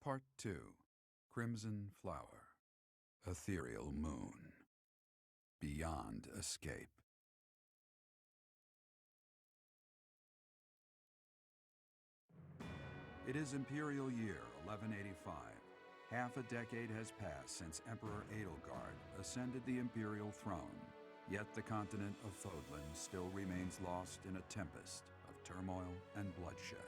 Part 2. Crimson Flower. Ethereal Moon. Beyond Escape. It is Imperial Year 1185. Half a decade has passed since Emperor Edelgard ascended the Imperial throne, yet the continent of Fodlan still remains lost in a tempest of turmoil and bloodshed.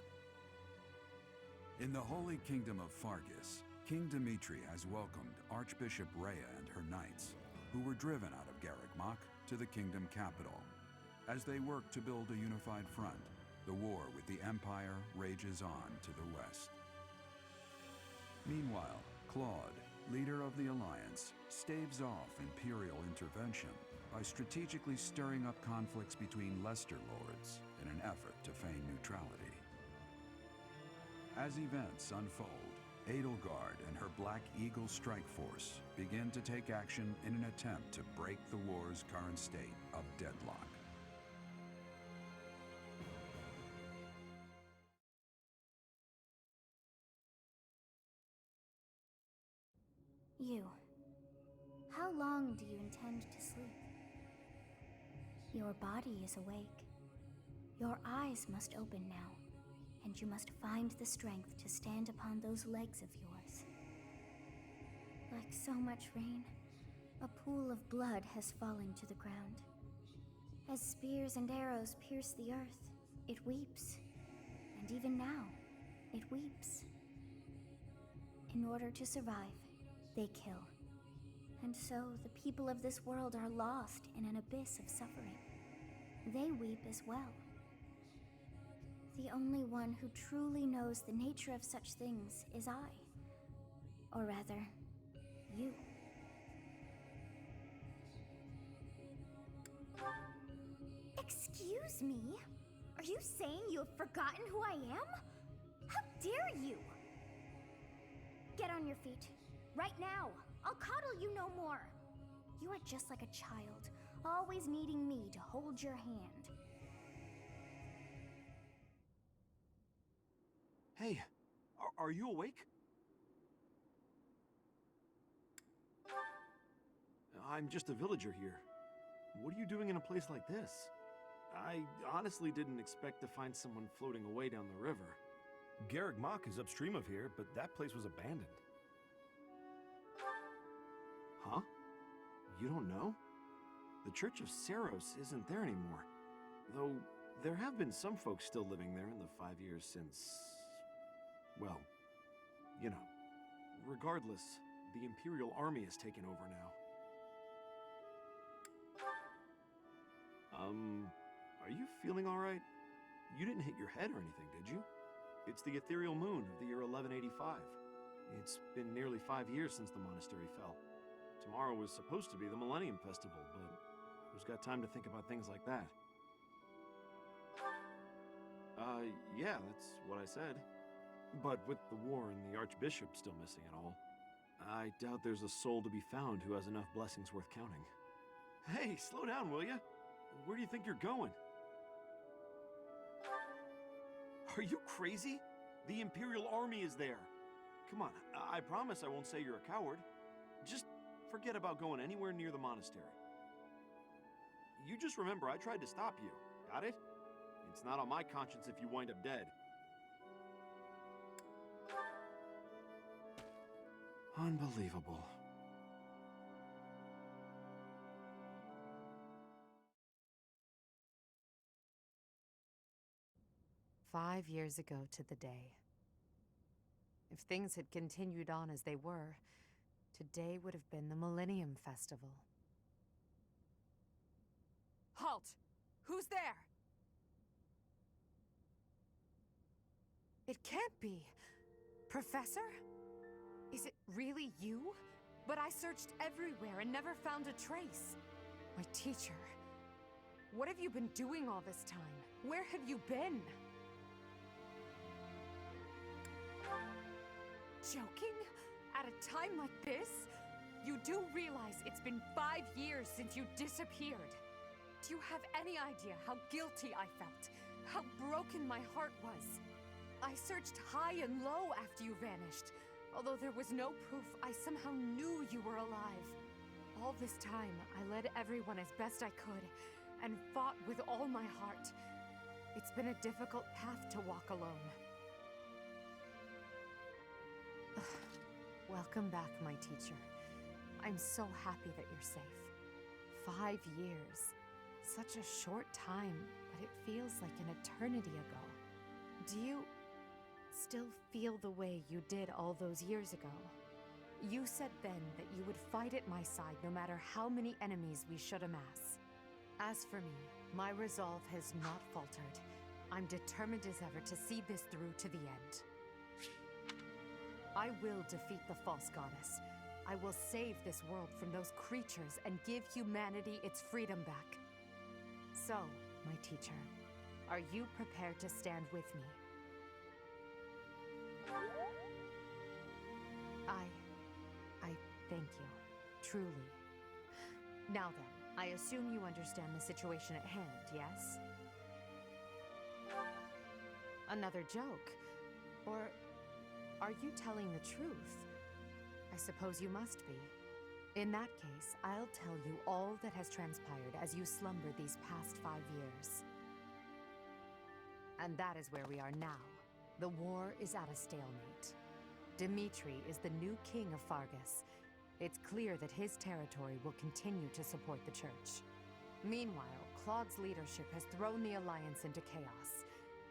In the Holy Kingdom of Fargus, King Dimitri has welcomed Archbishop Rhea and her knights, who were driven out of Garreg to the kingdom capital. As they work to build a unified front, the war with the Empire rages on to the west. Meanwhile, Claude, leader of the Alliance, staves off Imperial intervention by strategically stirring up conflicts between Leicester lords in an effort to feign neutrality. As events unfold, Edelgard and her Black Eagle strike force begin to take action in an attempt to break the war's current state of deadlock. You. How long do you intend to sleep? Your body is awake. Your eyes must open now, and you must find the strength to stand upon those legs of yours. Like so much rain, a pool of blood has fallen to the ground. As spears and arrows pierce the earth, it weeps. And even now, it weeps. In order to survive, they kill. And so the people of this world are lost in an abyss of suffering. They weep as well. The only one who truly knows the nature of such things is I. Or rather, you. Excuse me? Are you saying you have forgotten who I am? How dare you! Get on your feet. Right now! I'll coddle you no more! You are just like a child, always needing me to hold your hand. Hey, are you awake? I'm just a villager here. What are you doing in a place like this? I honestly didn't expect to find someone floating away down the river. Garreg is upstream of here, but that place was abandoned. Huh? You don't know? The Church of Saros isn't there anymore. Though, there have been some folks still living there in the 5 years since... well, you know. Regardless, the Imperial Army has taken over now. Are you feeling alright? You didn't hit your head or anything, did you? It's the ethereal moon of the year 1185. It's been nearly 5 years since the monastery fell. Tomorrow was supposed to be the Millennium Festival, but who's got time to think about things like that? Yeah, that's what I said. But with the war and the Archbishop still missing it all, I doubt there's a soul to be found who has enough blessings worth counting. Hey, slow down, will ya? Where do you think you're going? Are you crazy? The Imperial Army is there. Come on, I promise I won't say you're a coward. Just forget about going anywhere near the monastery. You just remember I tried to stop you, got it? It's not on my conscience if you wind up dead. Unbelievable. "5 years ago to the day. If things had continued on as they were, today would have been the Millennium Festival." Halt! Who's there? It can't be. Professor? Is it really you? But I searched everywhere and never found a trace. My teacher. What have you been doing all this time? Where have you been? Joking? At a time like this? You do realize it's been 5 years since you disappeared. Do you have any idea how guilty I felt? How broken my heart was? I searched high and low after you vanished. Although there was no proof, I somehow knew you were alive. All this time, I led everyone as best I could, and fought with all my heart. It's been a difficult path to walk alone. Welcome back, my teacher. I'm so happy that you're safe. 5 years. Such a short time, but it feels like an eternity ago. Do you still feel the way you did all those years ago? You said then that you would fight at my side no matter how many enemies we should amass. As for me, my resolve has not faltered. I'm determined as ever to see this through to the end. I will defeat the false goddess. I will save this world from those creatures and give humanity its freedom back. So, my teacher, are you prepared to stand with me? I thank you. Truly. Now then, I assume you understand the situation at hand, yes? Another joke? Or are you telling the truth? I suppose you must be. In that case, I'll tell you all that has transpired as you slumbered these past 5 years. And that is where we are now. The war is at a stalemate. Dimitri is the new king of Fargus. It's clear that his territory will continue to support the church. Meanwhile, Claude's leadership has thrown the Alliance into chaos.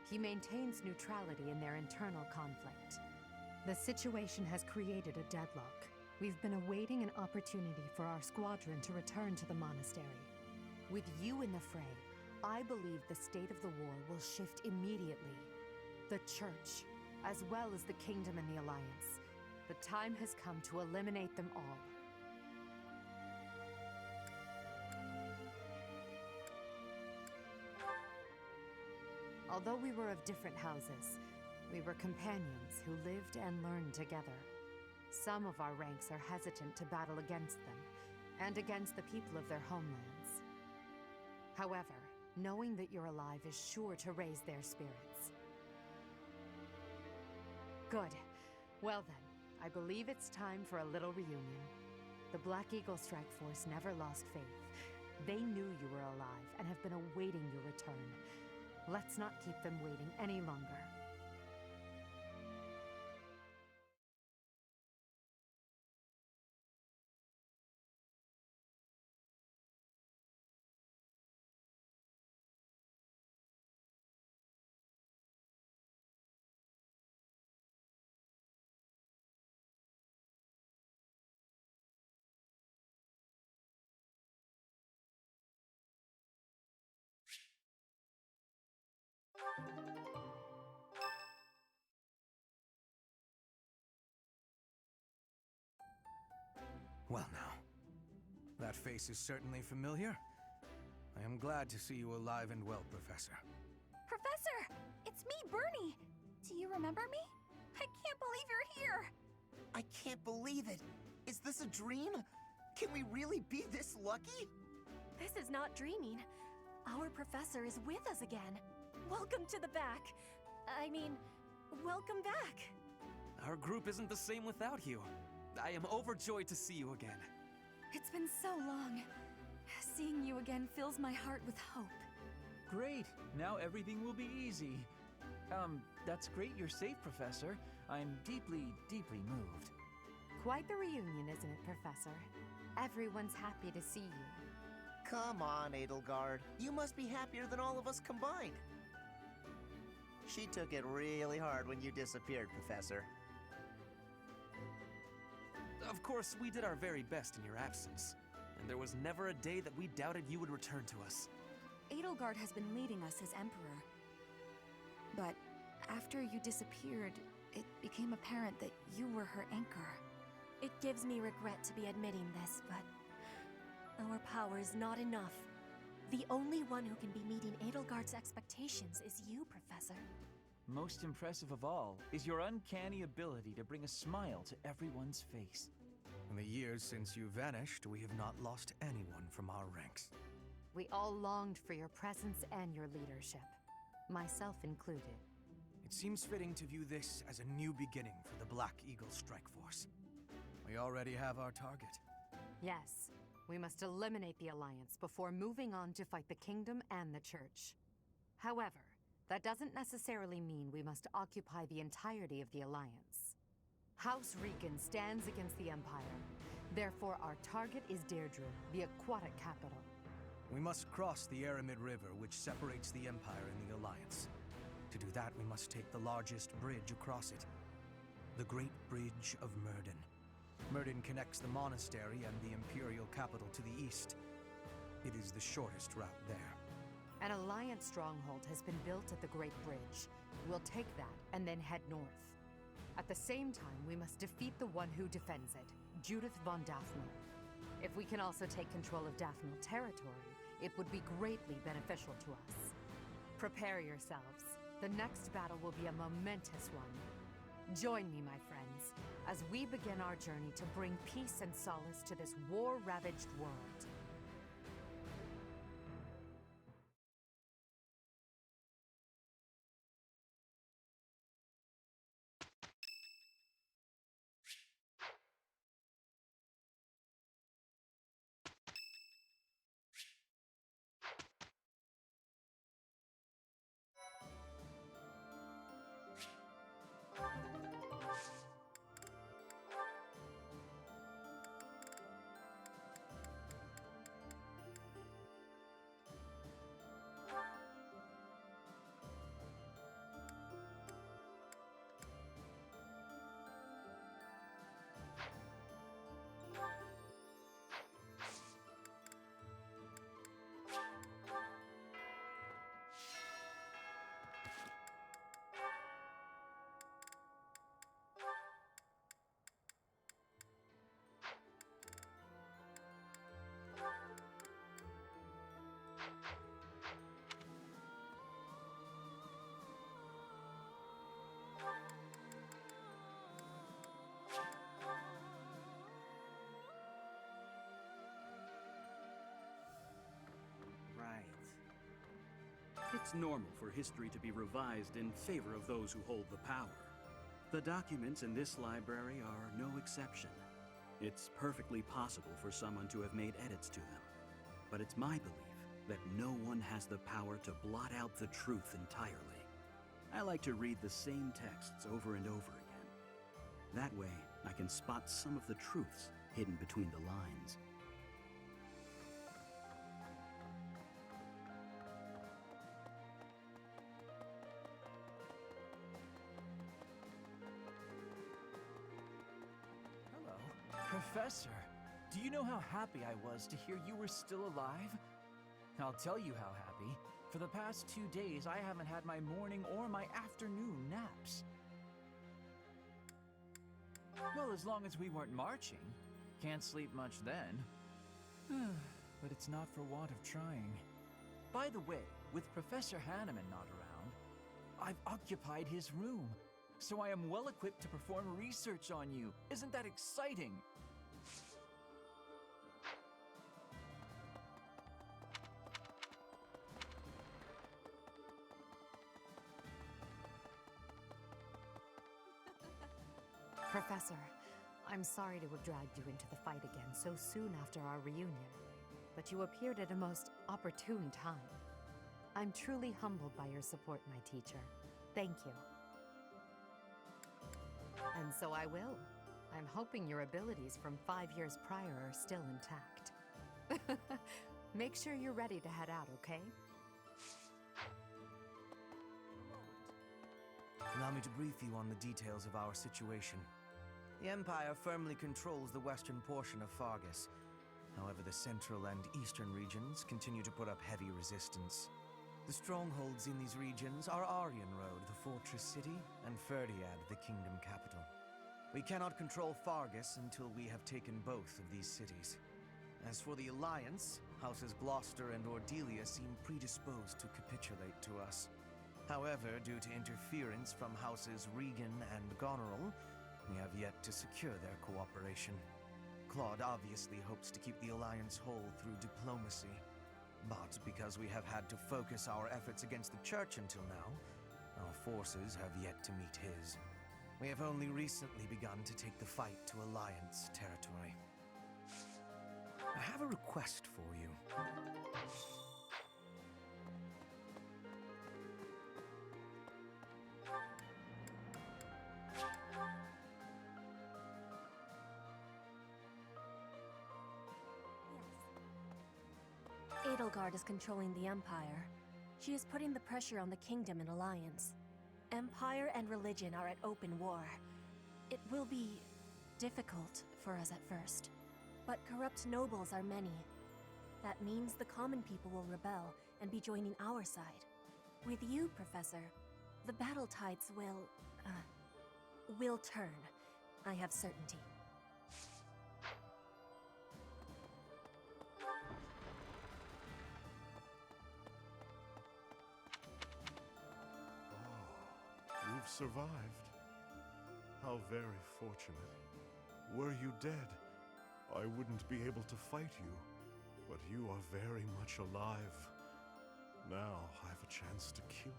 He maintains neutrality in their internal conflict. The situation has created a deadlock. We've been awaiting an opportunity for our squadron to return to the monastery. With you in the fray, I believe the state of the war will shift immediately. The church, as well as the kingdom and the Alliance. The time has come to eliminate them all. Although we were of different houses, we were companions who lived and learned together. Some of our ranks are hesitant to battle against them, and against the people of their homelands. However, knowing that you're alive is sure to raise their spirits. Good. Well then, I believe it's time for a little reunion. The Black Eagle Strike Force never lost faith. They knew you were alive and have been awaiting your return. Let's not keep them waiting any longer. Well now, that face is certainly familiar. I am glad to see you alive and well, Professor. Professor! It's me, Bernie! Do you remember me? I can't believe you're here! I can't believe it! Is this a dream? Can we really be this lucky? This is not dreaming. Our professor is with us again. Welcome to the back. I mean, welcome back. Our group isn't the same without you. I am overjoyed to see you again. It's been so long. Seeing you again fills my heart with hope. Great! Now everything will be easy. That's great you're safe, Professor. I'm deeply, deeply moved. Quite the reunion, isn't it, Professor? Everyone's happy to see you. Come on, Edelgard. You must be happier than all of us combined. She took it really hard when you disappeared, Professor. Of course, we did our very best in your absence. And there was never a day that we doubted you would return to us. Edelgard has been leading us as Emperor. But after you disappeared, it became apparent that you were her anchor. It gives me regret to be admitting this, but our power is not enough. The only one who can be meeting Edelgard's expectations is you, Professor. Most impressive of all is your uncanny ability to bring a smile to everyone's face. In the years since you vanished, we have not lost anyone from our ranks. We all longed for your presence and your leadership, myself included. It seems fitting to view this as a new beginning for the Black Eagle Strike Force. We already have our target. Yes, we must eliminate the Alliance before moving on to fight the Kingdom and the Church. However, that doesn't necessarily mean we must occupy the entirety of the Alliance. House Regan stands against the Empire. Therefore, our target is Deirdre, the aquatic capital. We must cross the Aramid River, which separates the Empire and the Alliance. To do that, we must take the largest bridge across it. The Great Bridge of Myrden. Myrden connects the monastery and the Imperial capital to the east. It is the shortest route there. An Alliance stronghold has been built at the Great Bridge. We'll take that and then head north. At the same time, we must defeat the one who defends it, Judith von Daphne. If we can also take control of Daphne territory, it would be greatly beneficial to us. Prepare yourselves. The next battle will be a momentous one. Join me, my friends, as we begin our journey to bring peace and solace to this war-ravaged world. It's normal for history to be revised in favor of those who hold the power. The documents in this library are no exception. It's perfectly possible for someone to have made edits to them. But it's my belief that no one has the power to blot out the truth entirely. I like to read the same texts over and over again. That way, I can spot some of the truths hidden between the lines. Professor, do you know how happy I was to hear you were still alive? I'll tell you how happy. For the past 2 days, I haven't had my morning or my afternoon naps. Well, as long as we weren't marching. Can't sleep much then. But it's not for want of trying. By the way, with Professor Hanneman not around, I've occupied his room. So I am well equipped to perform research on you. Isn't that exciting? Professor, I'm sorry to have dragged you into the fight again so soon after our reunion, but you appeared at a most opportune time. I'm truly humbled by your support, my teacher. Thank you. And so I will. I'm hoping your abilities from 5 years prior are still intact. Make sure you're ready to head out, okay? Allow me to brief you on the details of our situation. The Empire firmly controls the western portion of Fargus. However, the central and eastern regions continue to put up heavy resistance. The strongholds in these regions are Aryan Road, the fortress city, and Ferdiad, the kingdom capital. We cannot control Fargus until we have taken both of these cities. As for the Alliance, Houses Gloucester and Ordelia seem predisposed to capitulate to us. However, due to interference from Houses Regan and Goneril, we have yet to secure their cooperation. Claude obviously hopes to keep the Alliance whole through diplomacy. But because we have had to focus our efforts against the Church until now, our forces have yet to meet his. We have only recently begun to take the fight to Alliance territory. I have a request for you. Edelgard is controlling the Empire. She is putting the pressure on the Kingdom in Alliance. Empire and religion are at open war. It will be difficult for us at first, but corrupt nobles are many. That means the common people will rebel and be joining our side. With you, Professor, the battle tides will turn. I have certainty. You've survived. How very fortunate. Were you dead, I wouldn't be able to fight you. But you are very much alive. Now I have a chance to kill you.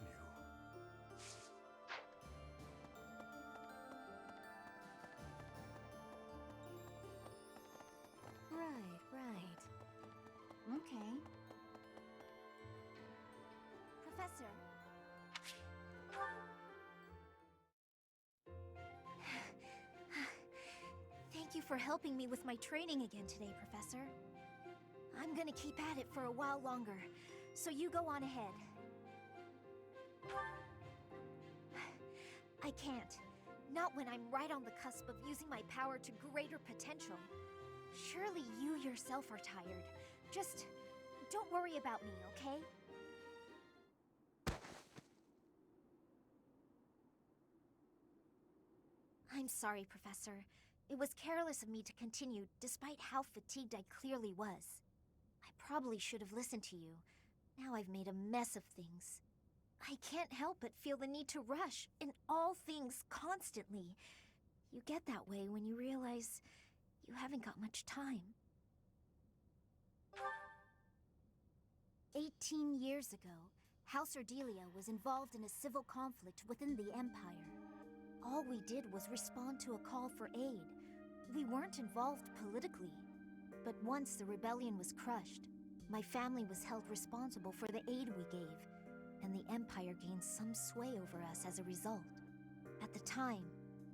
Right. Okay. Professor. Thank you for helping me with my training again today, Professor. I'm gonna keep at it for a while longer, so you go on ahead. I can't. Not when I'm right on the cusp of using my power to greater potential. Surely you yourself are tired. Just don't worry about me, okay? I'm sorry, Professor. It was careless of me to continue, despite how fatigued I clearly was. I probably should have listened to you. Now I've made a mess of things. I can't help but feel the need to rush in all things constantly. You get that way when you realize you haven't got much time. 18 years ago, House Ordelia was involved in a civil conflict within the Empire. All we did was respond to a call for aid. We weren't involved politically. But once the rebellion was crushed, my family was held responsible for the aid we gave, and the Empire gained some sway over us as a result. At the time,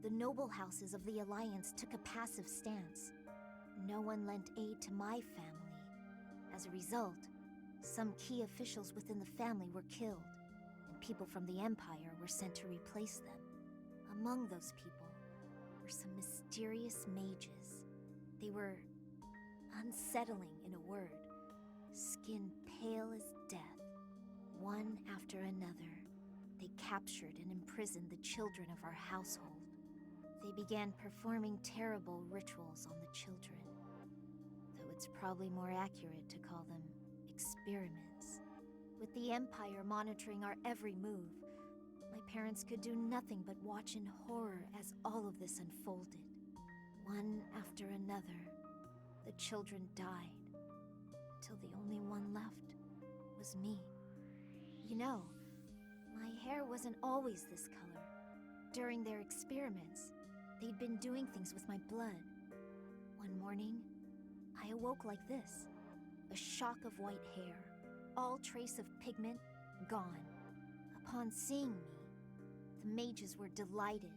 the noble houses of the Alliance took a passive stance. No one lent aid to my family. As a result, some key officials within the family were killed, and people from the Empire were sent to replace them. Among those people were some mysterious mages. They were unsettling, in a word. Skin pale as death. One after another, they captured and imprisoned the children of our household. They began performing terrible rituals on the children, though it's probably more accurate to call them experiments. With the Empire monitoring our every move, my parents could do nothing but watch in horror as all of this unfolded. One after another, the children died, until the only one left was me. You know, my hair wasn't always this color. During their experiments, they'd been doing things with my blood. One morning, I awoke like this. A shock of white hair, all trace of pigment gone. Upon seeing me, the mages were delighted.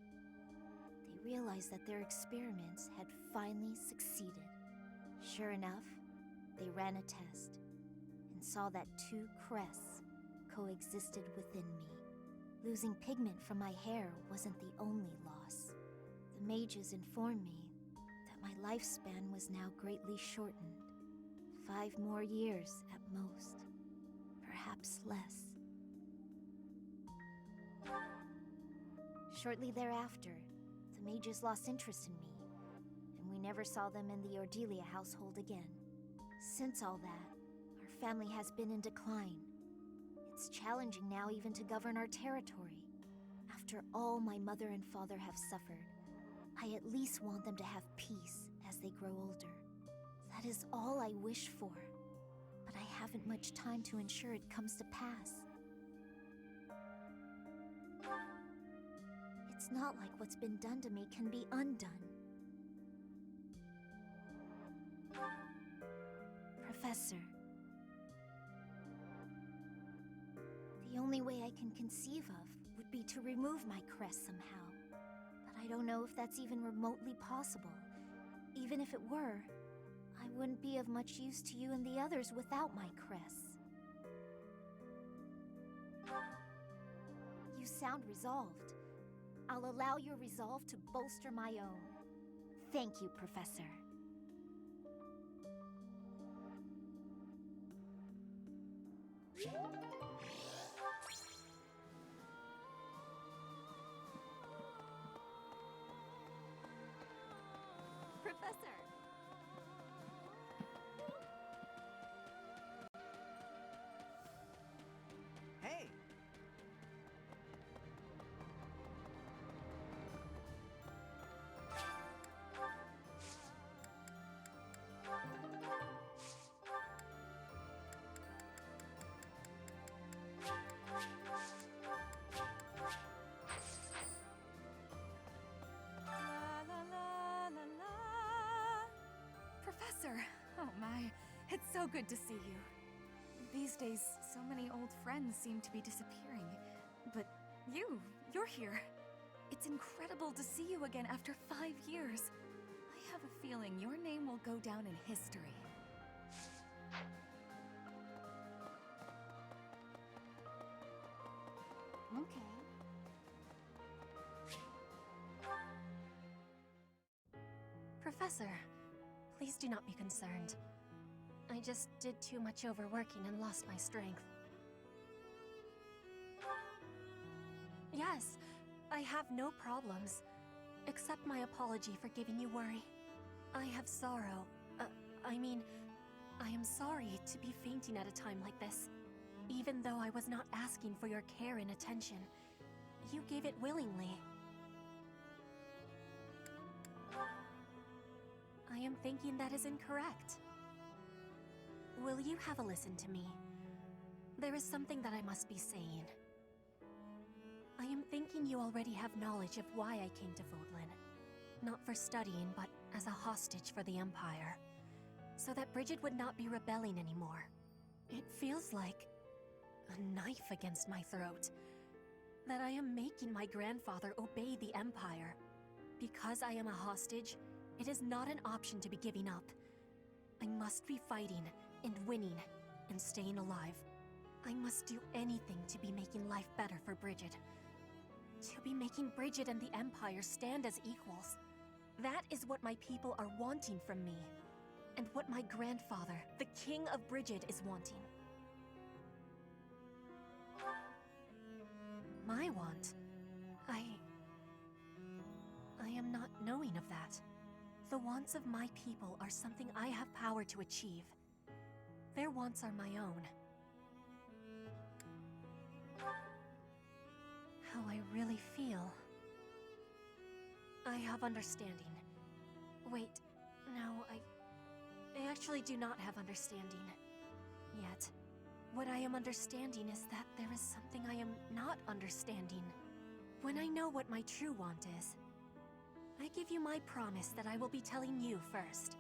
They realized that their experiments had finally succeeded. Sure enough, they ran a test and saw that two crests coexisted within me. Losing pigment from my hair wasn't the only loss. The mages informed me that my lifespan was now greatly shortened. 5 more years at most, perhaps less. Shortly thereafter, the mages lost interest in me, and we never saw them in the Ordelia household again. Since all that, our family has been in decline. It's challenging now even to govern our territory. After all my mother and father have suffered, I at least want them to have peace as they grow older. That is all I wish for, but I haven't much time to ensure it comes to pass. It's not like what's been done to me can be undone. Professor. The only way I can conceive of would be to remove my crest somehow. But I don't know if that's even remotely possible. Even if it were, I wouldn't be of much use to you and the others without my crest. You sound resolved. I'll allow your resolve to bolster my own. Thank you, Professor. Professor! Hey! Professor! Oh my, it's so good to see you. These days, so many old friends seem to be disappearing. But you're here. It's incredible to see you again after 5 years. I have a feeling your name will go down in history. Okay. Professor, please do not be concerned. I just did too much overworking and lost my strength. Yes, I have no problems. Accept my apology for giving you worry. I have sorrow. I am sorry to be fainting at a time like this. Even though I was not asking for your care and attention, you gave it willingly. I am thinking that is incorrect. Will you have a listen to me? There is something that I must be saying. I am thinking you already have knowledge of why I came to Vodlin. Not for studying, but as a hostage for the Empire. So that Bridget would not be rebelling anymore. It feels like a knife against my throat. That I am making my grandfather obey the Empire. Because I am a hostage, it is not an option to be giving up. I must be fighting, and winning, and staying alive. I must do anything to be making life better for Bridget. To be making Bridget and the Empire stand as equals. That is what my people are wanting from me. And what my grandfather, the King of Bridget, is wanting. My want? I am not knowing of that. The wants of my people are something I have power to achieve. Their wants are my own. How I really feel. I have understanding. Wait, no, I actually do not have understanding. Yet. What I am understanding is that there is something I am not understanding. When I know what my true want is, I give you my promise that I will be telling you first.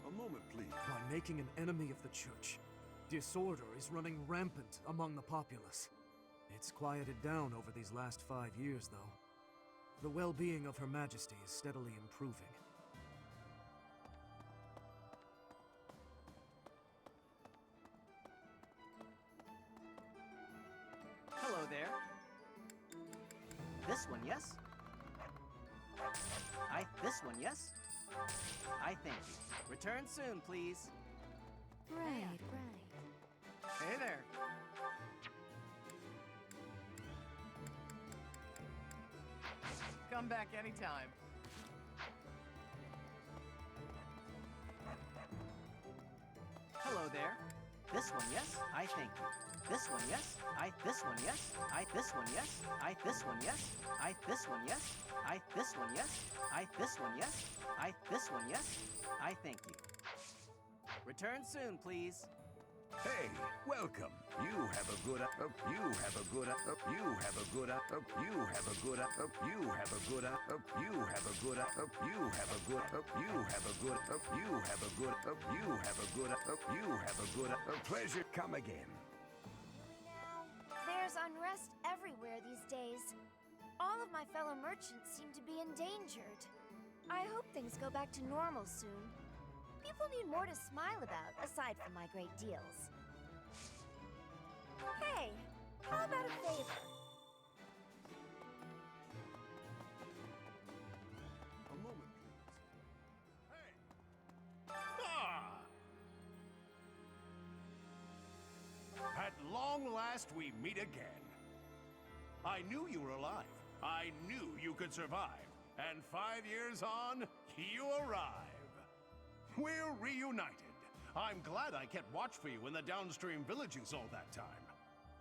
A moment, please. By making an enemy of the Church, disorder is running rampant among the populace. It's quieted down over these last 5 years, though. The well-being of Her Majesty is steadily improving. Hello there. This one, yes? This one, yes? I thank you. Return soon, please. Right. Hey there. Come back anytime. Hello there. this one, yes. I thank you. This one, yes. This one, yes. This one, yes. This one, yes. This one, yes. This one, yes. This one, yes. This one, yes. I thank you. Return soon, please. Hey, welcome. You have a good you have a good you have a good you have a good you have a good you have a good you have a good you have a good you have a good you have a good you have a good pleasure. Come again. There's unrest everywhere these days. All of my fellow merchants seem to be endangered. I hope things go back to normal soon. People need more to smile about, aside from my great deals. Hey, how about a favor? A moment, please. Hey! Ah! At long last, we meet again. I knew you were alive. I knew you could survive. And 5 years on, you arrive. We're reunited. I'm glad I kept watch for you in the downstream villages all that time.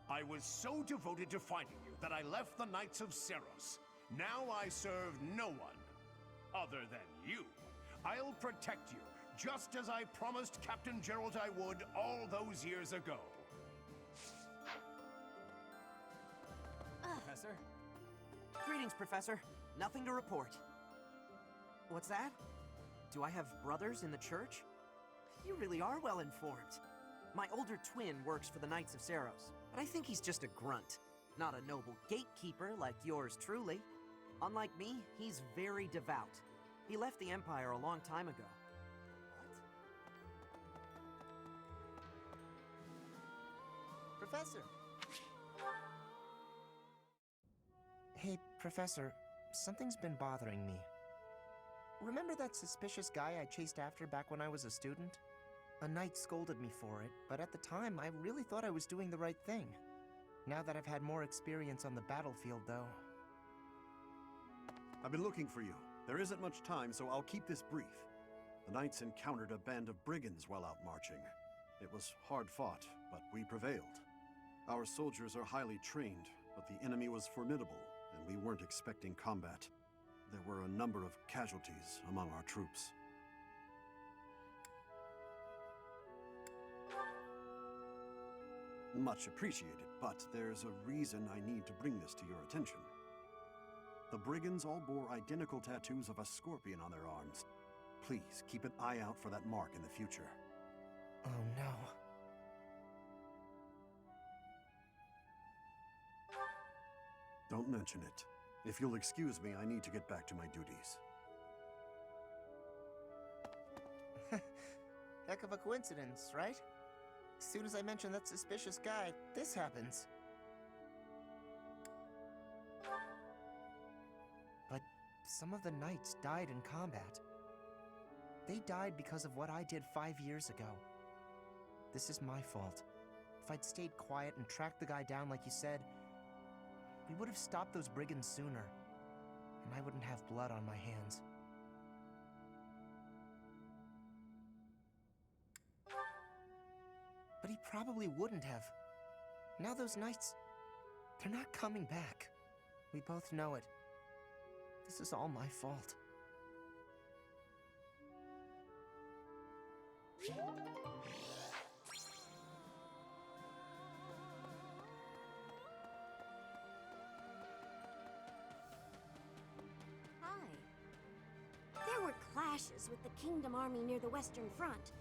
I was so devoted to finding you that I left the Knights of Seros. Now I serve no one other than you. I'll protect you, just as I promised Captain Gerald I would all those years ago. Professor? Greetings, Professor. Nothing to report. What's that? Do I have brothers in the church? You really are well informed. My older twin works for the Knights of Seros, but I think he's just a grunt, not a noble gatekeeper like yours truly. Unlike me, he's very devout. He left the Empire a long time ago. What? Professor! Hey, Professor, something's been bothering me. Remember that suspicious guy I chased after back when I was a student? A knight scolded me for it, but at the time, I really thought I was doing the right thing. Now that I've had more experience on the battlefield, though... I've been looking for you. There isn't much time, so I'll keep this brief. The knights encountered a band of brigands while out marching. It was hard fought, but we prevailed. Our soldiers are highly trained, but the enemy was formidable, and we weren't expecting combat. There were a number of casualties among our troops. Much appreciated, but there's a reason I need to bring this to your attention. The brigands all bore identical tattoos of a scorpion on their arms. Please, keep an eye out for that mark in the future. Oh no. Don't mention it. If you'll excuse me, I need to get back to my duties. Heck of a coincidence, right? As soon as I mention that suspicious guy, this happens. But some of the knights died in combat. They died because of what I did 5 years ago. This is my fault. If I'd stayed quiet and tracked the guy down like you said, we would have stopped those brigands sooner, and I wouldn't have blood on my hands. But he probably wouldn't have. Now those knights, they're not coming back. We both know it. This is all my fault. There were clashes with the Kingdom Army near the Western Front,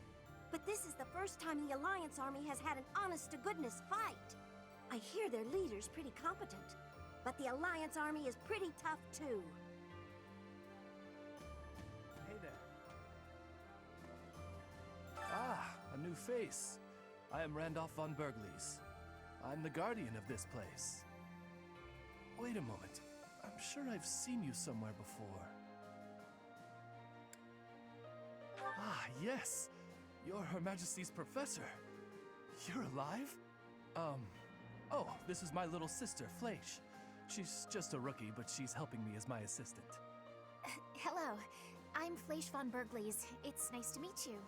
but this is the first time the Alliance Army has had an honest-to-goodness fight. I hear their leader's pretty competent, but the Alliance Army is pretty tough too. Hey there. Ah, a new face. I am Randolph von Berglies. I'm the guardian of this place. Wait a moment. I'm sure I've seen you somewhere before. Ah, yes! You're Her Majesty's professor. You're alive? Oh, this is my little sister, Fleisch. She's just a rookie, but she's helping me as my assistant. Hello, I'm Fleisch von Berglies. It's nice to meet you.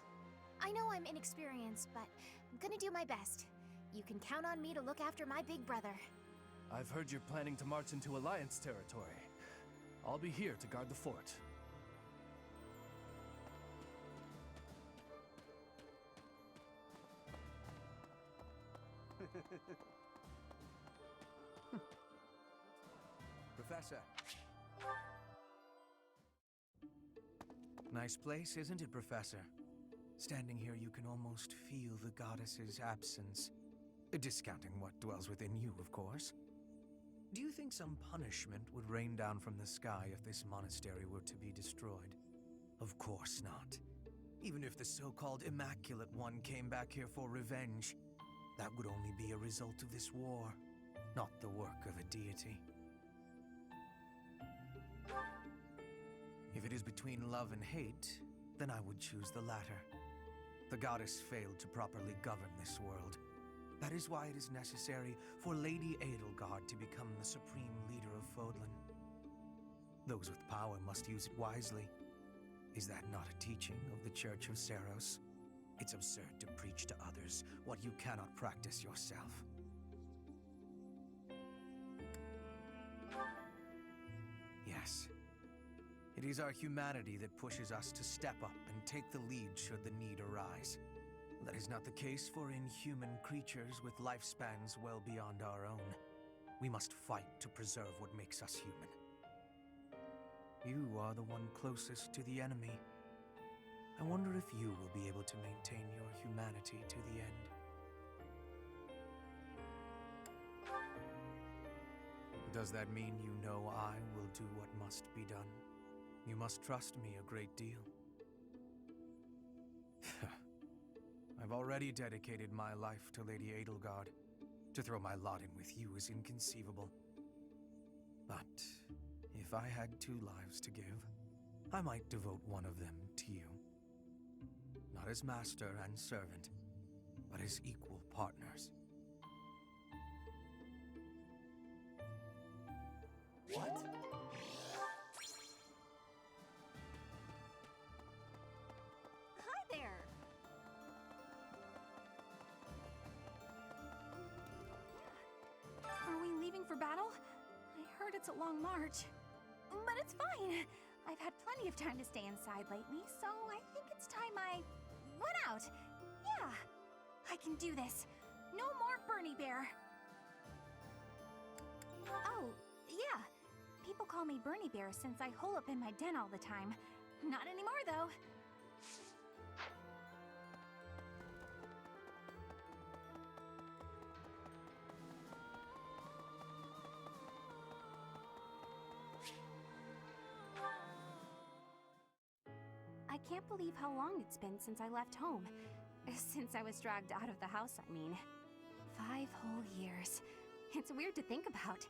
I know I'm inexperienced, but I'm gonna do my best. You can count on me to look after my big brother. I've heard you're planning to march into Alliance territory. I'll be here to guard the fort. Professor. Nice place, isn't it, Professor? Standing here, you can almost feel the goddess's absence. Discounting what dwells within you, of course. Do you think some punishment would rain down from the sky if this monastery were to be destroyed? Of course not. Even if the so-called Immaculate One came back here for revenge, that would only be a result of this war, not the work of a deity. If it is between love and hate, then I would choose the latter. The goddess failed to properly govern this world. That is why it is necessary for Lady Edelgard to become the supreme leader of Fodlan. Those with power must use it wisely. Is that not a teaching of the Church of Seros? It's absurd to preach to others what you cannot practice yourself. Yes. It is our humanity that pushes us to step up and take the lead should the need arise. That is not the case for inhuman creatures with lifespans well beyond our own. We must fight to preserve what makes us human. You are the one closest to the enemy. I wonder if you will be able to maintain your humanity to the end. Does that mean you know I will do what must be done? You must trust me a great deal. I've already dedicated my life to Lady Edelgard. To throw my lot in with you is inconceivable. But if I had 2 lives to give, I might devote one of them to you. Not as master and servant, but as equal partners. What? Hi there! Are we leaving for battle? I heard it's a long march. But it's fine. I've had plenty of time to stay inside lately, so I think it's time I went out. Yeah, I can do this. No more Bernie Bear. Oh, yeah. People call me Bernie Bear since I hole up in my den all the time. Not anymore, though. I can't believe how long it's been since I left home. Since I was dragged out of the house, I mean. 5 whole years. It's weird to think about.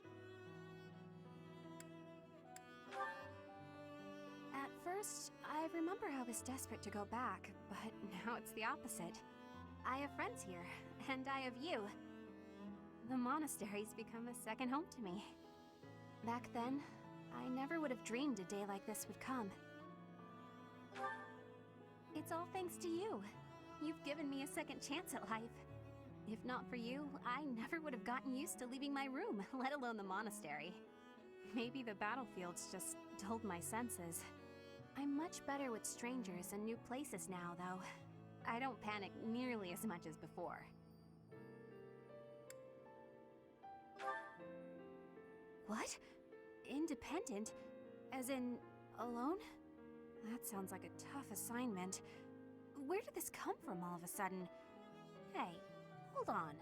At first, I remember I was desperate to go back, but now it's the opposite. I have friends here, and I have you. The monastery's become a second home to me. Back then, I never would have dreamed a day like this would come. It's all thanks to you. You've given me a second chance at life. If not for you, I never would have gotten used to leaving my room, let alone the monastery. Maybe the battlefields just dulled my senses. I'm much better with strangers and new places now, though. I don't panic nearly as much as before. What? Independent? As in, alone? That sounds like a tough assignment. Where did this come from all of a sudden? Hey, hold on.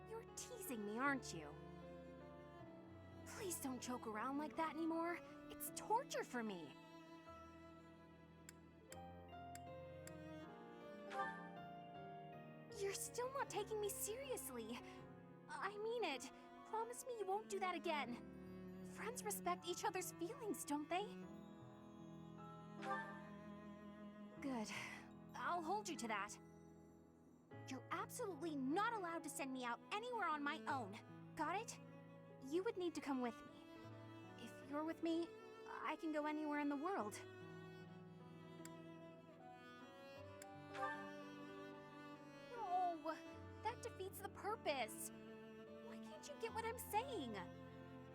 You're teasing me, aren't you? Please don't joke around like that anymore. It's torture for me. You're still not taking me seriously. I mean it. Promise me you won't do that again. Friends respect each other's feelings, don't they? Good. I'll hold you to that. You're absolutely not allowed to send me out anywhere on my own. Got it? You would need to come with me. If you're with me, I can go anywhere in the world. No! purpose. Why can't you get what I'm saying?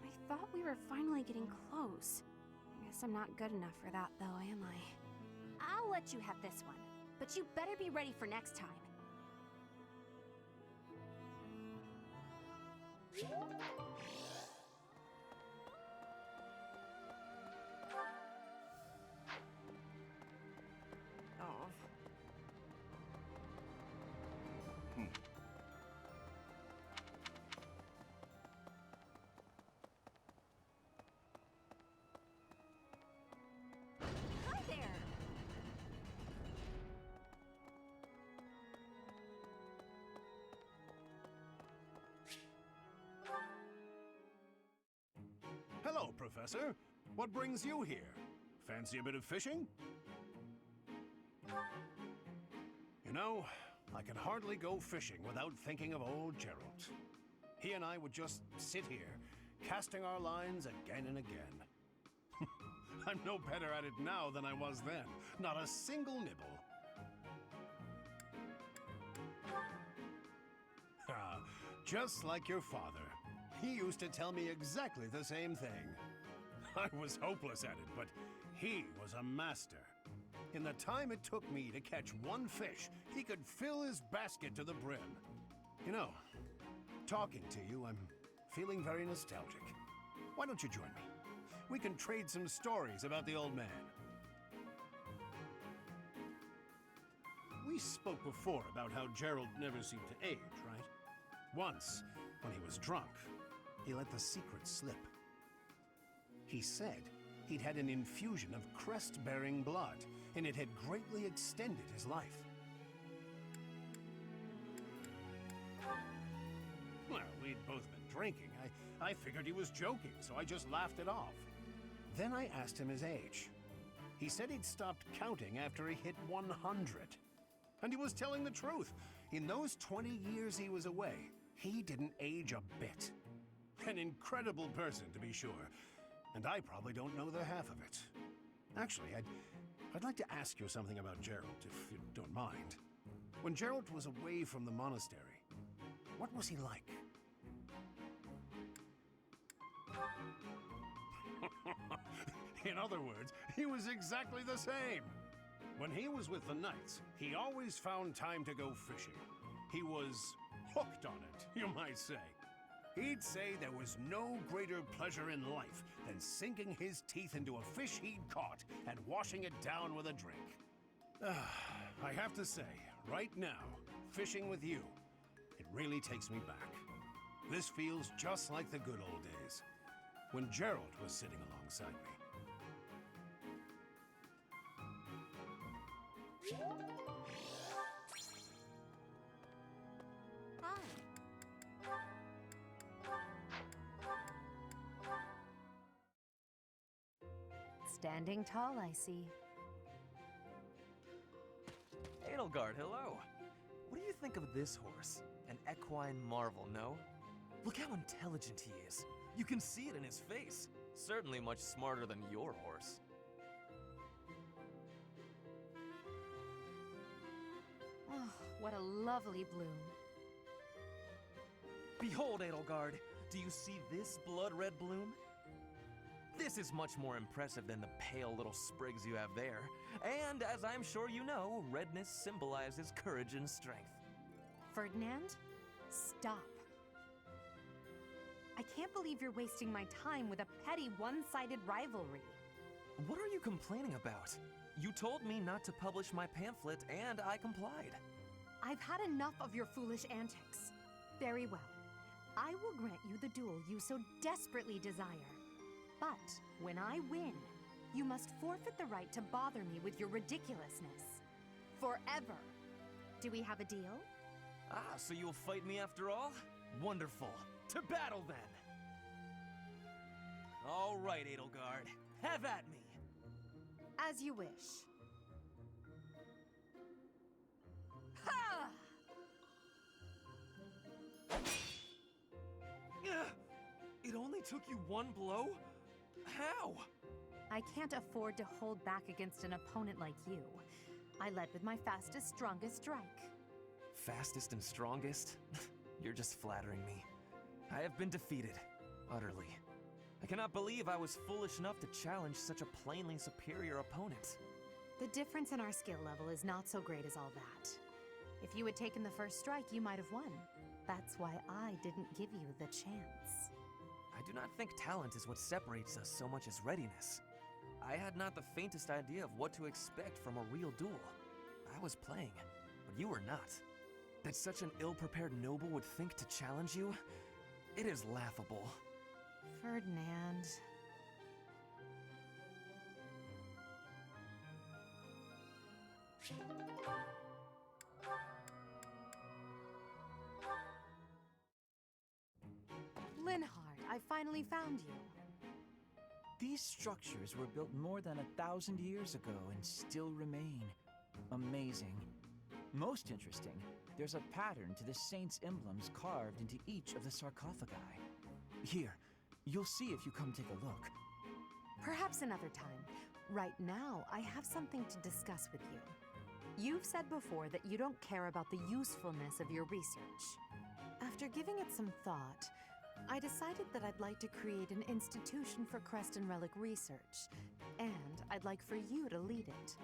I thought we were finally getting close. Guess I'm not good enough for that, though, am I? I'll let you have this one, but you better be ready for next time. Oh. Hi there! Hello, Professor. What brings you here? Fancy a bit of fishing? You know, I can hardly go fishing without thinking of old Gerald. He and I would just sit here, casting our lines again and again. I'm no better at it now than I was then. Not a single nibble. Ah, just like your father. He used to tell me exactly the same thing. I was hopeless at it, but he was a master. In the time it took me to catch one fish, he could fill his basket to the brim. You know, talking to you, I'm feeling very nostalgic. Why don't you join me? We can trade some stories about the old man. We spoke before about how Gerald never seemed to age, right? Once, when he was drunk, he let the secret slip. He said he'd had an infusion of crest-bearing blood, and it had greatly extended his life. Well, we'd both been drinking. I figured he was joking, so I just laughed it off. Then I asked him his age. He said he'd stopped counting after he hit 100. And he was telling the truth. In those 20 years he was away, he didn't age a bit. An incredible person, to be sure. And I probably don't know the half of it. Actually, I'd like to ask you something about Gerald, if you don't mind. When Gerald was away from the monastery, what was he like? In other words, he was exactly the same. When he was with the Knights, he always found time to go fishing. He was hooked on it, you might say. He'd say there was no greater pleasure in life than sinking his teeth into a fish he'd caught and washing it down with a drink. I have to say, right now, fishing with you, it really takes me back. This feels just like the good old days, when Gerald was sitting alongside me. Hi. Standing tall, I see. Edelgard, hello. What do you think of this horse? An equine marvel, no? Look how intelligent he is. You can see it in his face. Certainly much smarter than your horse. Oh, what a lovely bloom. Behold, Edelgard. Do you see this blood-red bloom? This is much more impressive than the pale little sprigs you have there. And as I'm sure you know, redness symbolizes courage and strength. Ferdinand, stop. I can't believe you're wasting my time with a petty one-sided rivalry. What are you complaining about? You told me not to publish my pamphlet, and I complied. I've had enough of your foolish antics. Very well. I will grant you the duel you so desperately desire. But when I win, you must forfeit the right to bother me with your ridiculousness. Forever. Do we have a deal? Ah, so you'll fight me after all? Wonderful. To battle, then! All right, Edelgard. Have at me! As you wish. Ha! It only took you one blow? How? I can't afford to hold back against an opponent like you. I led with my fastest, strongest strike. Fastest and strongest? You're just flattering me. I have been defeated, utterly. I cannot believe I was foolish enough to challenge such a plainly superior opponent. The difference in our skill level is not so great as all that. If you had taken the first strike, you might have won. That's why I didn't give you the chance. I do not think talent is what separates us so much as readiness. I had not the faintest idea of what to expect from a real duel. I was playing, but you were not. That such an ill-prepared noble would think to challenge you? It is laughable. Ferdinand. Linhardt, I finally found you. These structures were built more than 1,000 years ago and still remain. Amazing. Most interesting, there's a pattern to the saints' emblems carved into each of the sarcophagi. Here, you'll see if you come take a look. Perhaps another time. Right now, I have something to discuss with you. You've said before that you don't care about the usefulness of your research. After giving it some thought, I decided that I'd like to create an institution for Crest and Relic research, and I'd like for you to lead it.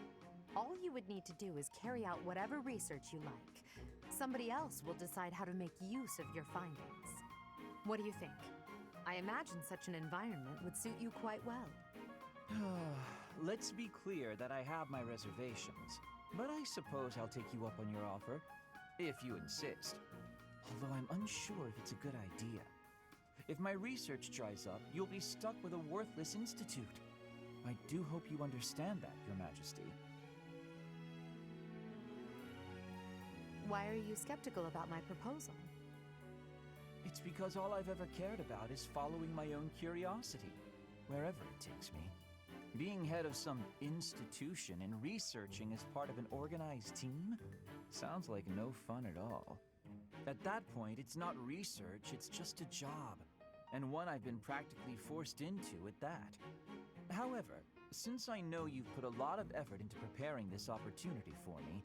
All you would need to do is carry out whatever research you like. Somebody else will decide how to make use of your findings. What do you think? I imagine such an environment would suit you quite well. Let's be clear that I have my reservations, but I suppose I'll take you up on your offer, if you insist. Although I'm unsure if it's a good idea. If my research dries up, you'll be stuck with a worthless institute. I do hope you understand that, Your Majesty. Why are you skeptical about my proposal? It's because all I've ever cared about is following my own curiosity, wherever it takes me. Being head of some institution and researching as part of an organized team sounds like no fun at all. At that point, it's not research, it's just a job, and one I've been practically forced into at that. However, since I know you've put a lot of effort into preparing this opportunity for me,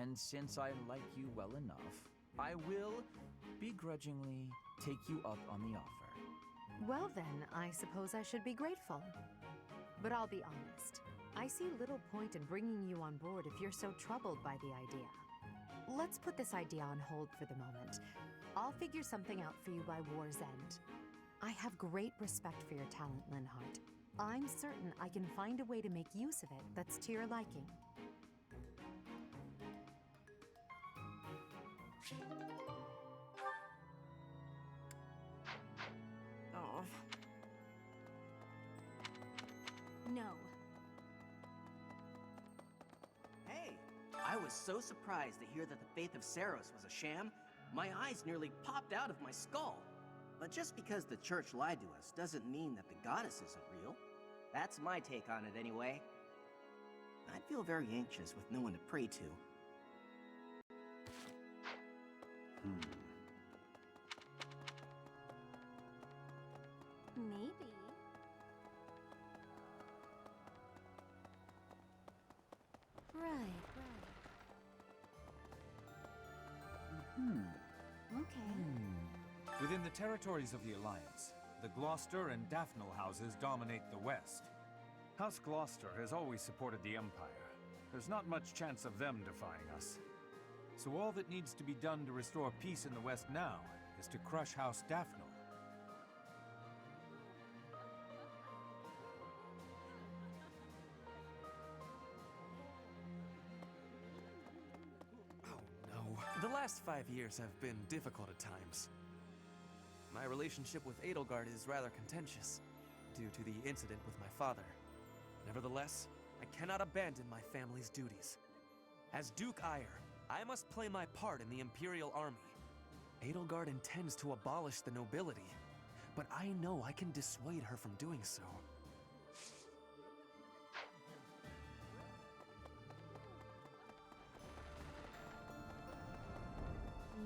and since I like you well enough, I will, begrudgingly, take you up on the offer. Well then, I suppose I should be grateful. But I'll be honest, I see little point in bringing you on board if you're so troubled by the idea. Let's put this idea on hold for the moment. I'll figure something out for you by war's end. I have great respect for your talent, Linhardt. I'm certain I can find a way to make use of it that's to your liking. Oh. No. Hey, I was so surprised to hear that the faith of Saros was a sham, my eyes nearly popped out of my skull. But just because the church lied to us doesn't mean that the goddess isn't real. That's my take on it anyway. I'd feel very anxious with no one to pray to. Maybe. Right. Okay. Within the territories of the Alliance, the Gloucester and Daphnel houses dominate the West. House Gloucester has always supported the Empire. There's not much chance of them defying us. So all that needs to be done to restore peace in the West now is to crush House Daphnel. The last 5 years have been difficult at times. My relationship with Edelgard is rather contentious, due to the incident with my father. Nevertheless, I cannot abandon my family's duties. As Duke Eyre, I must play my part in the Imperial Army. Edelgard intends to abolish the nobility, but I know I can dissuade her from doing so.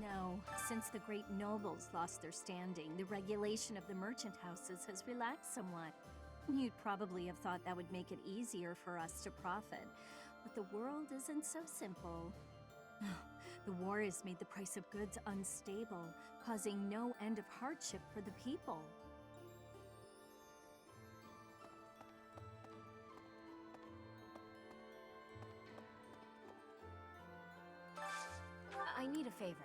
No, since the great nobles lost their standing, the regulation of the merchant houses has relaxed somewhat. You'd probably have thought that would make it easier for us to profit, but the world isn't so simple. The war has made the price of goods unstable, causing no end of hardship for the people. I need a favor.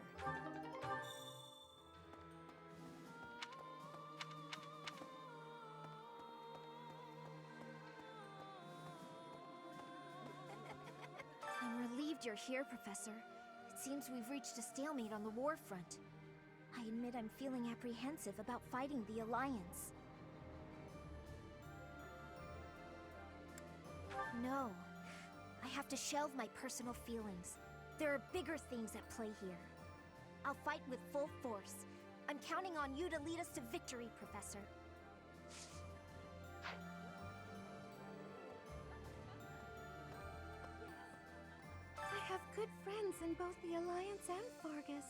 I'm relieved you're here, Professor. It seems we've reached a stalemate on the war front. I admit I'm feeling apprehensive about fighting the Alliance. No. I have to shelve my personal feelings. There are bigger things at play here. I'll fight with full force. I'm counting on you to lead us to victory, Professor. I have good friends in both the Alliance and Fargus,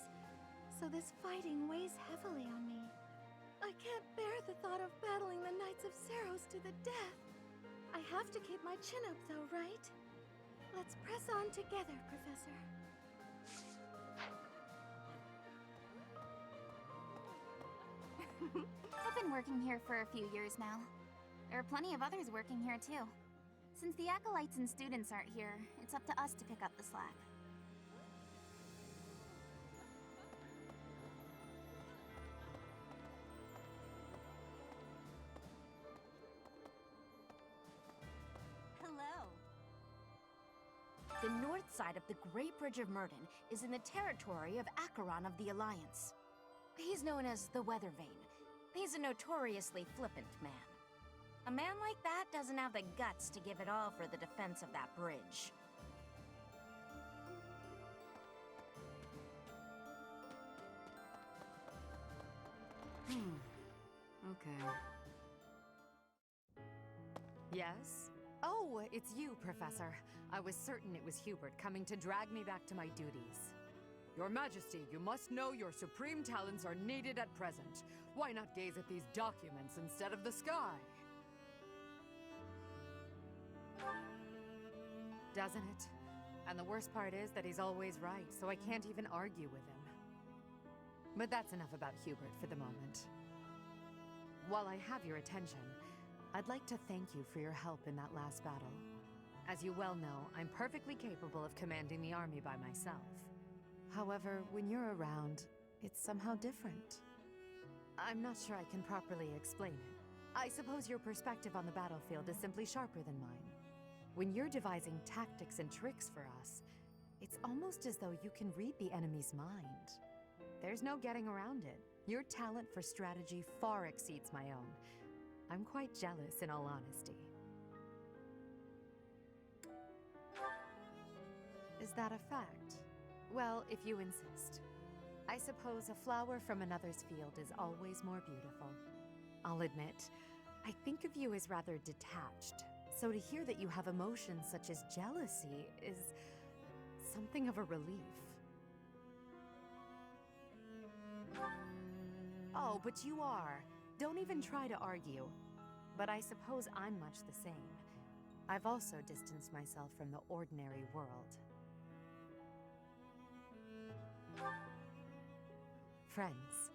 so this fighting weighs heavily on me. I can't bear the thought of battling the Knights of Seros to the death. I have to keep my chin up though, right? Let's press on together, Professor. I've been working here for a few years now. There are plenty of others working here too. Since the acolytes and students aren't here, it's up to us to pick up the slack. Hello. The north side of the Great Bridge of Myrden is in the territory of Acheron of the Alliance. He's known as the Weather Vane. He's a notoriously flippant man. A man like that doesn't have the guts to give it all for the defense of that bridge. Okay. Yes? Oh, it's you, Professor. I was certain it was Hubert coming to drag me back to my duties. Your Majesty, you must know your supreme talents are needed at present. Why not gaze at these documents instead of the sky? Doesn't it? And the worst part is that he's always right, so I can't even argue with him. But that's enough about Hubert for the moment. While I have your attention, I'd like to thank you for your help in that last battle. As you well know, I'm perfectly capable of commanding the army by myself. However, when you're around, it's somehow different. I'm not sure I can properly explain it. I suppose your perspective on the battlefield is simply sharper than mine. When you're devising tactics and tricks for us, it's almost as though you can read the enemy's mind. There's no getting around it. Your talent for strategy far exceeds my own. I'm quite jealous, in all honesty. Is that a fact? Well, if you insist. I suppose a flower from another's field is always more beautiful. I'll admit, I think of you as rather detached. So to hear that you have emotions such as jealousy is something of a relief. Oh, but you are. Don't even try to argue. But I suppose I'm much the same. I've also distanced myself from the ordinary world. Friends.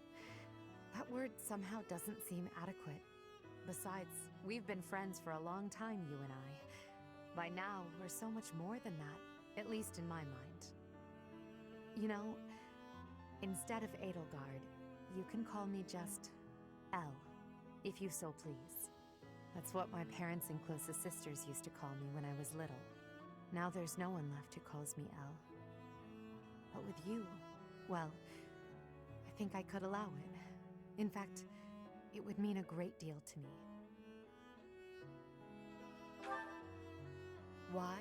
That word somehow doesn't seem adequate. Besides, we've been friends for a long time, you and I. By now, we're so much more than that, at least in my mind. You know, instead of Edelgard, you can call me just Elle, if you so please. That's what my parents and closest sisters used to call me when I was little. Now there's no one left who calls me Elle. But with you, well, I think I could allow it. In fact, it would mean a great deal to me. Why?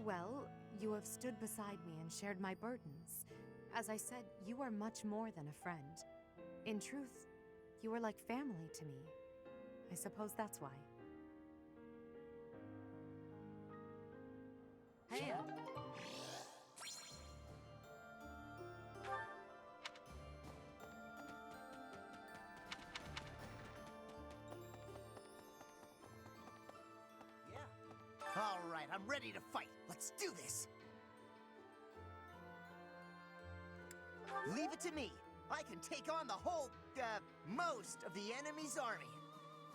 Well, you have stood beside me and shared my burdens. As I said, you are much more than a friend. In truth, you are like family to me. I suppose that's why. Hey. right, I'm ready to fight. Let's do this. Leave it to me. I can take on the whole, most of the enemy's army.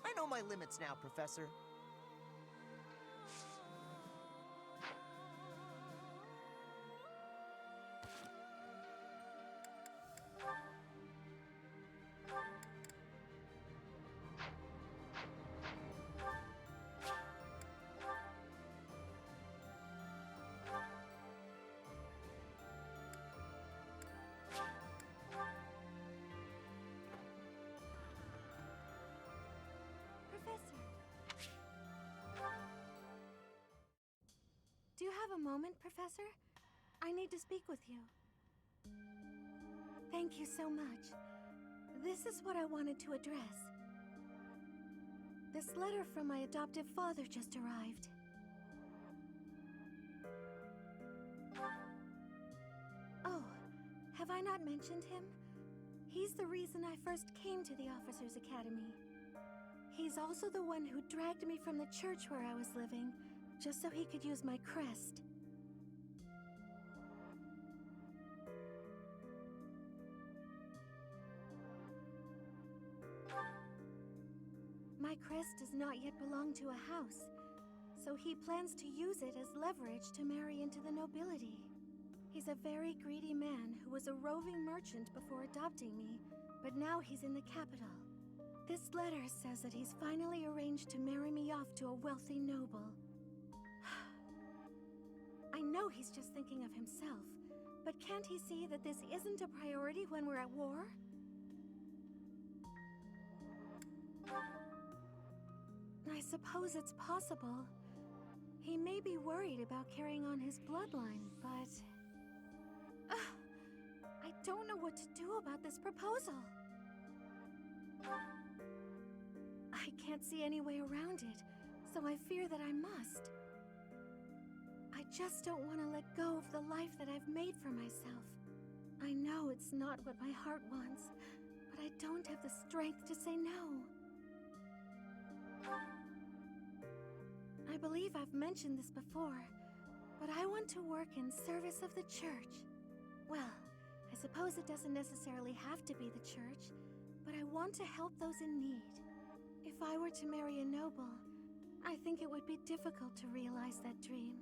I know my limits now, Professor. Do you have a moment, Professor? I need to speak with you. Thank you so much. This is what I wanted to address. This letter from my adoptive father just arrived. Oh, have I not mentioned him? He's the reason I first came to the Officers' Academy. He's also the one who dragged me from the church where I was living, just so he could use my crest. My crest does not yet belong to a house, so he plans to use it as leverage to marry into the nobility. He's a very greedy man who was a roving merchant before adopting me, but now he's in the capital. This letter says that he's finally arranged to marry me off to a wealthy noble. I know he's just thinking of himself, but can't he see that this isn't a priority when we're at war? I suppose it's possible. He may be worried about carrying on his bloodline, but... I don't know what to do about this proposal. I can't see any way around it, so I fear that I must. I just don't want to let go of the life that I've made for myself. I know it's not what my heart wants, but I don't have the strength to say no. I believe I've mentioned this before, but I want to work in service of the church. Well, I suppose it doesn't necessarily have to be the church, but I want to help those in need. If I were to marry a noble, I think it would be difficult to realize that dream.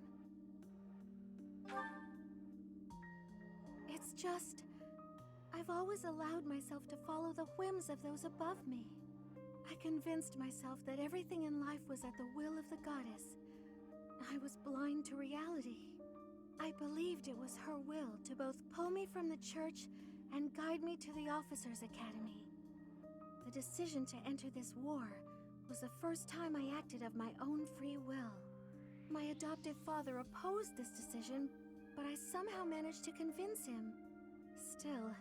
It's just, I've always allowed myself to follow the whims of those above me. I convinced myself that everything in life was at the will of the goddess. I was blind to reality. I believed it was her will to both pull me from the church and guide me to the Officers' Academy. The decision to enter this war was the first time I acted of my own free will. My adoptive father opposed this decision, but I somehow managed to convince him. Still,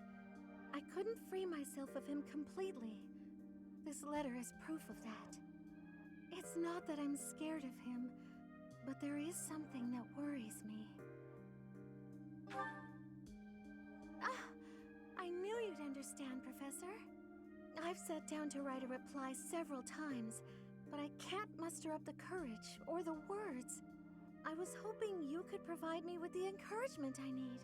I couldn't free myself of him completely. This letter is proof of that. It's not that I'm scared of him, but there is something that worries me. I knew you'd understand, Professor. I've sat down to write a reply several times, but I can't muster up the courage or the words. I was hoping you could provide me with the encouragement I need.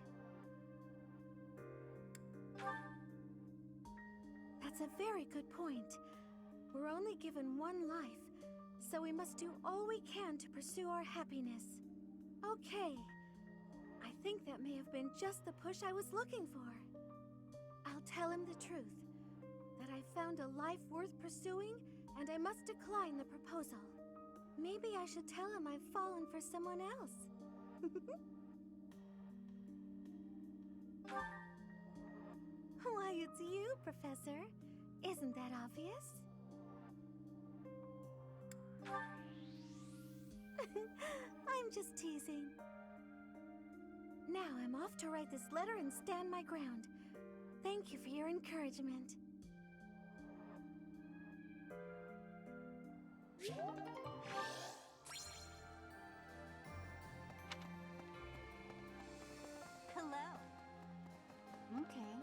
That's a very good point. We're only given one life, so we must do all we can to pursue our happiness. Okay. I think that may have been just the push I was looking for. I'll tell him the truth. That I found a life worth pursuing, and I must decline the proposal. Maybe I should tell him I've fallen for someone else. Why, it's you, Professor. Isn't that obvious? I'm just teasing. Now I'm off to write this letter and stand my ground. Thank you for your encouragement. Hello. Okay.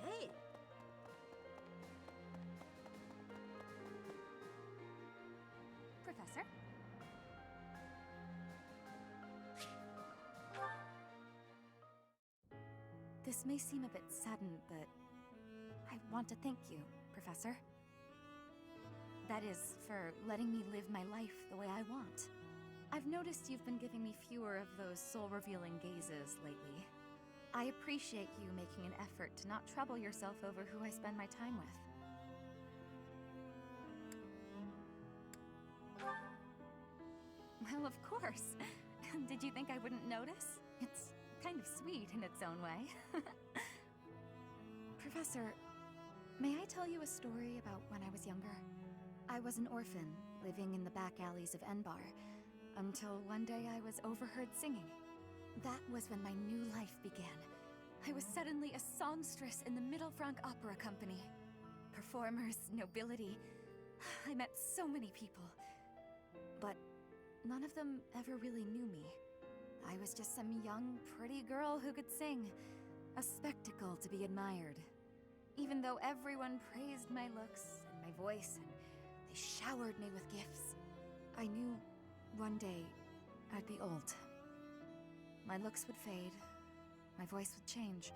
Hey. Professor? This may seem a bit sudden, but I want to thank you, Professor. That is, for letting me live my life the way I want. I've noticed you've been giving me fewer of those soul-revealing gazes lately. I appreciate you making an effort to not trouble yourself over who I spend my time with. Well, of course. Did you think I wouldn't notice? It's kind of sweet in its own way. Professor, may I tell you a story about when I was younger? I was an orphan, living in the back alleys of Enbar, until one day I was overheard singing. That was when my new life began. I was suddenly a songstress in the Middle Franc Opera Company. Performers, nobility. I met so many people. But none of them ever really knew me. I was just some young, pretty girl who could sing. A spectacle to be admired. Even though everyone praised my looks and my voice, and they showered me with gifts, I knew one day I'd be old. My looks would fade, my voice would change.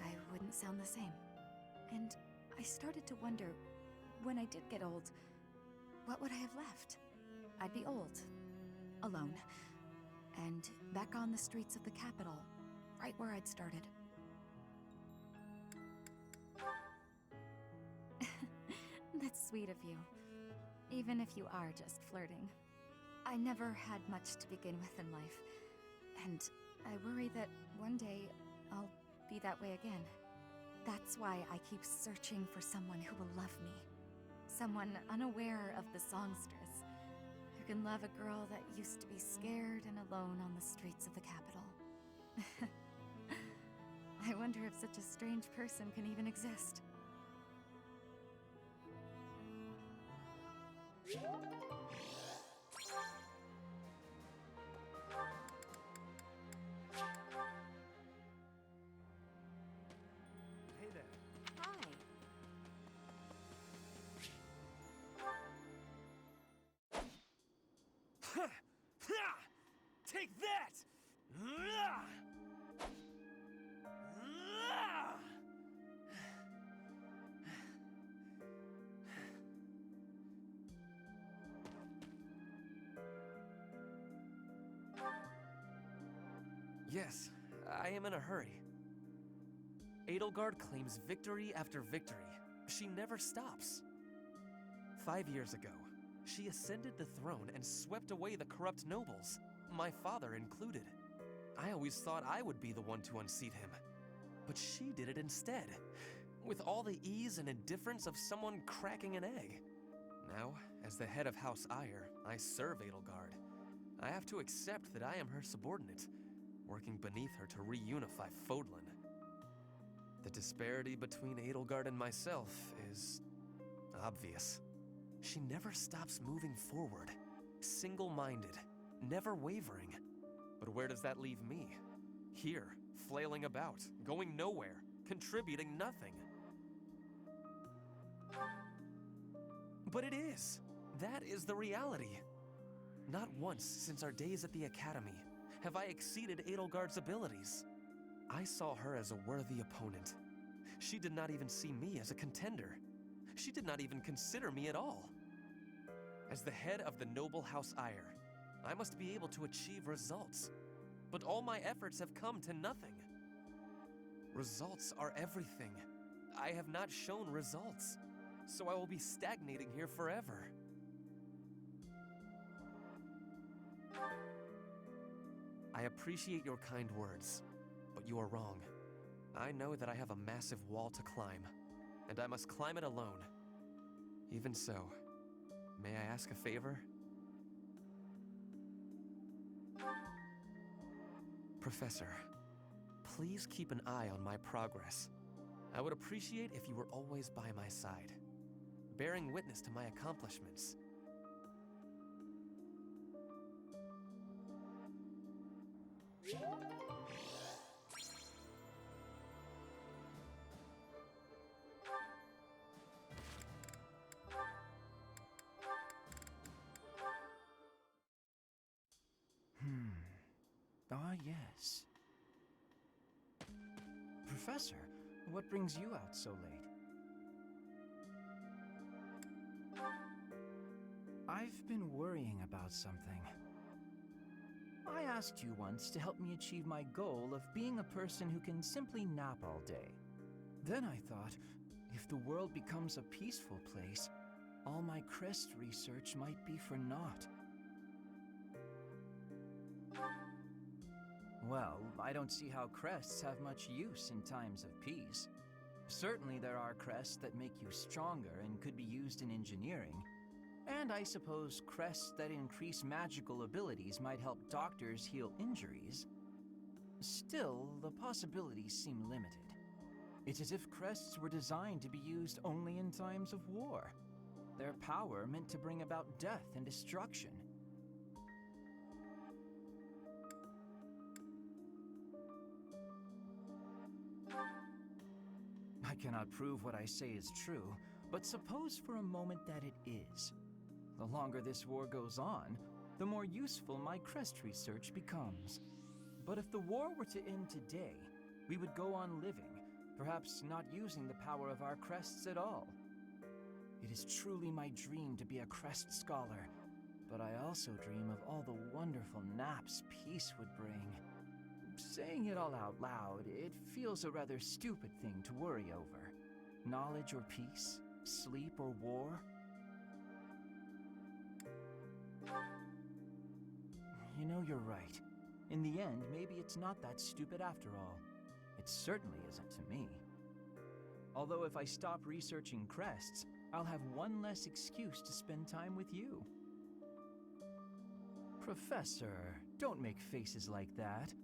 I wouldn't sound the same. And I started to wonder, when I did get old, what would I have left? I'd be old, alone, and back on the streets of the capital, right where I'd started. That's sweet of you, even if you are just flirting. I never had much to begin with in life, and I worry that one day I'll be that way again. That's why I keep searching for someone who will love me. Someone unaware of the songstress, who can love a girl that used to be scared and alone on the streets of the capital. I wonder if such a strange person can even exist. Hey there. Hi. Take that! Yes, I am in a hurry. Edelgard claims victory after victory. She never stops. 5 years ago, she ascended the throne and swept away the corrupt nobles, my father included. I always thought I would be the one to unseat him. But she did it instead, with all the ease and indifference of someone cracking an egg. Now, as the head of House Eyre, I serve Edelgard. I have to accept that I am her subordinate, working beneath her to reunify Fodlan. The disparity between Edelgard and myself is obvious. She never stops moving forward, single-minded, never wavering. But where does that leave me? Here, flailing about, going nowhere, contributing nothing. But it is. That is the reality. Not once since our days at the Academy have I exceeded Edelgard's abilities. I saw her as a worthy opponent. She did not even see me as a contender. She did not even consider me at all. As the head of the noble House Eyre, I must be able to achieve results. But all my efforts have come to nothing. Results are everything. I have not shown results, so I will be stagnating here forever. I appreciate your kind words, but you are wrong. I know that I have a massive wall to climb, and I must climb it alone. Even so, may I ask a favor? Professor, please keep an eye on my progress. I would appreciate if you were always by my side, bearing witness to my accomplishments. Ah, yes. Professor, what brings you out so late? I've been worrying about something. I asked you once to help me achieve my goal of being a person who can simply nap all day. Then I thought, if the world becomes a peaceful place, all my crest research might be for naught. Well, I don't see how crests have much use in times of peace. Certainly there are crests that make you stronger and could be used in engineering. And I suppose crests that increase magical abilities might help doctors heal injuries. Still, the possibilities seem limited. It's as if crests were designed to be used only in times of war. Their power meant to bring about death and destruction. I cannot prove what I say is true, but suppose for a moment that it is. The longer this war goes on, the more useful my crest research becomes. But if the war were to end today, we would go on living, perhaps not using the power of our crests at all. It is truly my dream to be a crest scholar, but I also dream of all the wonderful naps peace would bring. Saying it all out loud, it feels a rather stupid thing to worry over. Knowledge or peace, sleep or war. You know, you're right. In the end, maybe it's not that stupid after all. It certainly isn't to me. Although if I stop researching crests, I'll have one less excuse to spend time with you. Professor, don't make faces like that.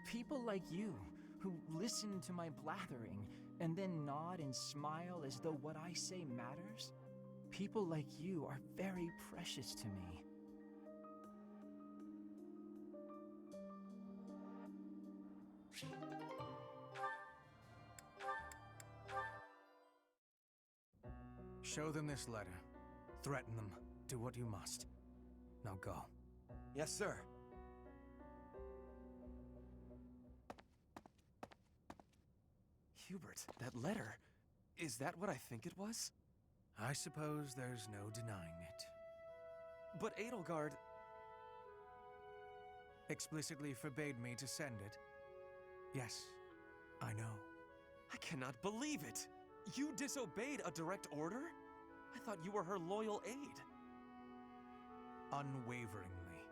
People like you, who listen to my blathering and then nod and smile as though what I say matters, people like you are very precious to me. Show them this letter. Threaten them. Do what you must. Now go. Yes, sir. Hubert, that letter. Is that what I think it was? I suppose there's no denying it. But Edelgard explicitly forbade me to send it. Yes, I know. I cannot believe it! You disobeyed a direct order? I thought you were her loyal aide. Unwaveringly.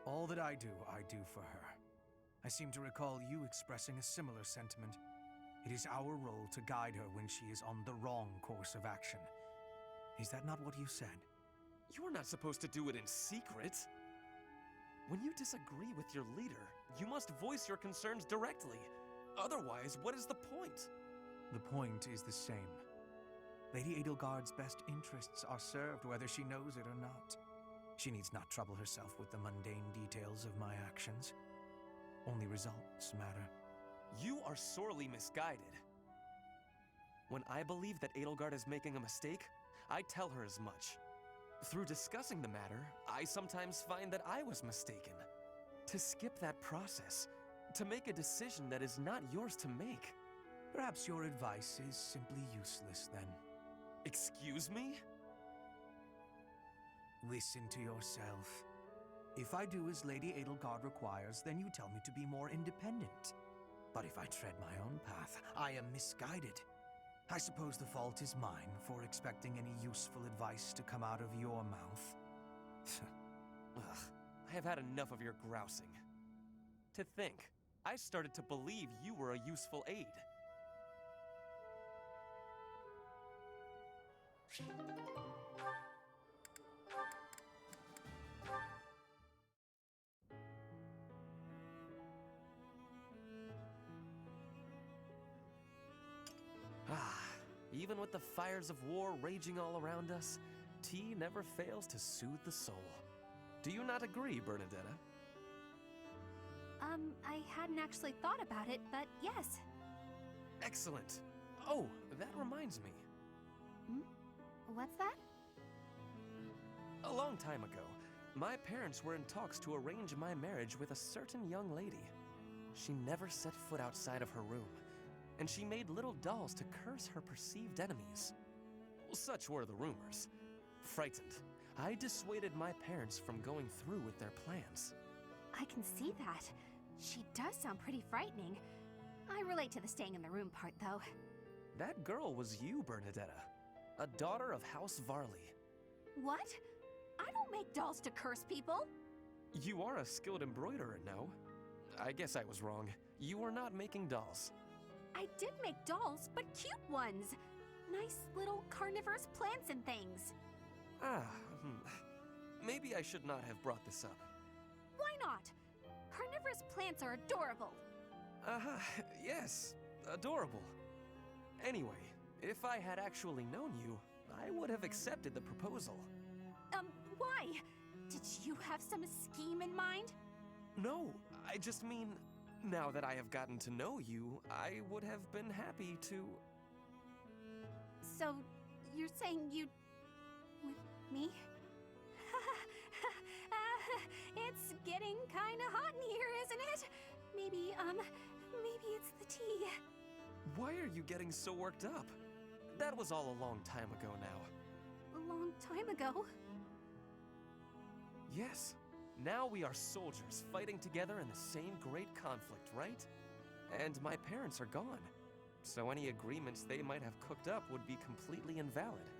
All that I do for her. I seem to recall you expressing a similar sentiment. It is our role to guide her when she is on the wrong course of action. Is that not what you said? You are not supposed to do it in secret. When you disagree with your leader, you must voice your concerns directly. Otherwise, what is the point? The point is the same. Lady Edelgard's best interests are served whether she knows it or not. She needs not trouble herself with the mundane details of my actions. Only results matter. You are sorely misguided. When I believe that Edelgard is making a mistake, I tell her as much. Through discussing the matter, I sometimes find that I was mistaken. To skip that process, to make a decision that is not yours to make. Perhaps your advice is simply useless then. Excuse me? Listen to yourself. If I do as Lady Edelgard requires, then you tell me to be more independent. But if I tread my own path, I am misguided. I suppose the fault is mine for expecting any useful advice to come out of your mouth. Ugh, I have had enough of your grousing. To think, I started to believe you were a useful aide. Even with the fires of war raging all around us, tea never fails to soothe the soul. Do you not agree, Bernadetta? I hadn't actually thought about it, but yes. Excellent. Oh, that reminds me. What's that? A long time ago, my parents were in talks to arrange my marriage with a certain young lady. She never set foot outside of her room, and she made little dolls to curse her perceived enemies. Such were the rumors. Frightened, I dissuaded my parents from going through with their plans. I can see that. She does sound pretty frightening. I relate to the staying in the room part, though. That girl was you, Bernadetta, a daughter of House Varley. What? I don't make dolls to curse people. You are a skilled embroiderer, no? I guess I was wrong. You were not making dolls. I did make dolls, but cute ones. Nice little carnivorous plants and things. Maybe I should not have brought this up. Why not? Carnivorous plants are adorable. Yes, adorable. Anyway, if I had actually known you, I would have accepted the proposal. Why? Did you have some scheme in mind? No, I just mean, now that I have gotten to know you, I would have been happy to... So, you're saying you'd... with me? It's getting kinda hot in here, isn't it? Maybe it's the tea. Why are you getting so worked up? That was all a long time ago now. A long time ago? Yes. Now we are soldiers fighting together in the same great conflict, right? And my parents are gone. So any agreements they might have cooked up would be completely invalid.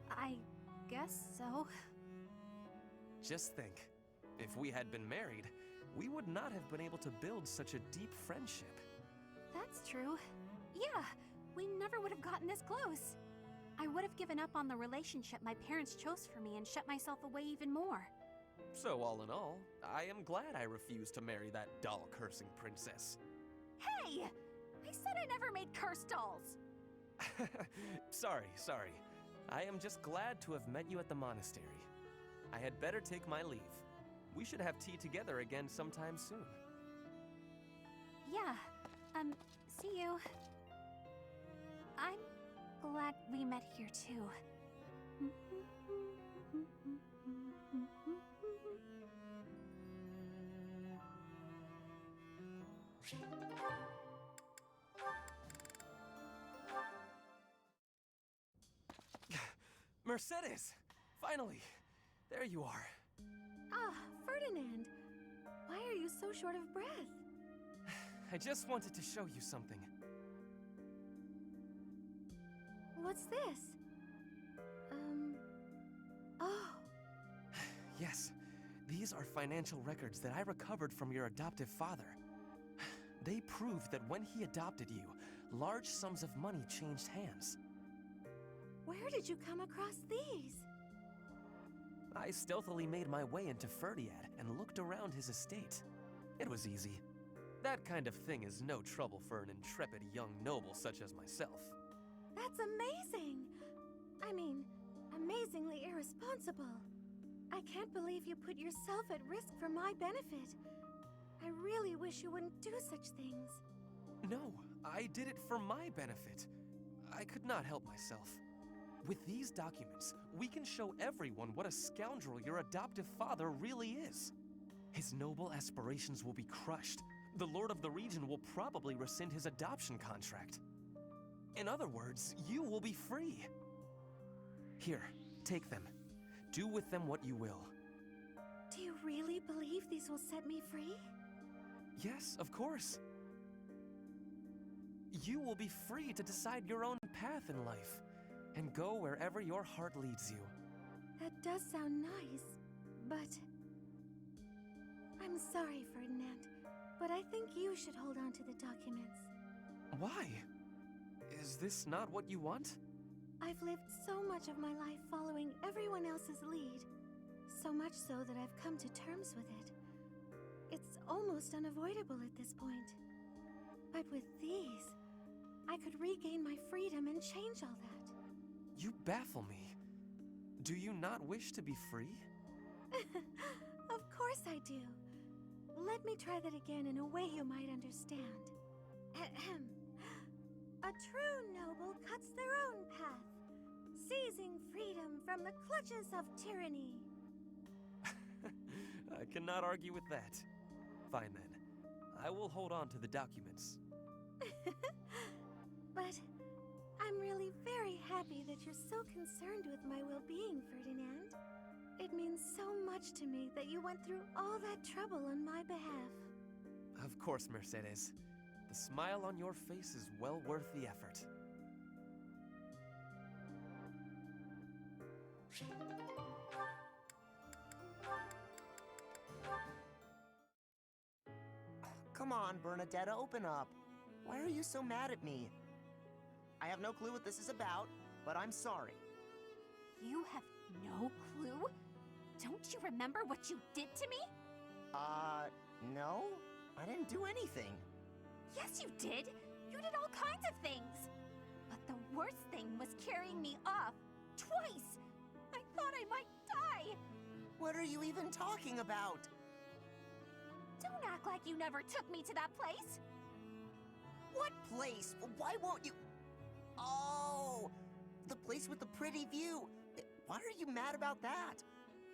I guess so. Just think, if we had been married, we would not have been able to build such a deep friendship. That's true. Yeah, we never would have gotten this close. I would have given up on the relationship my parents chose for me and shut myself away even more. So all in all, I am glad I refused to marry that doll-cursing princess. Hey! I said I never made cursed dolls! Sorry. I am just glad to have met you at the monastery. I had better take my leave. We should have tea together again sometime soon. Yeah, see you. I'm glad we met here too. Mercedes! Finally! There you are. Ah, Ferdinand! Why are you so short of breath? I just wanted to show you something. What's this? Oh. Yes, these are financial records that I recovered from your adoptive father. They prove that when he adopted you, large sums of money changed hands. Where did you come across these? I stealthily made my way into Ferdiad and looked around his estate. It was easy. That kind of thing is no trouble for an intrepid young noble such as myself. That's amazing! I mean, amazingly irresponsible. I can't believe you put yourself at risk for my benefit. I really wish you wouldn't do such things. No, I did it for my benefit. I could not help myself. With these documents, we can show everyone what a scoundrel your adoptive father really is. His noble aspirations will be crushed. The lord of the region will probably rescind his adoption contract. In other words, you will be free. Here, take them. Do with them what you will. Do you really believe these will set me free? Yes, of course. You will be free to decide your own path in life and go wherever your heart leads you. That does sound nice, but... I'm sorry, Ferdinand, but I think you should hold on to the documents. Why? Is this not what you want? I've lived so much of my life following everyone else's lead, so much so that I've come to terms with it. It's almost unavoidable at this point. But with these, I could regain my freedom and change all that. You baffle me. Do you not wish to be free? Of course I do. Let me try that again in a way you might understand. Ahem. A true noble cuts their own path, seizing freedom from the clutches of tyranny. I cannot argue with that. Fine then. I will hold on to the documents. But I'm really very happy that you're so concerned with my well-being, Ferdinand. It means so much to me that you went through all that trouble on my behalf. Of course, Mercedes. The smile on your face is well worth the effort. Come on, Bernadetta, open up. Why are you so mad at me? I have no clue what this is about, but I'm sorry. You have no clue? Don't you remember what you did to me? No. I didn't do anything. Yes, you did. You did all kinds of things. But the worst thing was carrying me off twice. I thought I might die. What are you even talking about? Don't act like you never took me to that place. What place? Why won't you? Oh, the place with the pretty view. Why are you mad about that?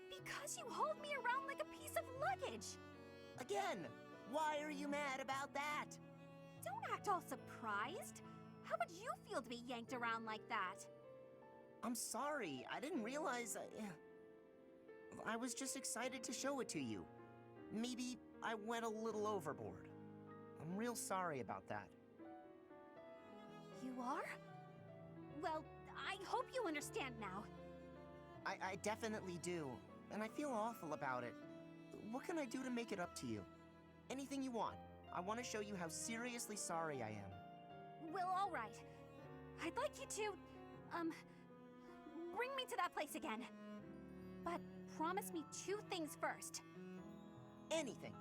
Because you hold me around like a piece of luggage. Again, why are you mad about that? Don't act all surprised. How would you feel to be yanked around like that? I'm sorry. I didn't realize I was just excited to show it to you. Maybe I went a little overboard. I'm real sorry about that. You are? Well, I hope you understand now. I definitely do, and I feel awful about it. What can I do to make it up to you? Anything you want. I want to show you how seriously sorry I am. Well, all right. I'd like you to, bring me to that place again. But promise me 2 things first. Anything.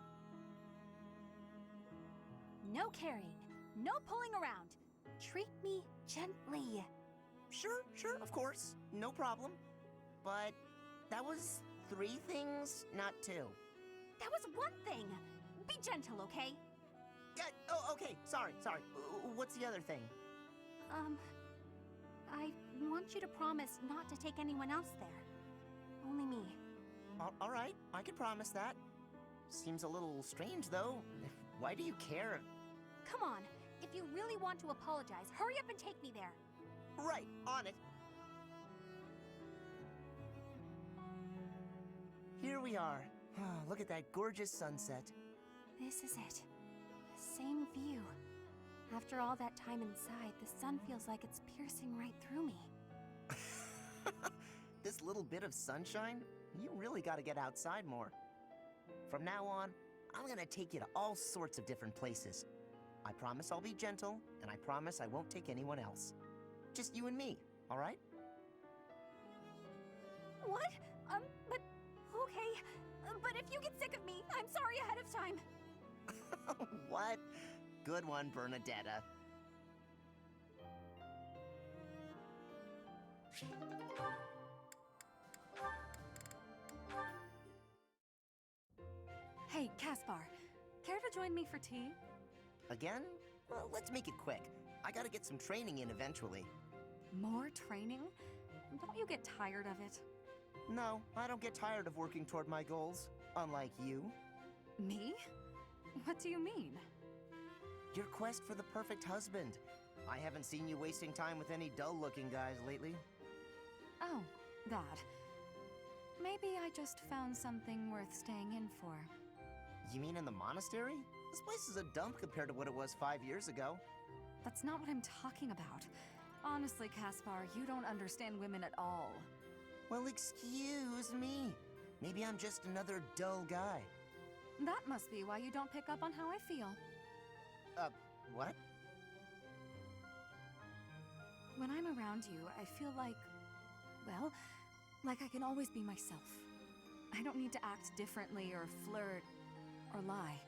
No carrying, no pulling around. Treat me gently. Sure, of course. No problem. But that was 3 things, not 2. That was 1 thing. Be gentle, okay? Oh, okay. Sorry. What's the other thing? I want you to promise not to take anyone else there. Only me. All right, I can promise that. Seems a little strange, though. Why do you care? Come on. If you really want to apologize, hurry up and take me there. Right, on it. Here we are. Look at that gorgeous sunset. This is it. The same view. After all that time inside, the sun feels like it's piercing right through me. This little bit of sunshine? You really gotta get outside more. From now on, I'm gonna take you to all sorts of different places. I promise I'll be gentle, and I promise I won't take anyone else. Just you and me, all right? What? But... okay. But if you get sick of me, I'm sorry ahead of time. What? Good one, Bernadetta. Hey, Caspar. Care to join me for tea? Again? Well, let's make it quick. I gotta get some training in eventually. More training? Don't you get tired of it? No, I don't get tired of working toward my goals, unlike you. Me? What do you mean? Your quest for the perfect husband. I haven't seen you wasting time with any dull-looking guys lately. Oh, that. Maybe I just found something worth staying in for. You mean in the monastery? This place is a dump compared to what it was 5 years ago. That's not what I'm talking about. Honestly, Caspar, you don't understand women at all. Well, excuse me. Maybe I'm just another dull guy. That must be why you don't pick up on how I feel. What? When I'm around you, I feel like, well, like I can always be myself. I don't need to act differently or flirt or lie.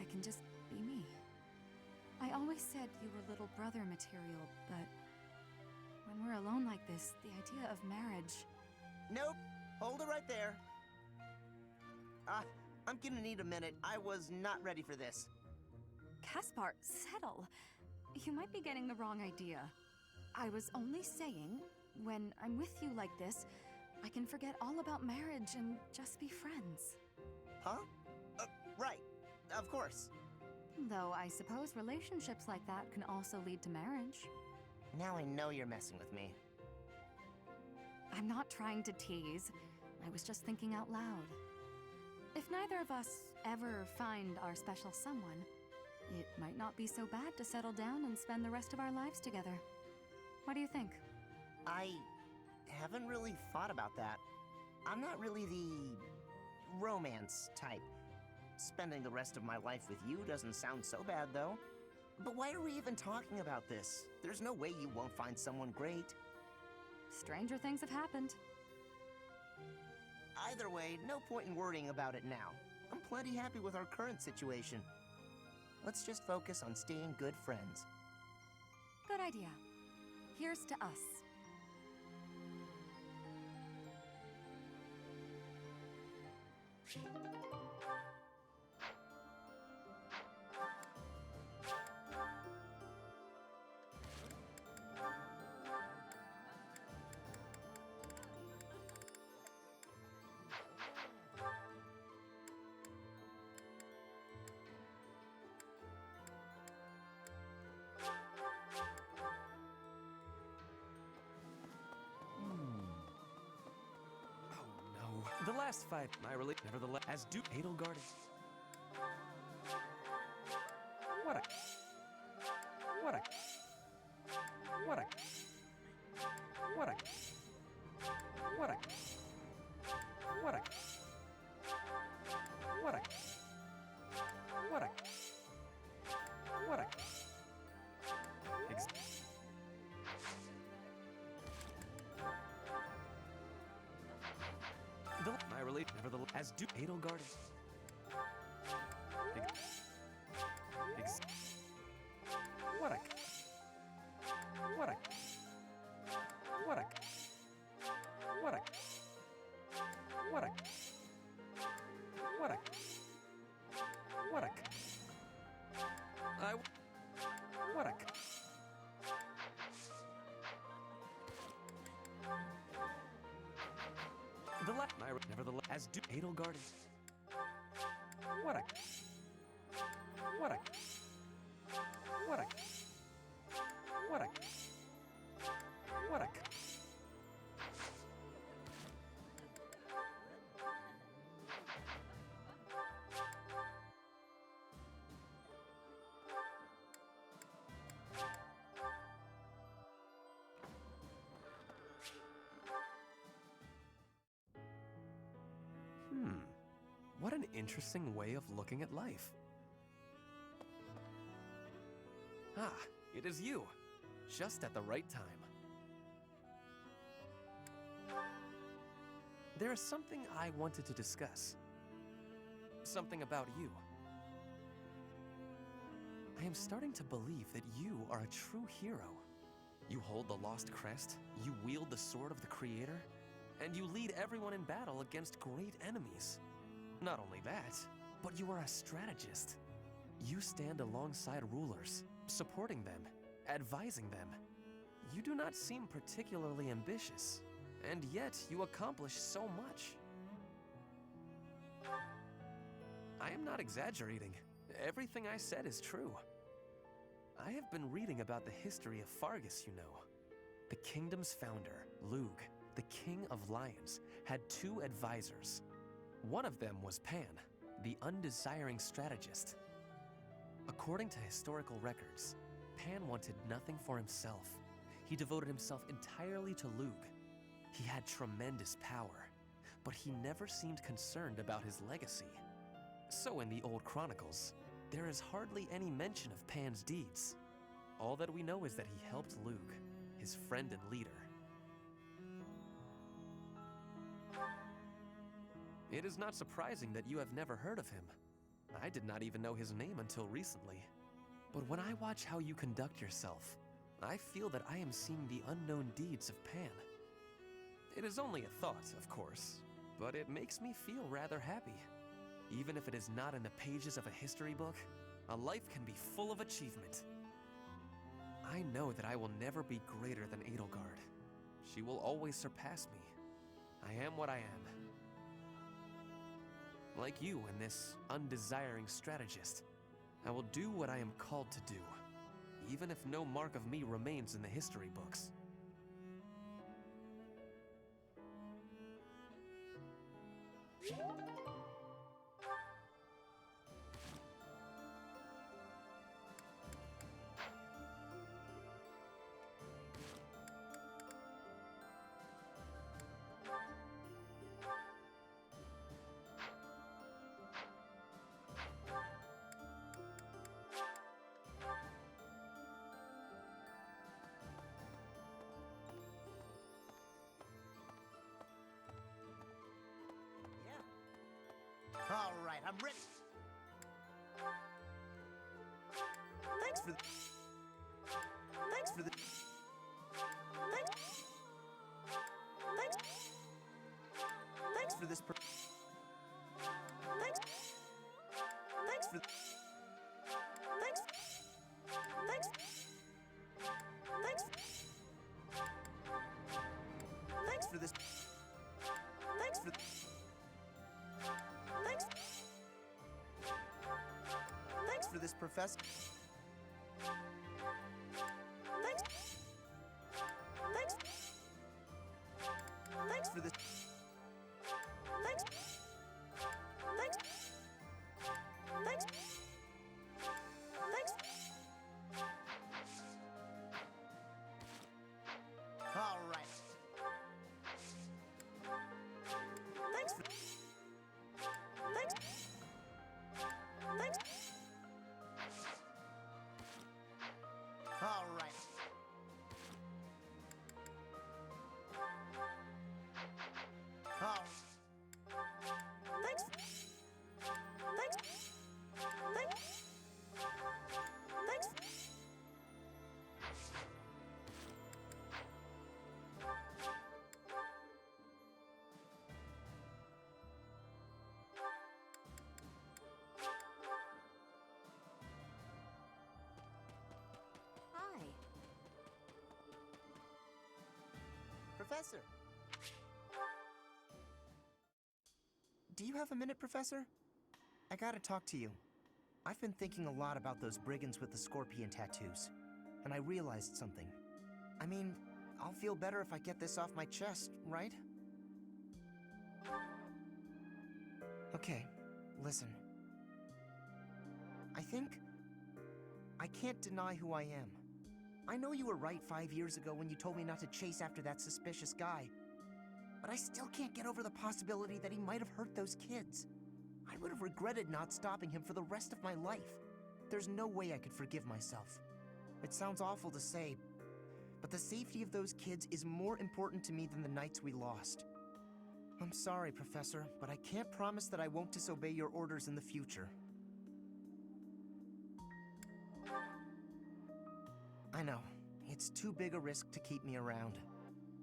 I can just be me. I always said you were little brother material, but when we're alone like this, the idea of marriage... Nope. Hold it right there. I'm gonna need a minute. I was not ready for this. Caspar, settle. You might be getting the wrong idea. I was only saying, when I'm with you like this, I can forget all about marriage and just be friends. Huh? Right. Of course. Though I suppose relationships like that can also lead to marriage. Now I know you're messing with me. I'm not trying to tease. I was just thinking out loud. If neither of us ever find our special someone, it might not be so bad to settle down and spend the rest of our lives together. What do you think? I haven't really thought about that. I'm not really the romance type. Spending the rest of my life with you doesn't sound so bad, though. But why are we even talking about this? There's no way you won't find someone great. Stranger things have happened. Either way, no point in worrying about it now. I'm plenty happy with our current situation. Let's just focus on staying good friends. Good idea. Here's to us. The last five, nevertheless, as Duke Edelgard. What a. What a. What a. What a. What a. What a. What a. What a. What a. Nevertheless, as Duke Edelgard. What a. What a. What a. What a. What a. What a. What a. What a. Nevertheless, as Duke Edelgard. What a. What a. What a. What a. What a. What an interesting way of looking at life. Ah, it is you. Just at the right time. There is something I wanted to discuss. Something about you. I am starting to believe that you are a true hero. You hold the Lost Crest, you wield the Sword of the Creator, and you lead everyone in battle against great enemies. Not only that, but you are a strategist. You stand alongside rulers, supporting them, advising them. You do not seem particularly ambitious, and yet you accomplish so much. I am not exaggerating. Everything I said is true. I have been reading about the history of Fargus, you know. The kingdom's founder, Lug, the king of lions, had two advisors. One of them was Pan, the undesiring strategist. According to historical records, Pan wanted nothing for himself. He devoted himself entirely to Lug. He had tremendous power, but he never seemed concerned about his legacy. So in the old chronicles, there is hardly any mention of Pan's deeds. All that we know is that he helped Lug, his friend and leader. It is not surprising that you have never heard of him. I did not even know his name until recently. But when I watch how you conduct yourself, I feel that I am seeing the unknown deeds of Pan. It is only a thought, of course, but it makes me feel rather happy. Even if it is not in the pages of a history book, a life can be full of achievement. I know that I will never be greater than Edelgard. She will always surpass me. I am what I am. Like you and this undesiring strategist. I will do what I am called to do, even if no mark of me remains in the history books. All right, I'm ready. Thanks for the. Thanks for this. Thanks for. Thanks. Thanks for this. Thanks for. Thanks for this, Professor. Thanks. Thanks for this. Thanks. All right. Thanks for. All right. Hi. Professor. Do you have a minute, Professor? I gotta talk to you. I've been thinking a lot about those brigands with the scorpion tattoos, and I realized something. I mean, I'll feel better if I get this off my chest, right? Okay, listen. I can't deny who I am. I know you were right 5 years ago when you told me not to chase after that suspicious guy. But I still can't get over the possibility that he might have hurt those kids. I would have regretted not stopping him for the rest of my life. There's no way I could forgive myself. It sounds awful to say, but the safety of those kids is more important to me than the knights we lost. I'm sorry, Professor, but I can't promise that I won't disobey your orders in the future. I know. It's too big a risk to keep me around.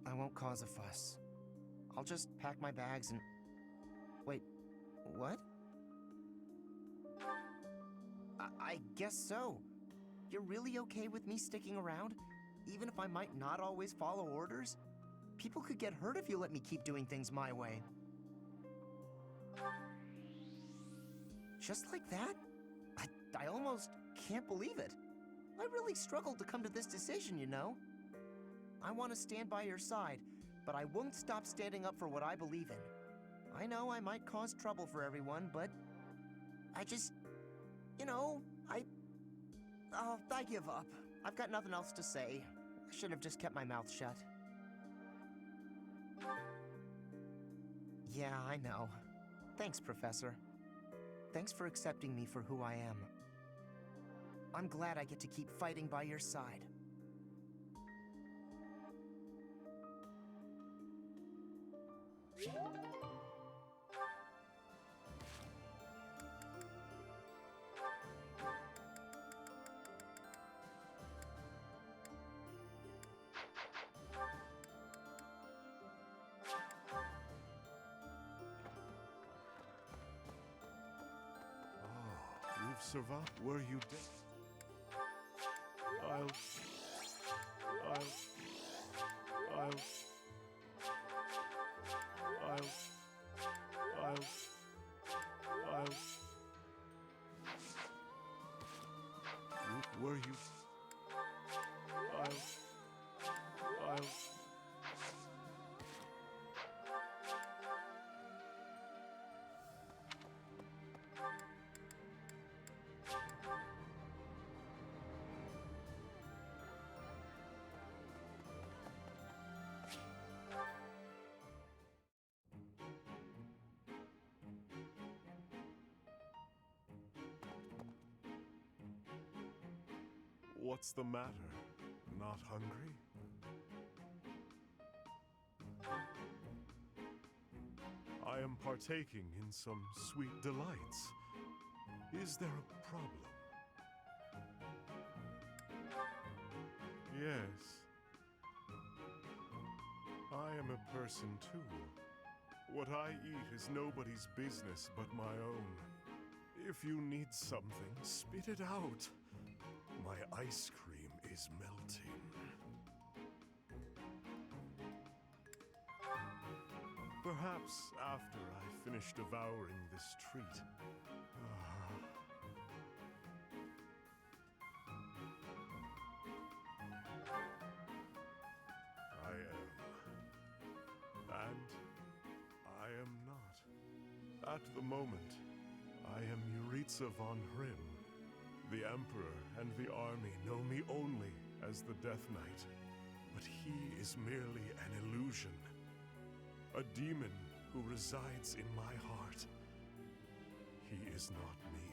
I won't cause a fuss. I'll just pack my bags and... Wait, what? I guess so. You're really okay with me sticking around? Even if I might not always follow orders? People could get hurt if you let me keep doing things my way. Just like that? I almost can't believe it. I really struggled to come to this decision, you know? I want to stand by your side, but I won't stop standing up for what I believe in. I know I might cause trouble for everyone, but I just, you know, I give up. I've got nothing else to say. I should have just kept my mouth shut. Yeah, I know. Thanks, Professor. Thanks for accepting me for who I am. I'm glad I get to keep fighting by your side. You've survived. Were you dead? I'll... What's the matter? Not hungry? I am partaking in some sweet delights. Is there a problem? Yes. I am a person too. What I eat is nobody's business but my own. If you need something, spit it out. My ice cream is melting. Perhaps after I finish devouring this treat. I am. And I am not. At the moment, I am Yuritsa von Hrim. The Emperor and the army know me only as the Death Knight, but he is merely an illusion. A demon who resides in my heart. He is not me.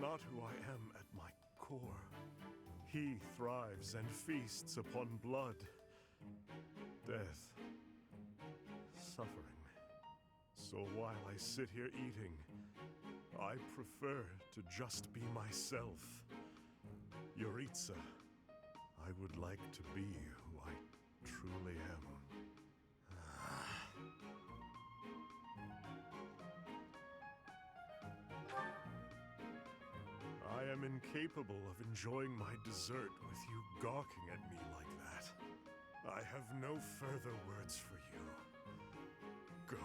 Not who I am at my core. He thrives and feasts upon blood, death, suffering. So while I sit here eating, I prefer to just be myself. Yuritsa, I would like to be who I truly am. I am incapable of enjoying my dessert with you gawking at me like that. I have no further words for you. Go.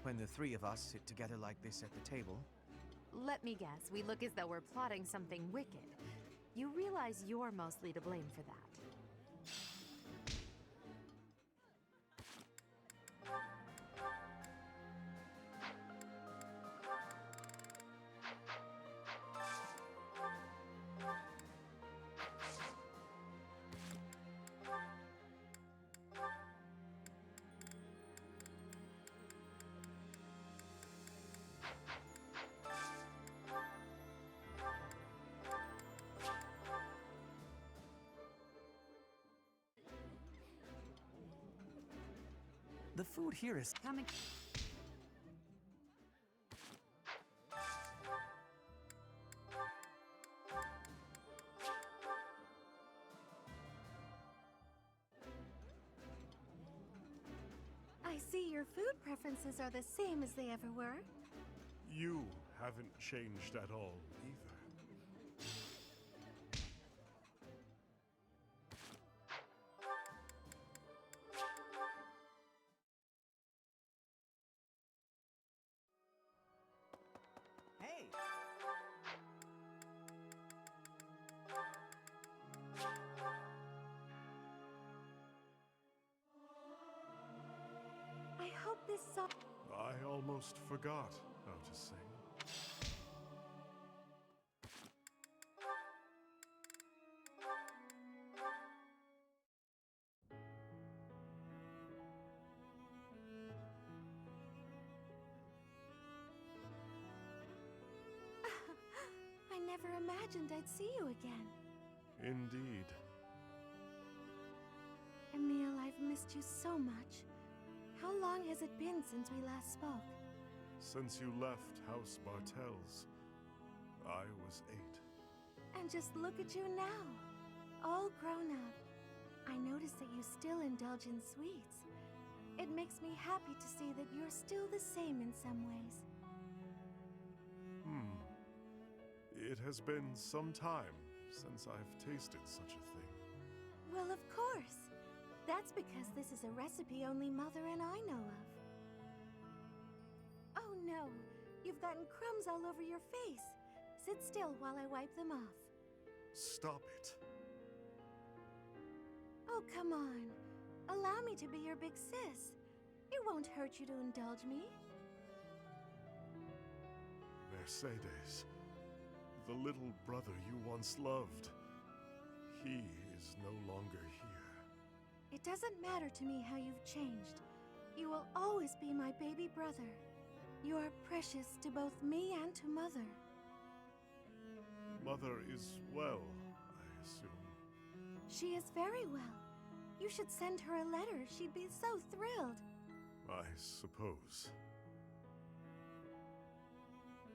When the three of us sit together like this at the table, Let me guess, we look as though we're plotting something wicked. You realize you're mostly to blame for that. The food here is coming. I see your food preferences are the same as they ever were. You haven't changed at all, either. Hey! I hope this song. I almost forgot how to sing. I never imagined I'd see you again. Indeed. Emil, I've missed you so much. How long has it been since we last spoke? Since you left House Bartels, I was 8. And just look at you now, all grown up. I notice that you still indulge in sweets. It makes me happy to see that you're still the same in some ways. It has been some time since I've tasted such a thing. Well, of course. That's because this is a recipe only Mother and I know of. Oh no, you've gotten crumbs all over your face. Sit still while I wipe them off. Stop it. Oh, come on. Allow me to be your big sis. It won't hurt you to indulge me. Mercedes, the little brother you once loved, he is no longer here. It doesn't matter to me how you've changed. You will always be my baby brother. You are precious to both me and to Mother. Mother is well, I assume. She is very well. You should send her a letter. She'd be so thrilled. I suppose.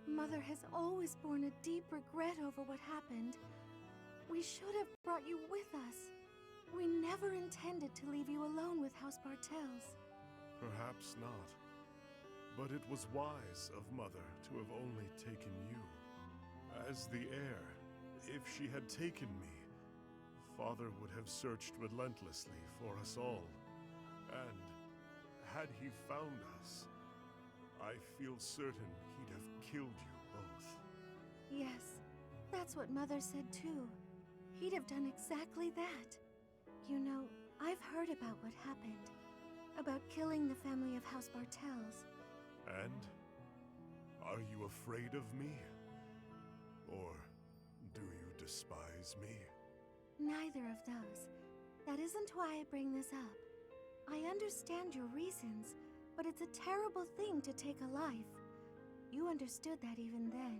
Mother has always borne a deep regret over what happened. We should have brought you with us. We never intended to leave you alone with House Bartels. Perhaps not. But it was wise of Mother to have only taken you. As the heir, if she had taken me, Father would have searched relentlessly for us all. And had he found us, I feel certain he'd have killed you both. Yes, that's what Mother said too. He'd have done exactly that. You know, I've heard about what happened. About killing the family of House Bartels. And? Are you afraid of me? Or do you despise me? Neither of those. That isn't why I bring this up. I understand your reasons, but it's a terrible thing to take a life. You understood that even then.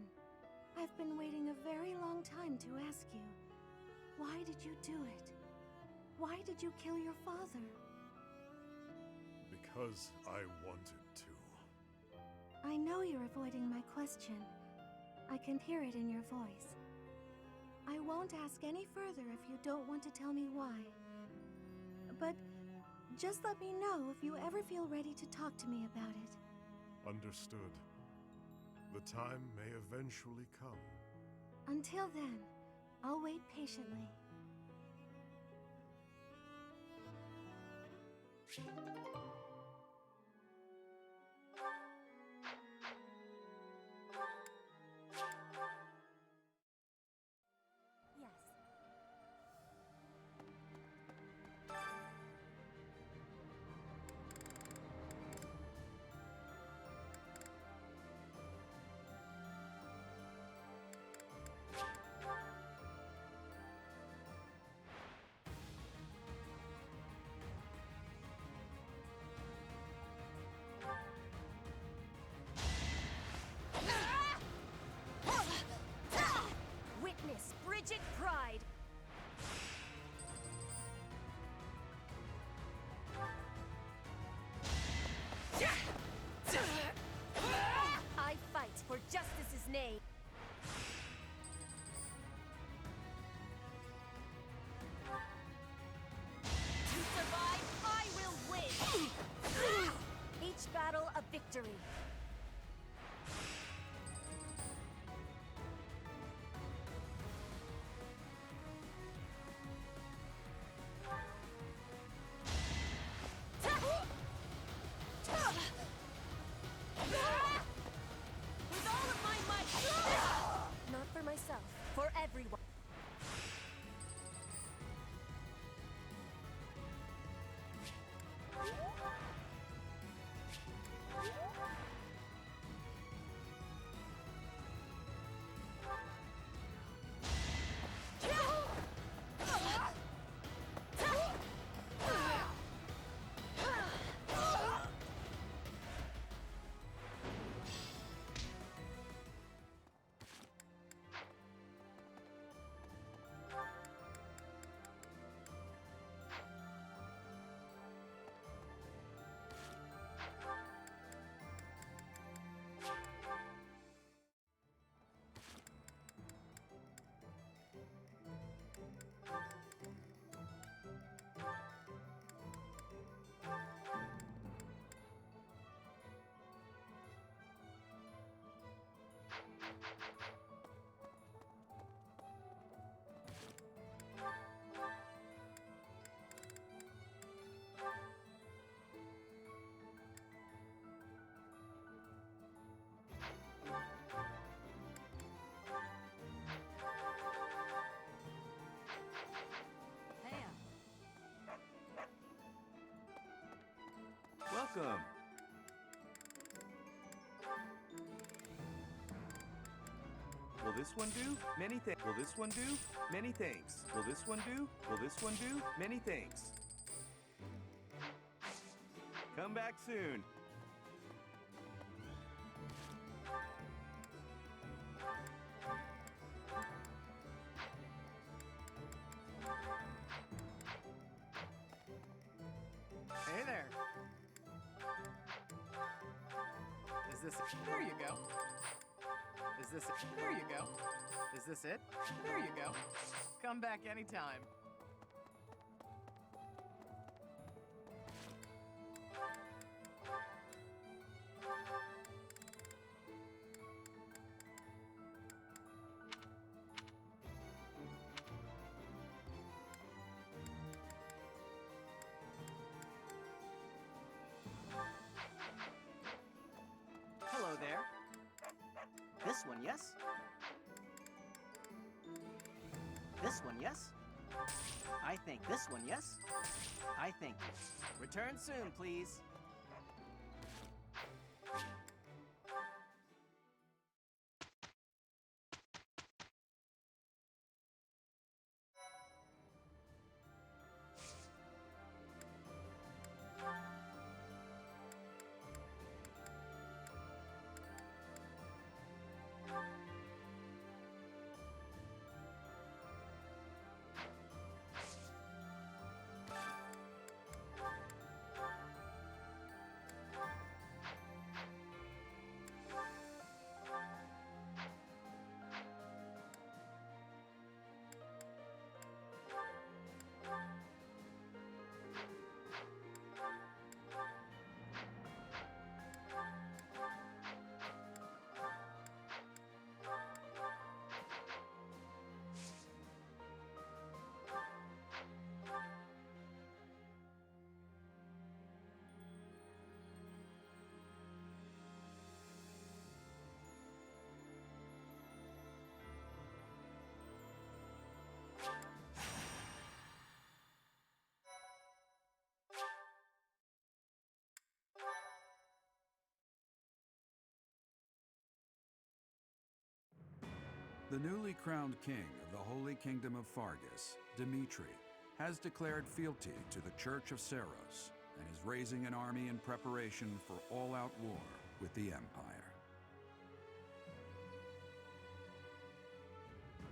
I've been waiting a very long time to ask you. Why did you do it? Why did you kill your father? Because I wanted to. I know you're avoiding my question. I can hear it in your voice. I won't ask any further if you don't want to tell me why. But just let me know if you ever feel ready to talk to me about it. Understood. The time may eventually come. Until then, I'll wait patiently. Witness Bridget Pride. I fight for justice's name. To survive, I will win. Each battle a victory. With all of my might. Will this one do? Many thanks. Will this one do? Many thanks. Will this one do? Will this one do? Many thanks. Come back soon. Hey there. Is this it? There you go. Is this it? There you go. Is this it? There you go. Come back anytime. Hello there. This one, yes? This one, yes? I think this one, yes? I think. Return soon, please. The newly crowned king of the Holy Kingdom of Fargus, Dimitri, has declared fealty to the Church of Seros and is raising an army in preparation for all-out war with the Empire.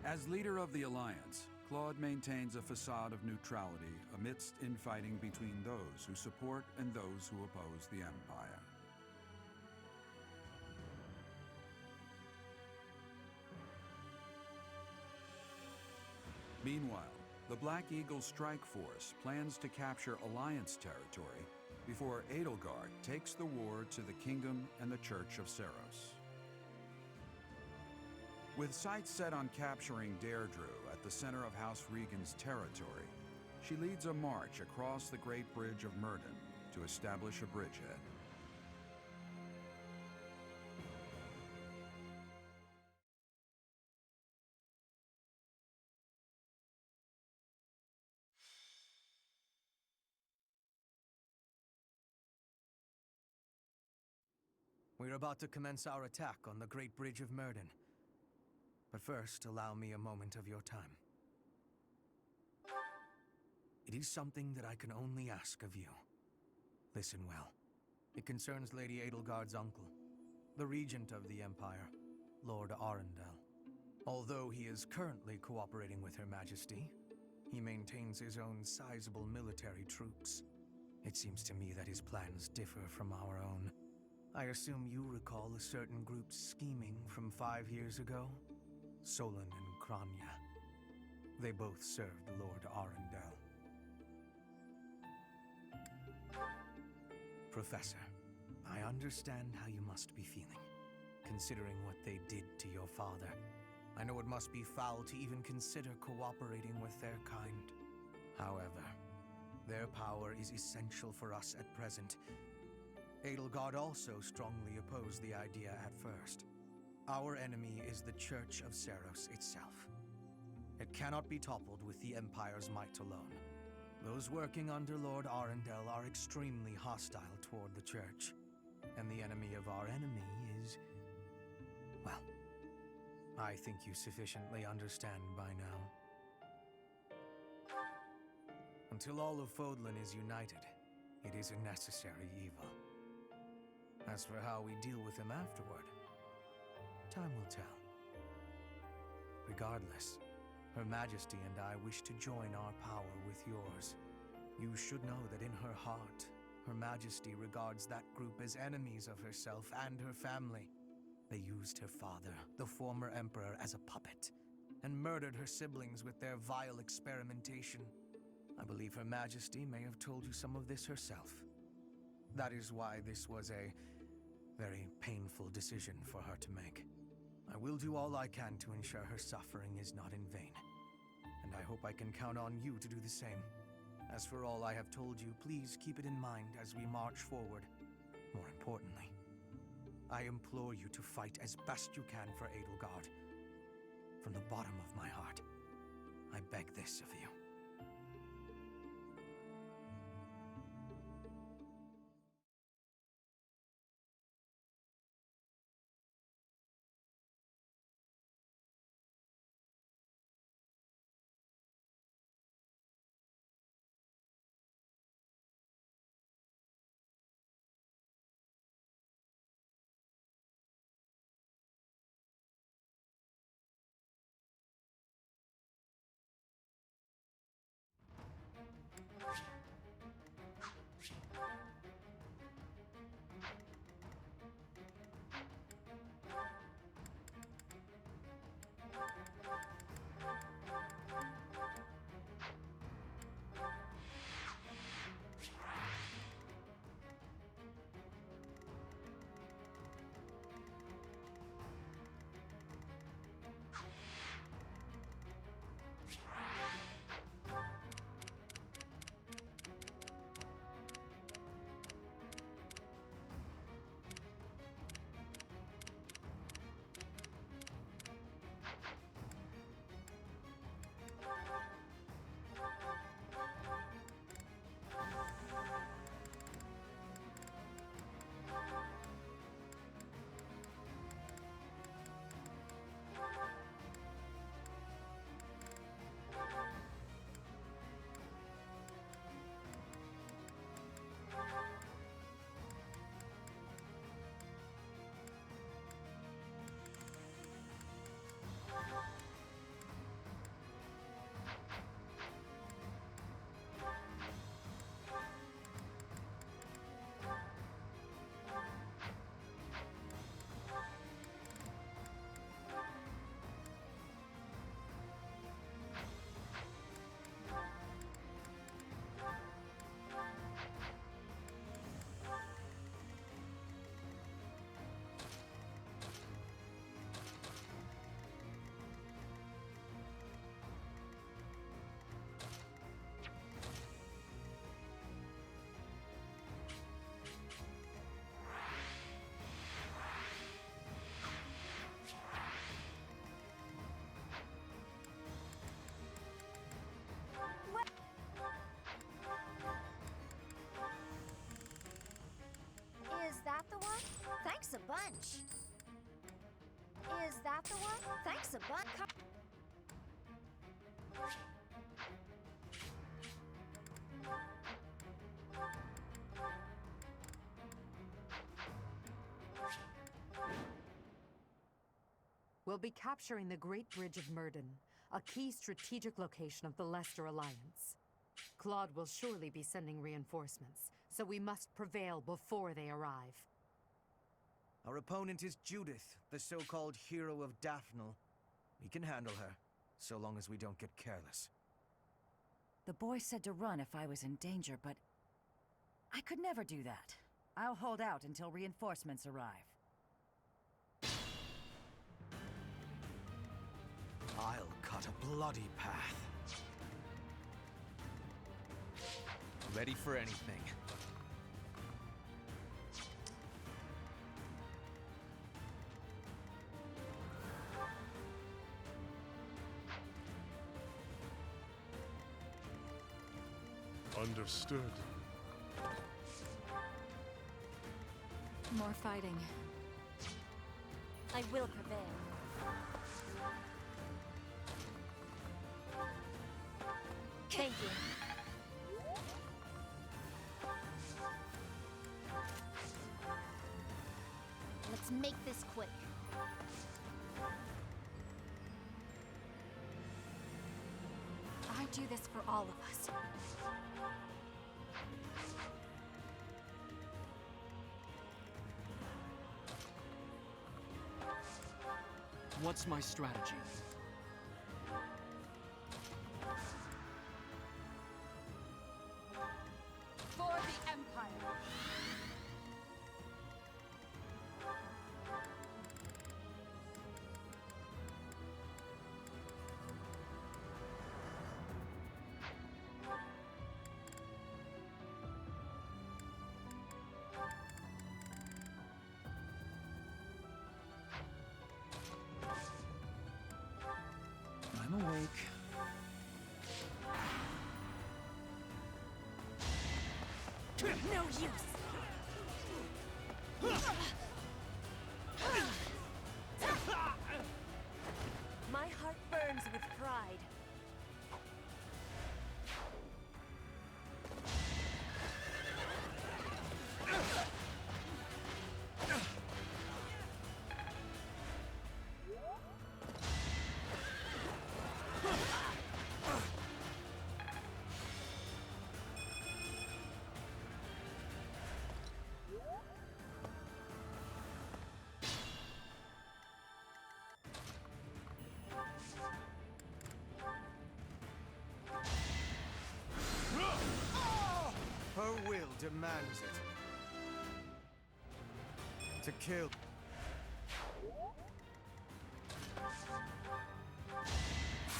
As leader of the Alliance, Claude maintains a facade of neutrality amidst infighting between those who support and those who oppose the Empire. Meanwhile, the Black Eagle Strike Force plans to capture Alliance territory before Edelgard takes the war to the Kingdom and the Church of Seros. With sights set on capturing Deirdre at the center of House Regan's territory, she leads a march across the Great Bridge of Myrddin to establish a bridgehead. We're about to commence our attack on the Great Bridge of Myrddin. But first, allow me a moment of your time. It is something that I can only ask of you. Listen well. It concerns Lady Edelgard's uncle, the regent of the Empire, Lord Arundel. Although he is currently cooperating with Her Majesty, he maintains his own sizable military troops. It seems to me that his plans differ from our own. I assume you recall a certain group's scheming from 5 years ago? Solon and Kranya. They both served Lord Arundel. Professor, I understand how you must be feeling, considering what they did to your father. I know it must be foul to even consider cooperating with their kind. However, their power is essential for us at present. Edelgard also strongly opposed the idea at first. Our enemy is the Church of Seros itself. It cannot be toppled with the Empire's might alone. Those working under Lord Arundel are extremely hostile toward the Church. And the enemy of our enemy is, well, I think you sufficiently understand by now. Until all of Fodlan is united, it is a necessary evil. As for how we deal with him afterward, time will tell. Regardless, Her Majesty and I wish to join our power with yours. You should know that in her heart, Her Majesty regards that group as enemies of herself and her family. They used her father, the former emperor, as a puppet, and murdered her siblings with their vile experimentation. I believe Her Majesty may have told you some of this herself. That is why this was a very painful decision for her to make. I will do all I can to ensure her suffering is not in vain, and I hope I can count on you to do the same. As for all I have told you, please keep it in mind as we march forward. More importantly, I implore you to fight as best you can for Edelgard. From the bottom of my heart, I beg this of you. Is that the one? Thanks a bunch. Is that the one? Thanks a bunch. We'll be capturing the Great Bridge of Myrden, a key strategic location of the Leicester Alliance. Claude will surely be sending reinforcements, so we must prevail before they arrive. Our opponent is Judith, the so-called hero of Daphnel. We can handle her, so long as we don't get careless. The boy said to run if I was in danger, but I could never do that. I'll hold out until reinforcements arrive. I'll cut a bloody path. Ready for anything. Understood. More fighting. I will prevail. Thank you. Let's make this quick. I do this for all of us. What's my strategy? For the Empire! I'm awake. No use. My heart burns with pride. Her will demands it. To kill.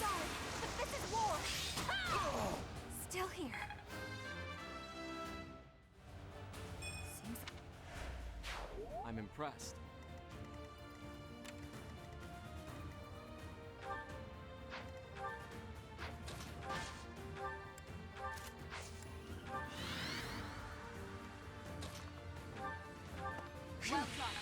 Sorry, but this is war. Still here. Seems I'm impressed. Well done.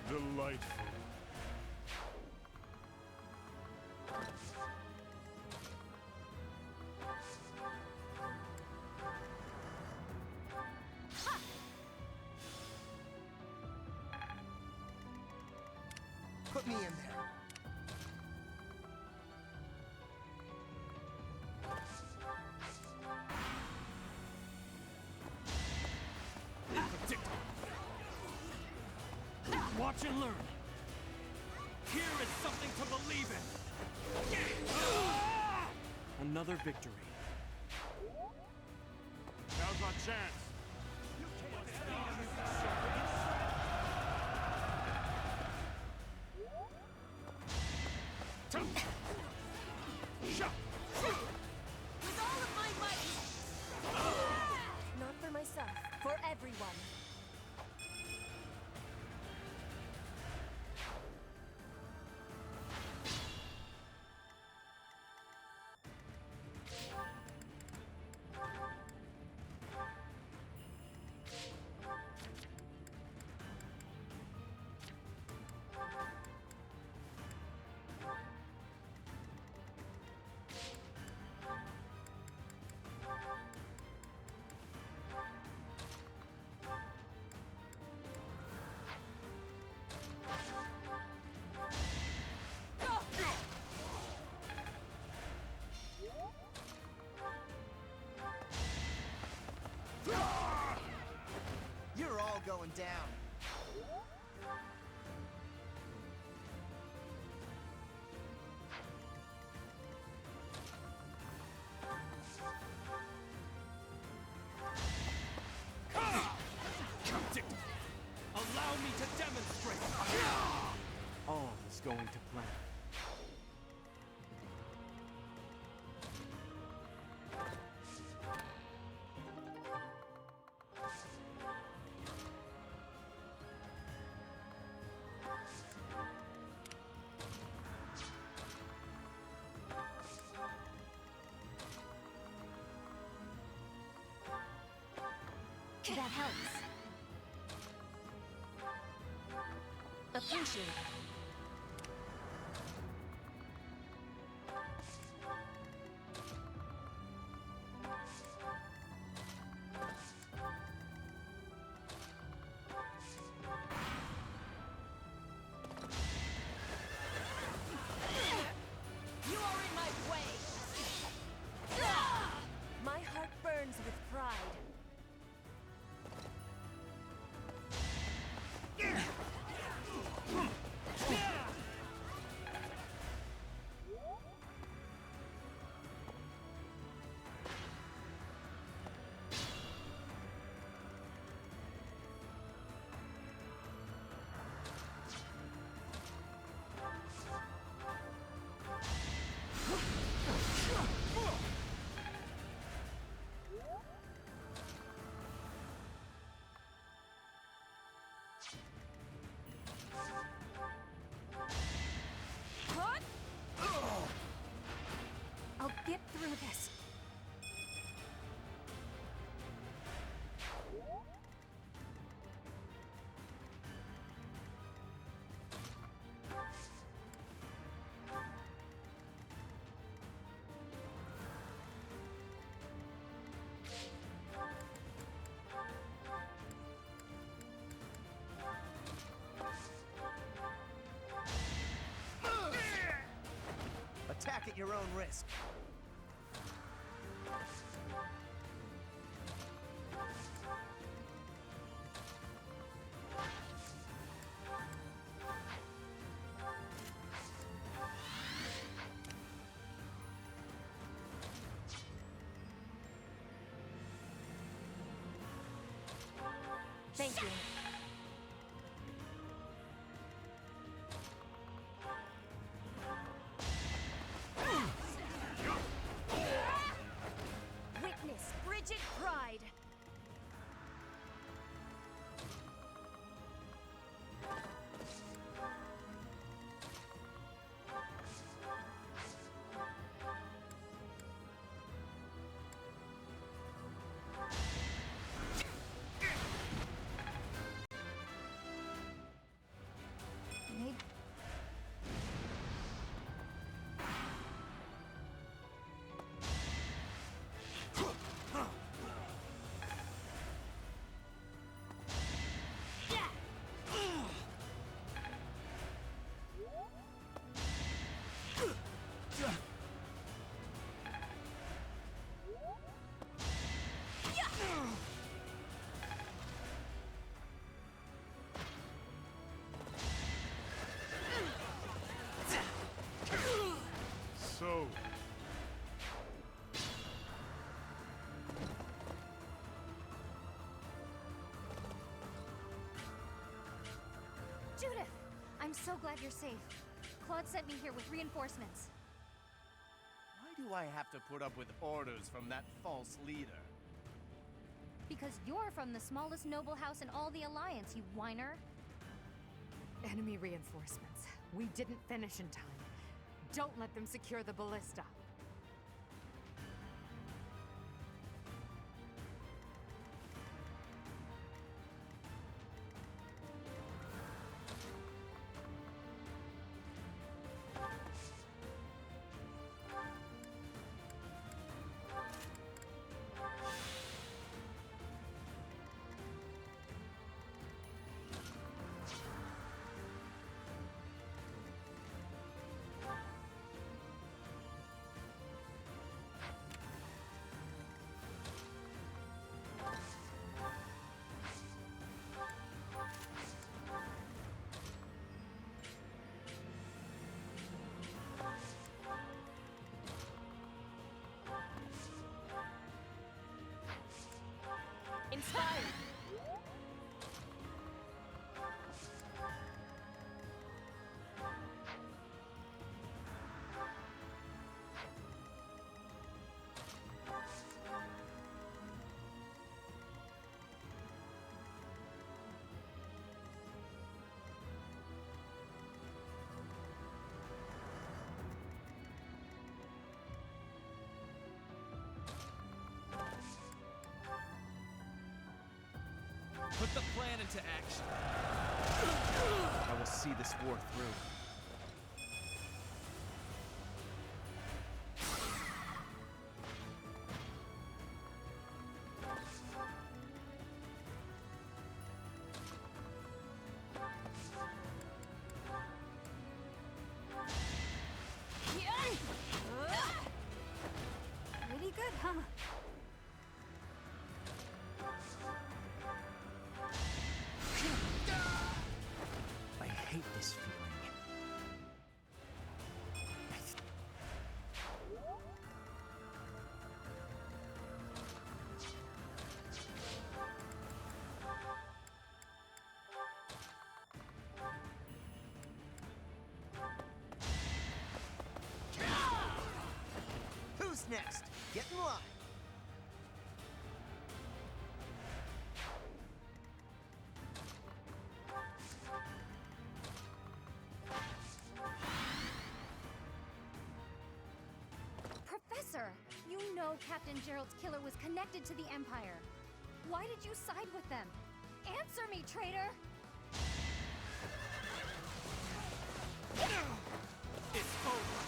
Delightful. Put me in there. Watch and learn. Here is something to believe in. Another victory. Now's our chance. With all of my might. Not for myself, for everyone. You're all going down. is going to plan. That helps. Appreciate it. You are in my way! My heart burns with pride. I'll get through this. Attack at your own risk. Thank you. Witness frigid pride. Maybe. So, Judith! I'm so glad you're safe. Claude sent me here with reinforcements. Why do I have to put up with orders from that false leader? Because you're from the smallest noble house in all the Alliance, you whiner. Enemy reinforcements. We didn't finish in time. Don't let them secure the ballista. put the plan into action. I will see this war through. Pretty good, huh? I hate this feeling. Who's next? Get in line. Professor, you know Captain Gerald's killer was connected to the Empire. Why did you side with them? Answer me, traitor! It's over.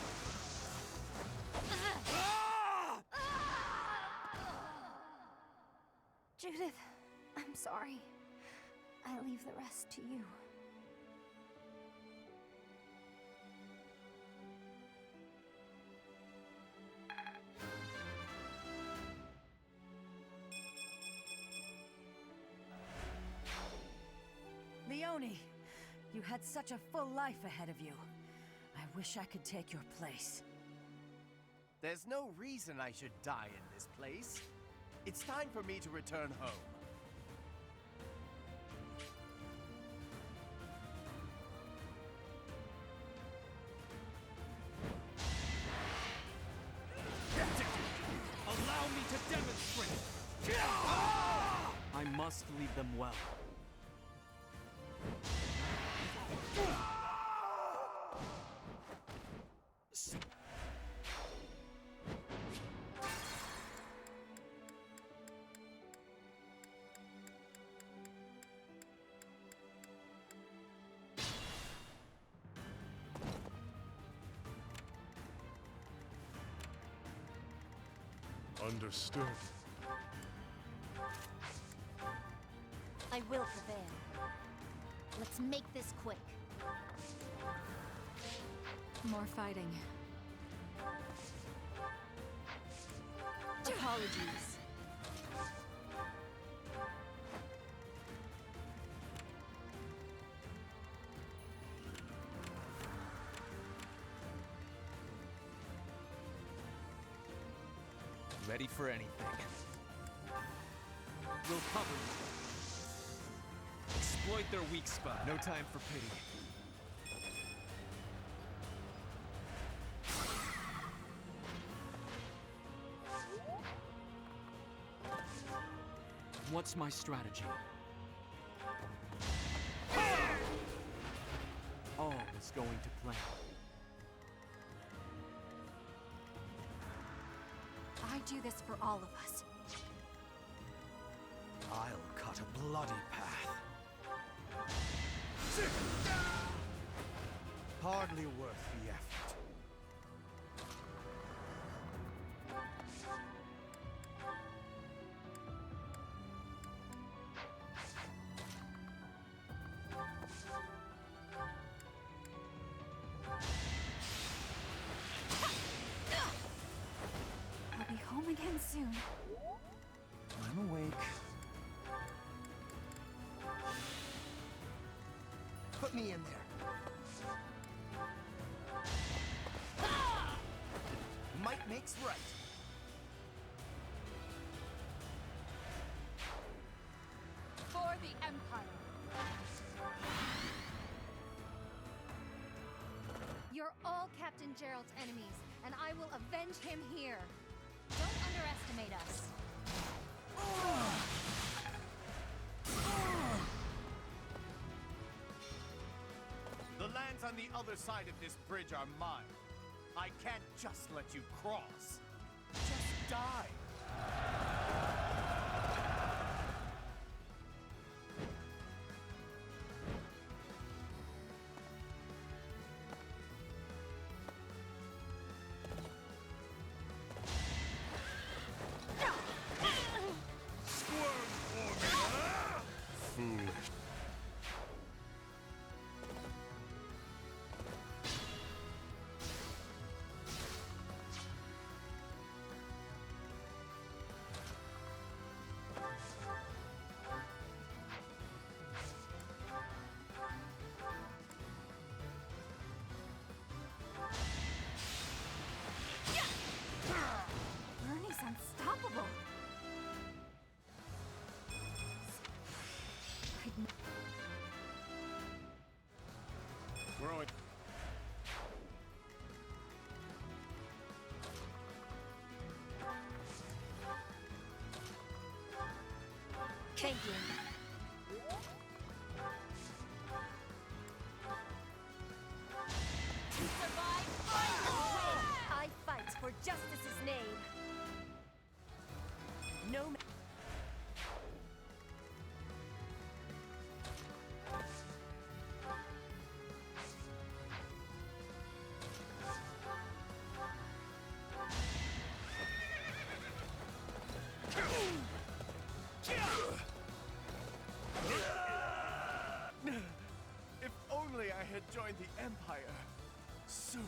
Judith, I'm sorry. I leave the rest to you. Leone, you had such a full life ahead of you. I wish I could take your place. There's no reason I should die in this place. It's time for me to return home. Allow me to demonstrate. I must lead them well. Understood. I will prevail. Let's make this quick. More fighting. Apologies. Ready for anything. We'll cover you. Exploit their weak spot. No time for pity. What's my strategy? All is going to plan. I do this for all of us. I'll cut a bloody path. Hardly worth the effort. I'll be home again soon. I'm awake. Put me in there. Might makes right. For the Empire. You're all Captain Gerald's enemies, and I will avenge him here. Don't underestimate us. The lands on the other side of this bridge are mine. I can't just let you cross. Just die. Growing. Thank you. Survive, I fight for justice's name. No ma- If only I had joined the Empire sooner.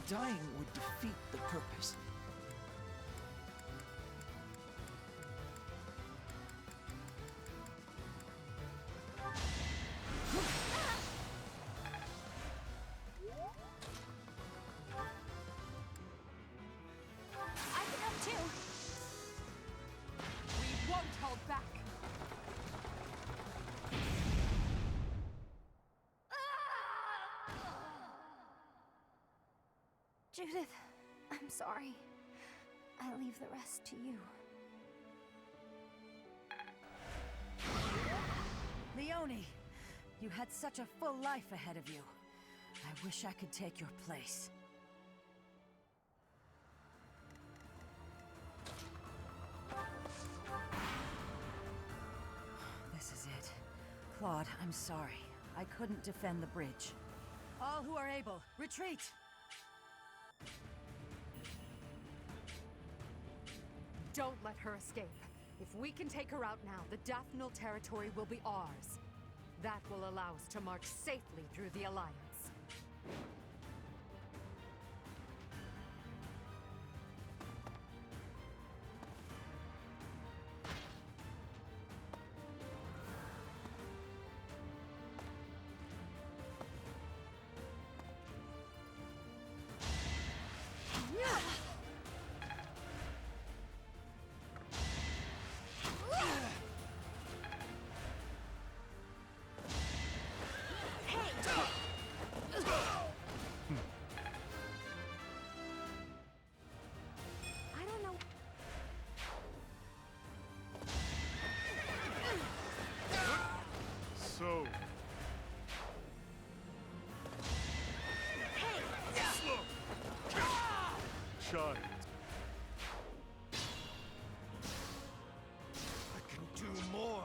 Dying would defeat the purpose. I can help too. We won't hold back. Judith, I'm sorry. I leave the rest to you. Leone, you had such a full life ahead of you. I wish I could take your place. This is it. Claude, I'm sorry. I couldn't defend the bridge. All who are able, retreat! Don't let her escape. If we can take her out now, the Daphnal territory will be ours. That will allow us to march safely through the Alliance. So, child, I can do more.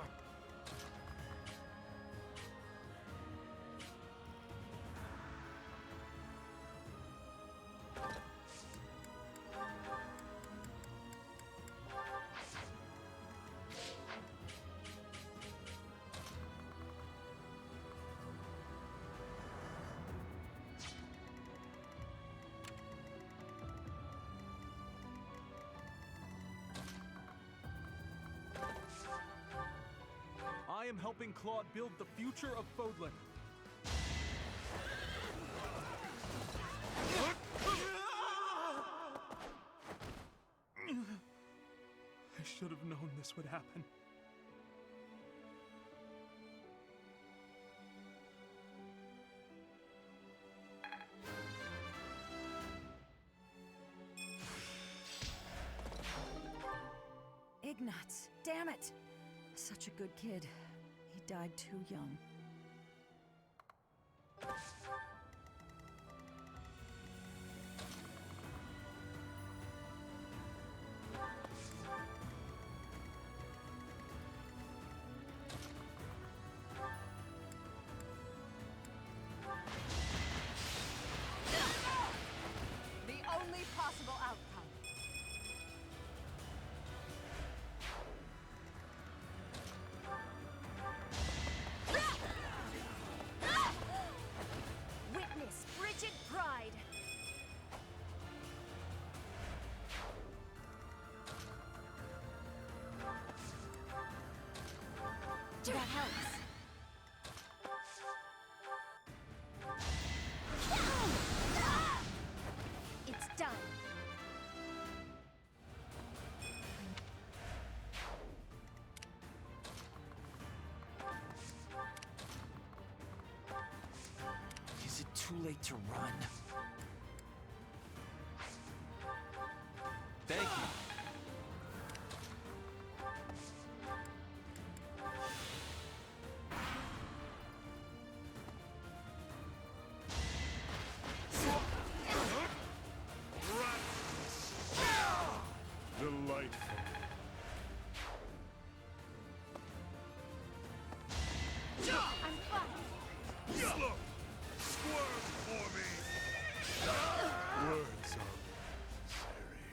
I am helping Claude build the future of Fodlan. I should have known this would happen. Ignatz, damn it! Such a good kid. He died too young. too late to run. Thank you. Delightful. I'm fine. Yellow! Squirm for me! Words are necessary.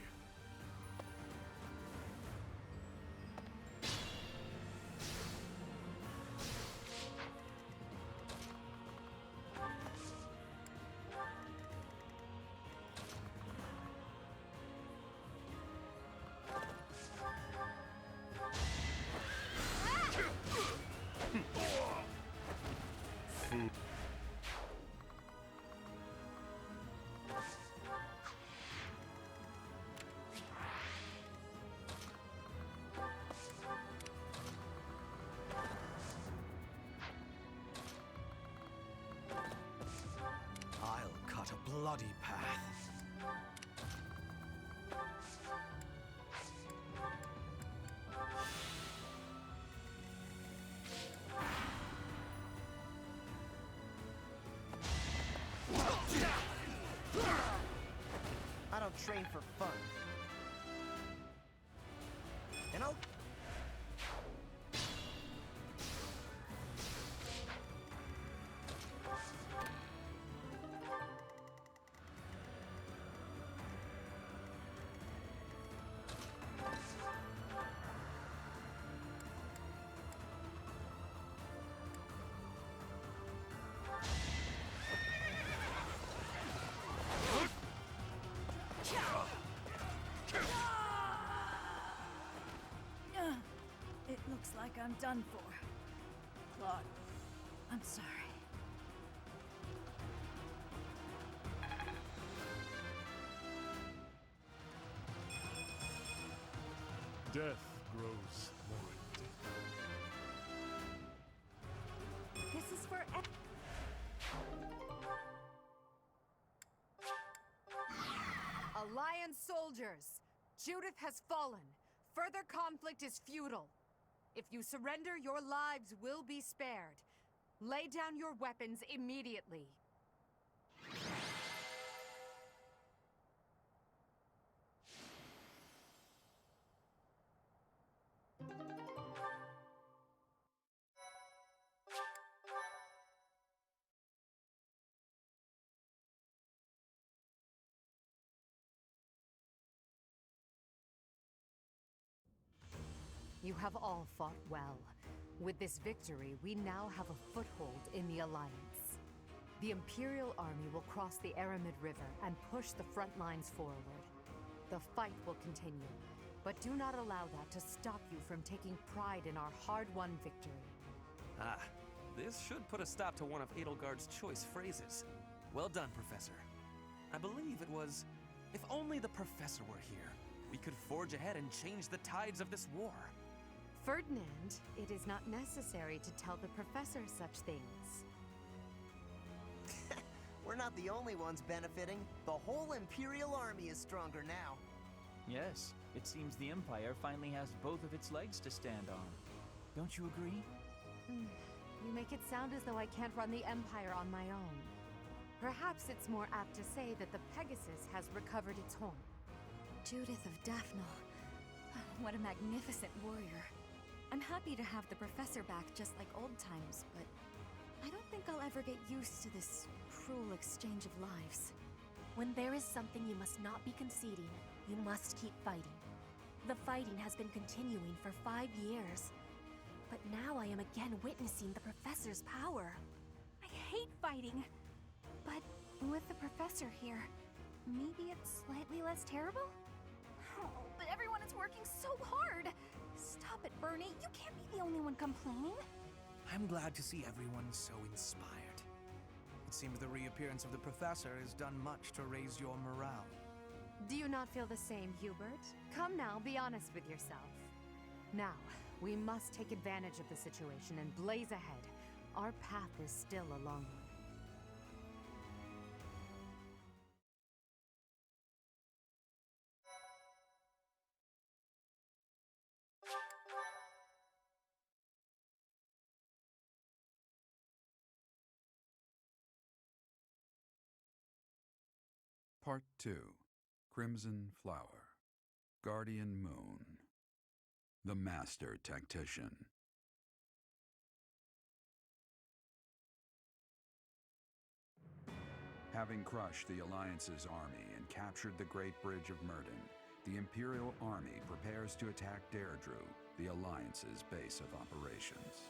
I'll cut a bloody path. I don't train for fun. And I'll... It looks like I'm done for. Claude, I'm sorry. Death grows more indifferent. This is for Alliance soldiers! Judith has fallen. Further conflict is futile. If you surrender, your lives will be spared. Lay down your weapons immediately. You have all fought well. With this victory, we now have a foothold in the Alliance. The Imperial Army will cross the Aramid River and push the front lines forward. The fight will continue, but do not allow that to stop you from taking pride in our hard-won victory. Ah, this should put a stop to one of Edelgard's choice phrases. Well done, Professor. I believe it was, if only the Professor were here, we could forge ahead and change the tides of this war. Ferdinand, it is not necessary to tell the Professor such things. We're not the only ones benefiting. The whole Imperial Army is stronger now. Yes, it seems the Empire finally has both of its legs to stand on. Don't you agree? You make it sound as though I can't run the Empire on my own. Perhaps it's more apt to say that the Pegasus has recovered its horn. Judith of Daphne. What a magnificent warrior. I'm happy to have the Professor back just like old times, but I don't think I'll ever get used to this cruel exchange of lives. When there is something you must not be conceding, you must keep fighting. The fighting has been continuing for 5 years. But now I am again witnessing the Professor's power. I hate fighting. But with the Professor here, maybe it's slightly less terrible? Oh, but everyone is working so hard! Stop it, Bernie. You can't be the only one complaining. I'm glad to see everyone so inspired. It seems the reappearance of the Professor has done much to raise your morale. Do you not feel the same, Hubert? Come now, be honest with yourself. Now, we must take advantage of the situation and blaze ahead. Our path is still a long one. Part 2. Crimson Flower. Guardian Moon. The Master Tactician. Having crushed the Alliance's army and captured the Great Bridge of Myrden, the Imperial Army prepares to attack Deirdre, the Alliance's base of operations.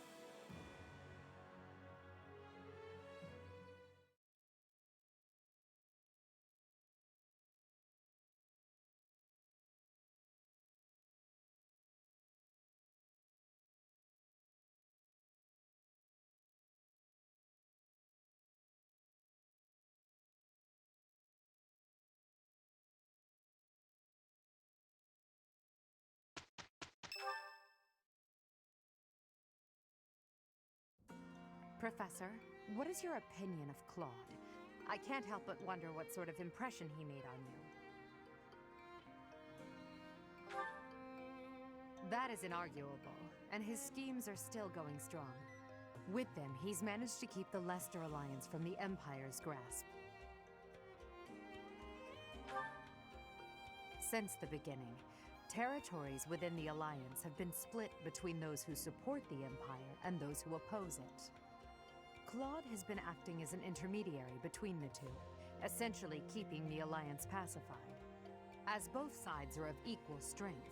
Professor, what is your opinion of Claude? I can't help but wonder what sort of impression he made on you. That is inarguable, and his schemes are still going strong. With them, he's managed to keep the Leicester Alliance from the Empire's grasp. Since the beginning, territories within the Alliance have been split between those who support the Empire and those who oppose it. Claude has been acting as an intermediary between the two, essentially keeping the Alliance pacified. As both sides are of equal strength,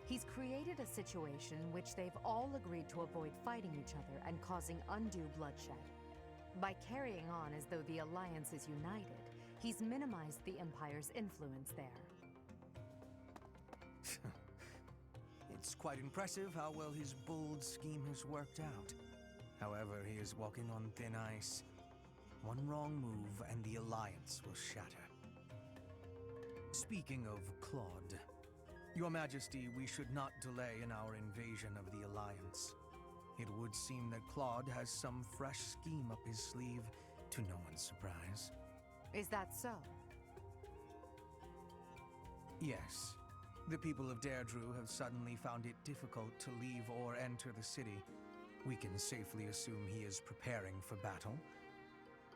he's created a situation in which they've all agreed to avoid fighting each other and causing undue bloodshed. By carrying on as though the Alliance is united, he's minimized the Empire's influence there. It's quite impressive how well his bold scheme has worked out. However, he is walking on thin ice. One wrong move and the Alliance will shatter. Speaking of Claude, Your Majesty, we should not delay in our invasion of the Alliance. It would seem that Claude has some fresh scheme up his sleeve, to no one's surprise. Is that so? Yes. The people of Deirdre have suddenly found it difficult to leave or enter the city. We can safely assume he is preparing for battle,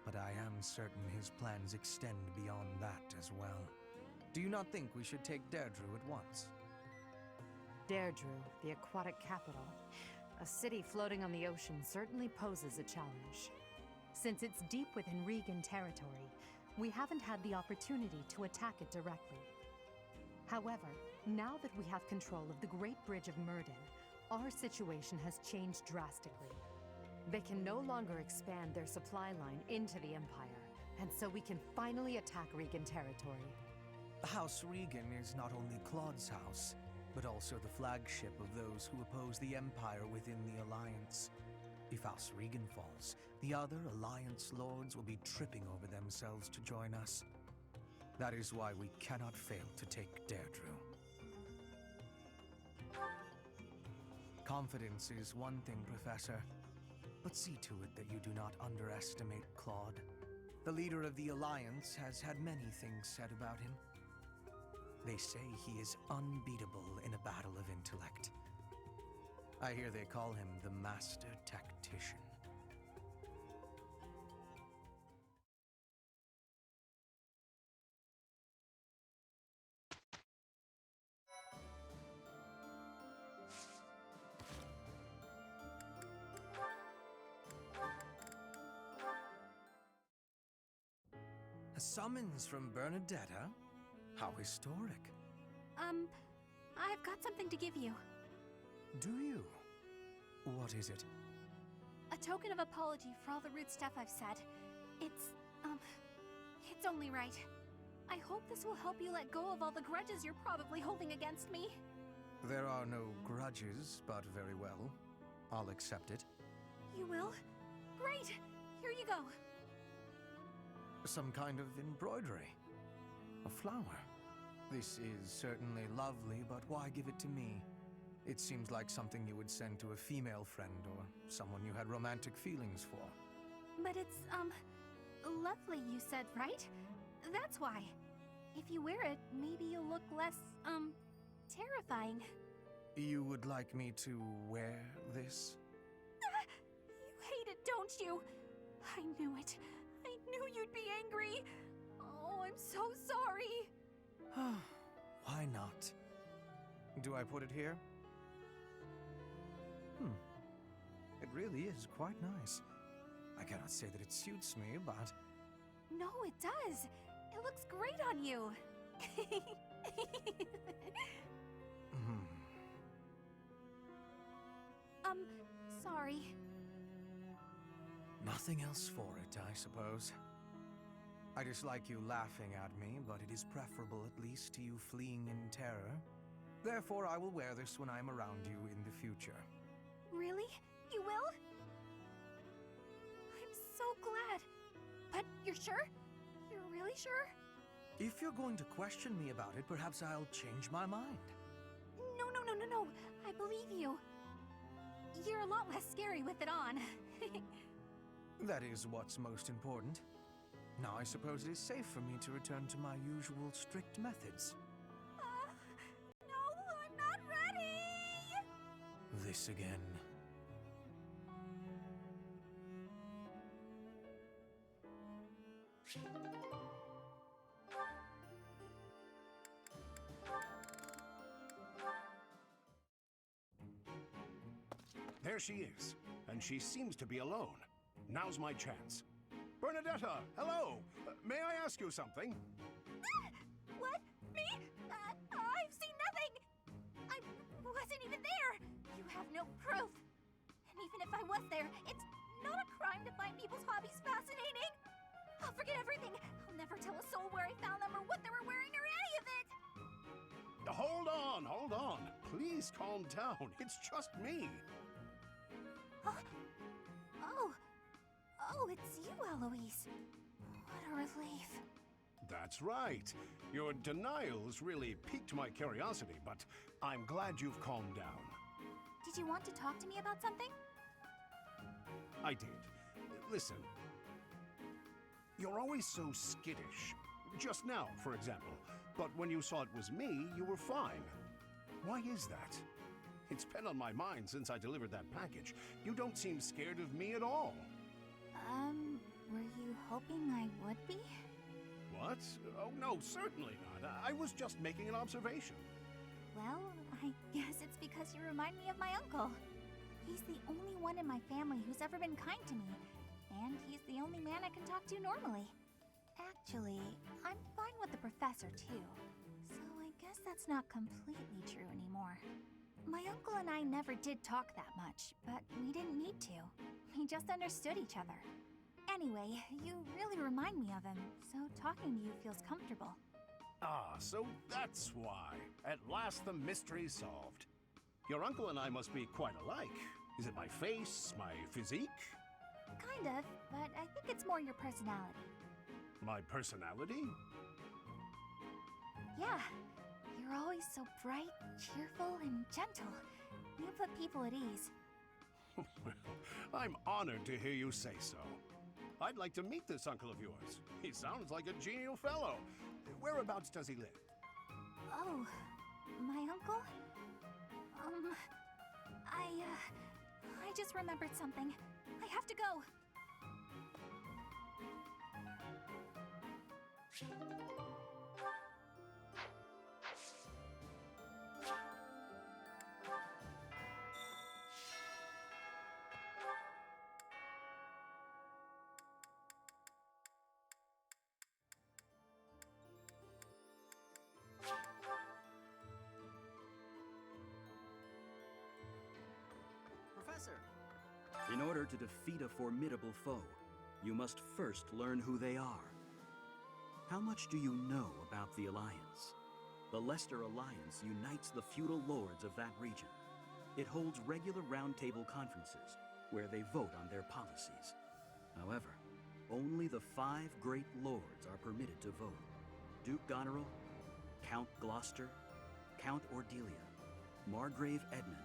but I am certain his plans extend beyond that as well. Do you not think we should take Deirdre at once? Deirdre, the aquatic capital. A city floating on the ocean certainly poses a challenge. Since it's deep within Regan territory, we haven't had the opportunity to attack it directly. However, now that we have control of the Great Bridge of Myrden, our situation has changed drastically. They can no longer expand their supply line into the Empire, and so we can finally attack Regan territory. House Regan is not only Claude's house, but also the flagship of those who oppose the Empire within the Alliance. If House Regan falls, the other Alliance lords will be tripping over themselves to join us. That is why we cannot fail to take Deirdre. Confidence is one thing, Professor, but see to it that you do not underestimate Claude. The leader of the Alliance has had many things said about him. They say he is unbeatable in a battle of intellect. I hear they call him the Master Tactician. A summons from Bernadetta? How historic. I've got something to give you. Do you? What is it? A token of apology for all the rude stuff I've said. It's only right. I hope this will help you let go of all the grudges you're probably holding against me. There are no grudges, but very well. I'll accept it. You will? Great! Here you go. Some kind of embroidery. A flower. This is certainly lovely, but why give it to me? It seems like something you would send to a female friend or someone you had romantic feelings for. But it's, lovely, you said, right? That's why. If you wear it, maybe you'll look less, terrifying. You would like me to wear this? You hate it, don't you? I knew it. I knew you'd be angry. Oh, I'm so sorry! Why not? Do I put it here? It really is quite nice. I cannot say that it suits me, but... No, it does. It looks great on you. Sorry. Nothing else for it, I suppose. I dislike you laughing at me, but it is preferable at least to you fleeing in terror. Therefore, I will wear this when I am around you in the future. Really? You will? I'm so glad. But you're sure? You're really sure? If you're going to question me about it, perhaps I'll change my mind. No. I believe you. You're a lot less scary with it on. That is what's most important. Now I suppose it is safe for me to return to my usual strict methods. No, I'm not ready! This again. There she is, and she seems to be alone. Now's my chance. Bernadetta, hello! May I ask you something? What? Me? I've seen nothing! I wasn't even there! You have no proof! And even if I was there, it's not a crime to find people's hobbies fascinating! I'll forget everything! I'll never tell a soul where I found them or what they were wearing or any of it! Hold on. Please calm down. It's just me. Oh, it's you, Eloise. What a relief. That's right. Your denials really piqued my curiosity, but I'm glad you've calmed down. Did you want to talk to me about something? I did. Listen. You're always so skittish. Just now, for example. But when you saw it was me, you were fine. Why is that? It's been on my mind since I delivered that package. You don't seem scared of me at all. Were you hoping I would be? What? Oh, no, certainly not. I was just making an observation. Well, I guess it's because you remind me of my uncle. He's the only one in my family who's ever been kind to me, and he's the only man I can talk to normally. Actually, I'm fine with the professor, too. So I guess that's not completely true anymore. My uncle and I never did talk that much, but we didn't need to. We just understood each other. Anyway, you really remind me of him, so talking to you feels comfortable. Ah, so that's why. At last the mystery's solved. Your uncle and I must be quite alike. Is it my face, my physique? Kind of, but I think it's more your personality. My personality? Yeah. You're always so bright, cheerful, and gentle. You put people at ease. Well, I'm honored to hear you say so. I'd like to meet this uncle of yours. He sounds like a genial fellow. Whereabouts does he live? Oh, my uncle? I just remembered something. I have to go. Professor! In order to defeat a formidable foe, you must first learn who they are. How much do you know about the Alliance? The Leicester Alliance unites the feudal lords of that region. It holds regular roundtable conferences where they vote on their policies. However, only the 5 great lords are permitted to vote. Duke Goneril, Count Gloucester, Count Ordelia, Margrave Edmund,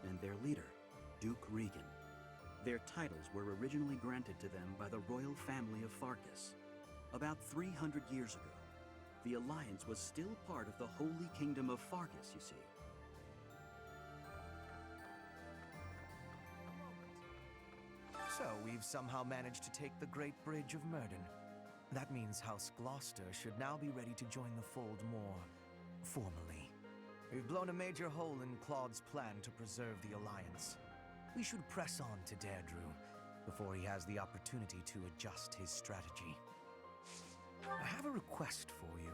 and their leader, Duke Regan. Their titles were originally granted to them by the royal family of Fargus. About 300 years ago, the Alliance was still part of the Holy Kingdom of Fargus, you see. So we've somehow managed to take the Great Bridge of Myrden. That means House Gloucester should now be ready to join the fold more formally. We've blown a major hole in Claude's plan to preserve the Alliance. We should press on to Deirdre before he has the opportunity to adjust his strategy. I have a request for you.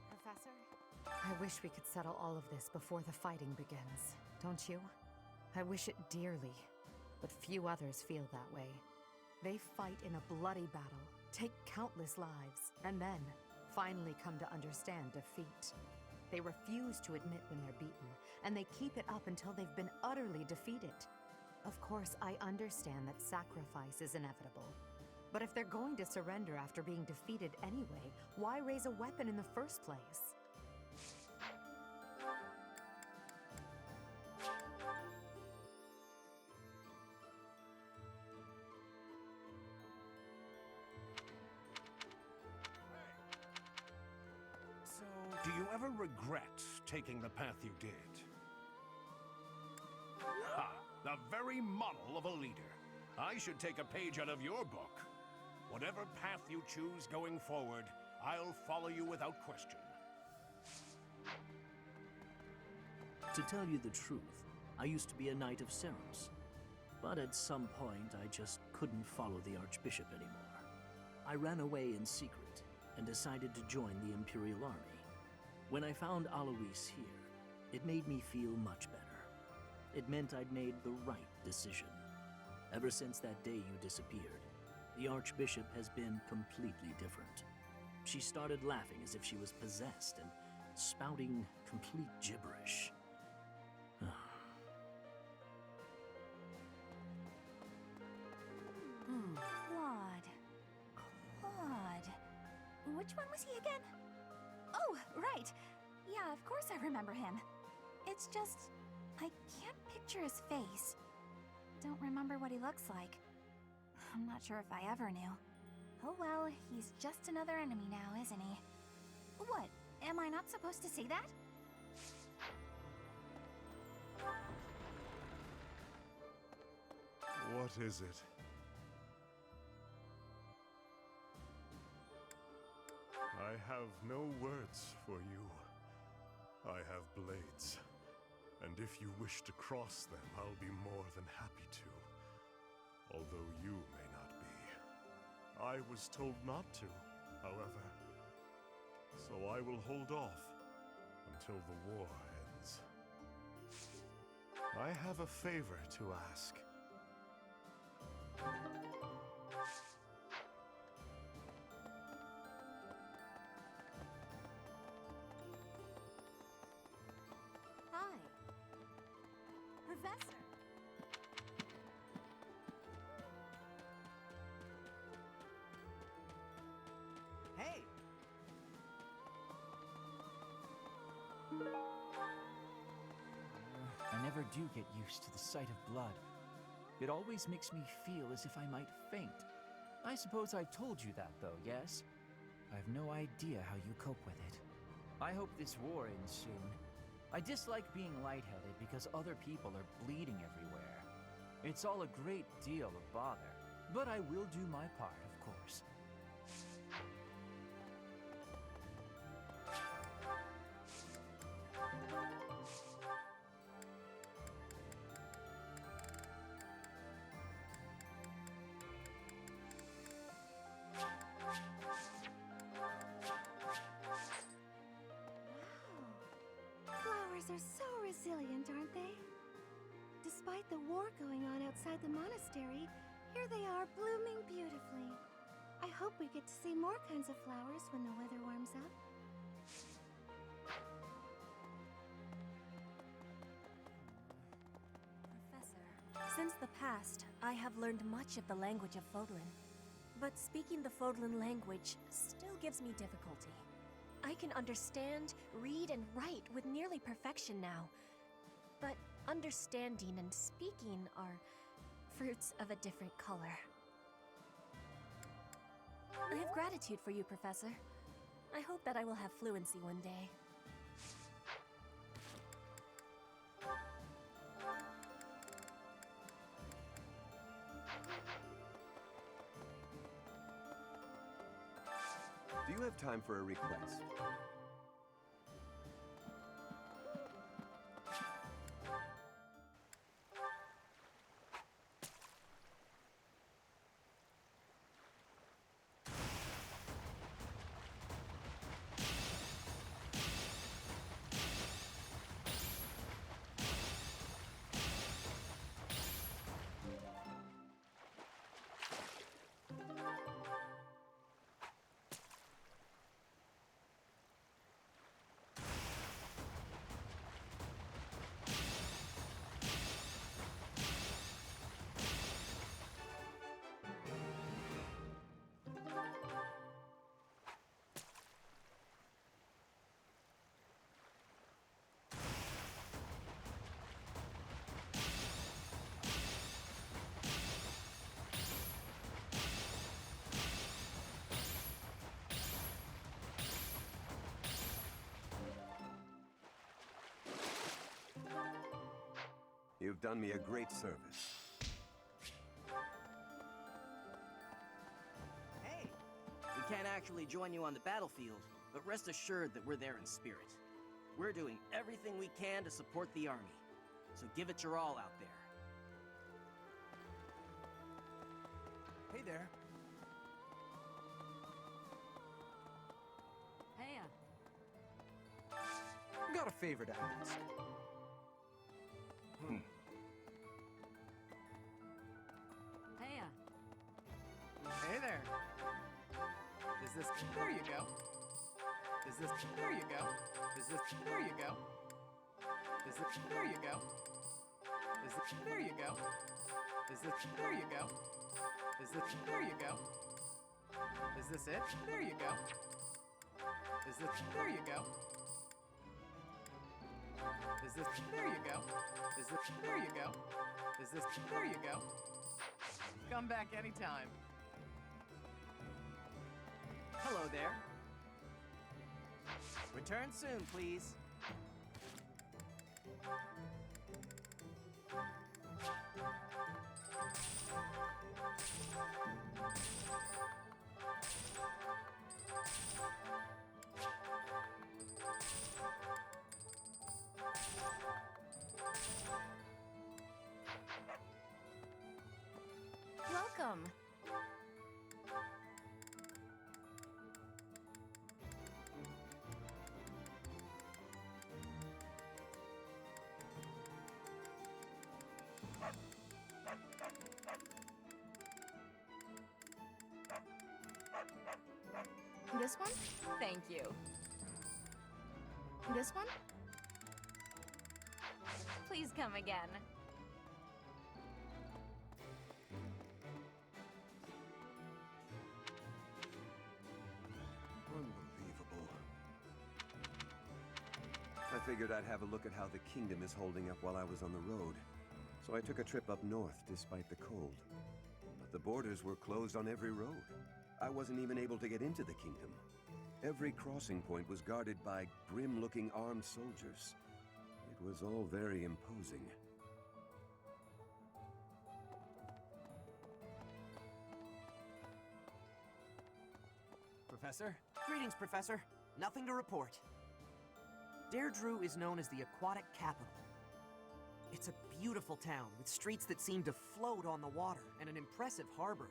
Professor? I wish we could settle all of this before the fighting begins, don't you? I wish it dearly, but few others feel that way. They fight in a bloody battle, take countless lives, and then finally come to understand defeat. They refuse to admit when they're beaten, and they keep it up until they've been utterly defeated. Of course, I understand that sacrifice is inevitable. But if they're going to surrender after being defeated anyway, why raise a weapon in the first place? So, do you ever regret taking the path you did? Ha! The very model of a leader. I should take a page out of your book. Whatever path you choose going forward, I'll follow you without question. To tell you the truth, I used to be a Knight of Seros. But at some point, I just couldn't follow the Archbishop anymore. I ran away in secret and decided to join the Imperial Army. When I found Alois here, it made me feel much better. It meant I'd made the right decision. Ever since that day you disappeared, the Archbishop has been completely different. She started laughing as if she was possessed and spouting complete gibberish. Claude. Which one was he again? Oh, right. Yeah, of course I remember him. It's just, I can't picture his face. Don't remember what he looks like. I'm not sure if I ever knew. Oh well, he's just another enemy now, isn't he? What? Am I not supposed to say that? What is it? I have no words for you. I have blades, and if you wish to cross them, I'll be more than happy to. Although you may not be. I was told not to, however. So I will hold off until the war ends. I have a favor to ask. Hi. Professor. Hey! I never do get used to the sight of blood. It always makes me feel as if I might faint. I suppose I've told you that, though, yes? I have no idea how you cope with it. I hope this war ends soon. I dislike being lightheaded because other people are bleeding everywhere. It's all a great deal of bother, but I will do my part, of course. Flowers are so resilient, aren't they? Despite the war going on outside the monastery, here they are blooming beautifully. I hope we get to see more kinds of flowers when the weather warms up. Professor, since the past, I have learned much of the language of Fodlan. But speaking the Fodlan language still gives me difficulty. I can understand, read, and write with nearly perfection now. But understanding and speaking are fruits of a different color. I have gratitude for you, Professor. I hope that I will have fluency one day. Do you have time for a request? You've done me a great service. Hey! We can't actually join you on the battlefield, but rest assured that we're there in spirit. We're doing everything we can to support the army, so give it your all out there. Hey there. Hey, Got a favor to ask. Hey there. Is this... There you go. Is this... There you go. Is this... There you go. Is this... There you go. Is this... There you go. Is this... There you go. Is this... There you go. Is this it? There you go. Is this... There you go. Is this... There you go. Is this... There you go. Is this... There you go. Come back anytime. Hello there. Return soon, please. Welcome. This one? Thank you. This one? Please come again. Unbelievable. I figured I'd have a look at how the kingdom is holding up while I was on the road. So I took a trip up north despite the cold. But the borders were closed on every road. I wasn't even able to get into the kingdom. Every crossing point was guarded by grim-looking armed soldiers. It was all very imposing. Professor? Greetings, Professor. Nothing to report. Deirdre is known as the aquatic capital. It's a beautiful town with streets that seem to float on the water and an impressive harbor.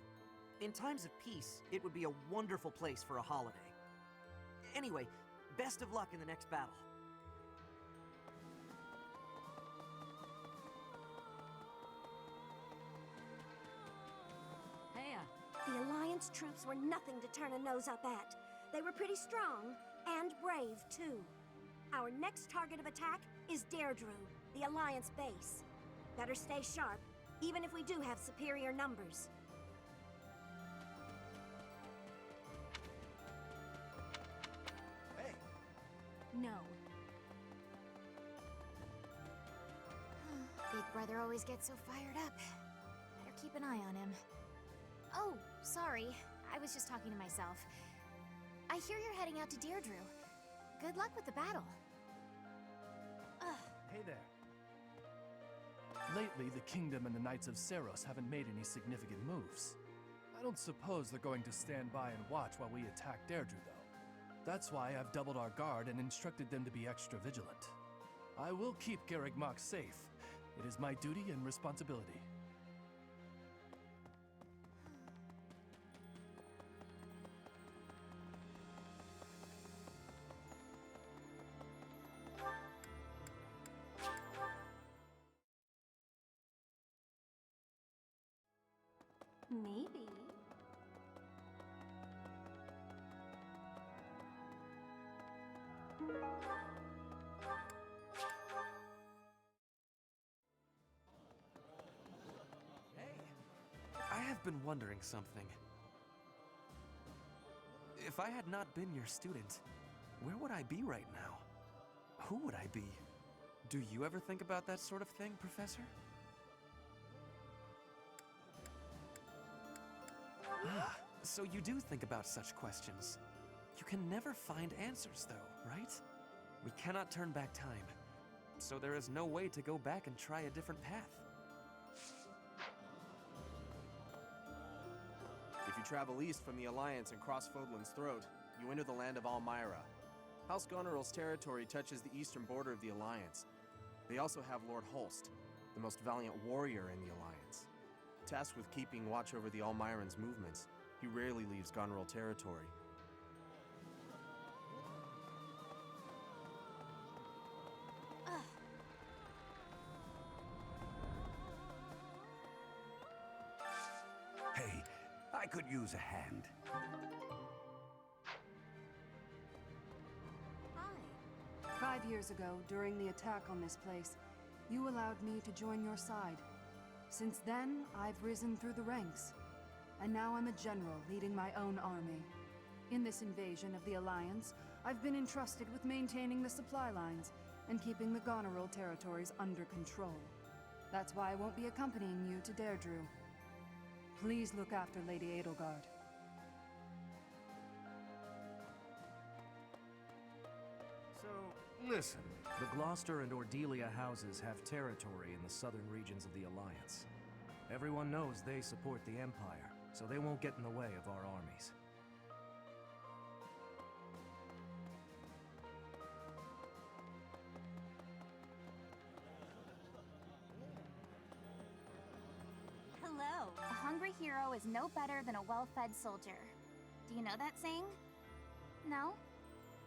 In times of peace, it would be a wonderful place for a holiday. Anyway, best of luck in the next battle. Hey, the Alliance troops were nothing to turn a nose up at. They were pretty strong, and brave, too. Our next target of attack is Deirdre, the Alliance base. Better stay sharp, even if we do have superior numbers. Hey. No. Big Brother always gets so fired up. Better keep an eye on him. Oh, sorry. I was just talking to myself. I hear you're heading out to Deirdre. Good luck with the battle. Hey there. Lately, the Kingdom and the Knights of Seros haven't made any significant moves. I don't suppose they're going to stand by and watch while we attack Deirdre, though. That's why I've doubled our guard and instructed them to be extra vigilant. I will keep Garrigmach safe. It is my duty and responsibility. Maybe. I have been wondering something. If I had not been your student, where would I be right now? Who would I be? Do you ever think about that sort of thing, Professor? Ah, so you do think about such questions. You can never find answers, though, right? We cannot turn back time, so there is no way to go back and try a different path. If you travel east from the Alliance and cross Fodlan's Throat, you enter the land of Almyra. House Goneril's territory touches the eastern border of the Alliance. They also have Lord Holst, the most valiant warrior in the Alliance. Tasked with keeping watch over the Almyrans' movements, he rarely leaves Goneril territory. Hey, I could use a hand. 5 years ago, during the attack on this place, you allowed me to join your side. Since then, I've risen through the ranks, and now I'm a general leading my own army. In this invasion of the Alliance, I've been entrusted with maintaining the supply lines and keeping the Goneril territories under control. That's why I won't be accompanying you to Deirdre. Please look after Lady Edelgard. So, listen. The Gloucester and Ordelia houses have territory in the southern regions of the Alliance. Everyone knows they support the Empire, so they won't get in the way of our armies. Hello. A hungry hero is no better than a well-fed soldier. Do you know that saying? No?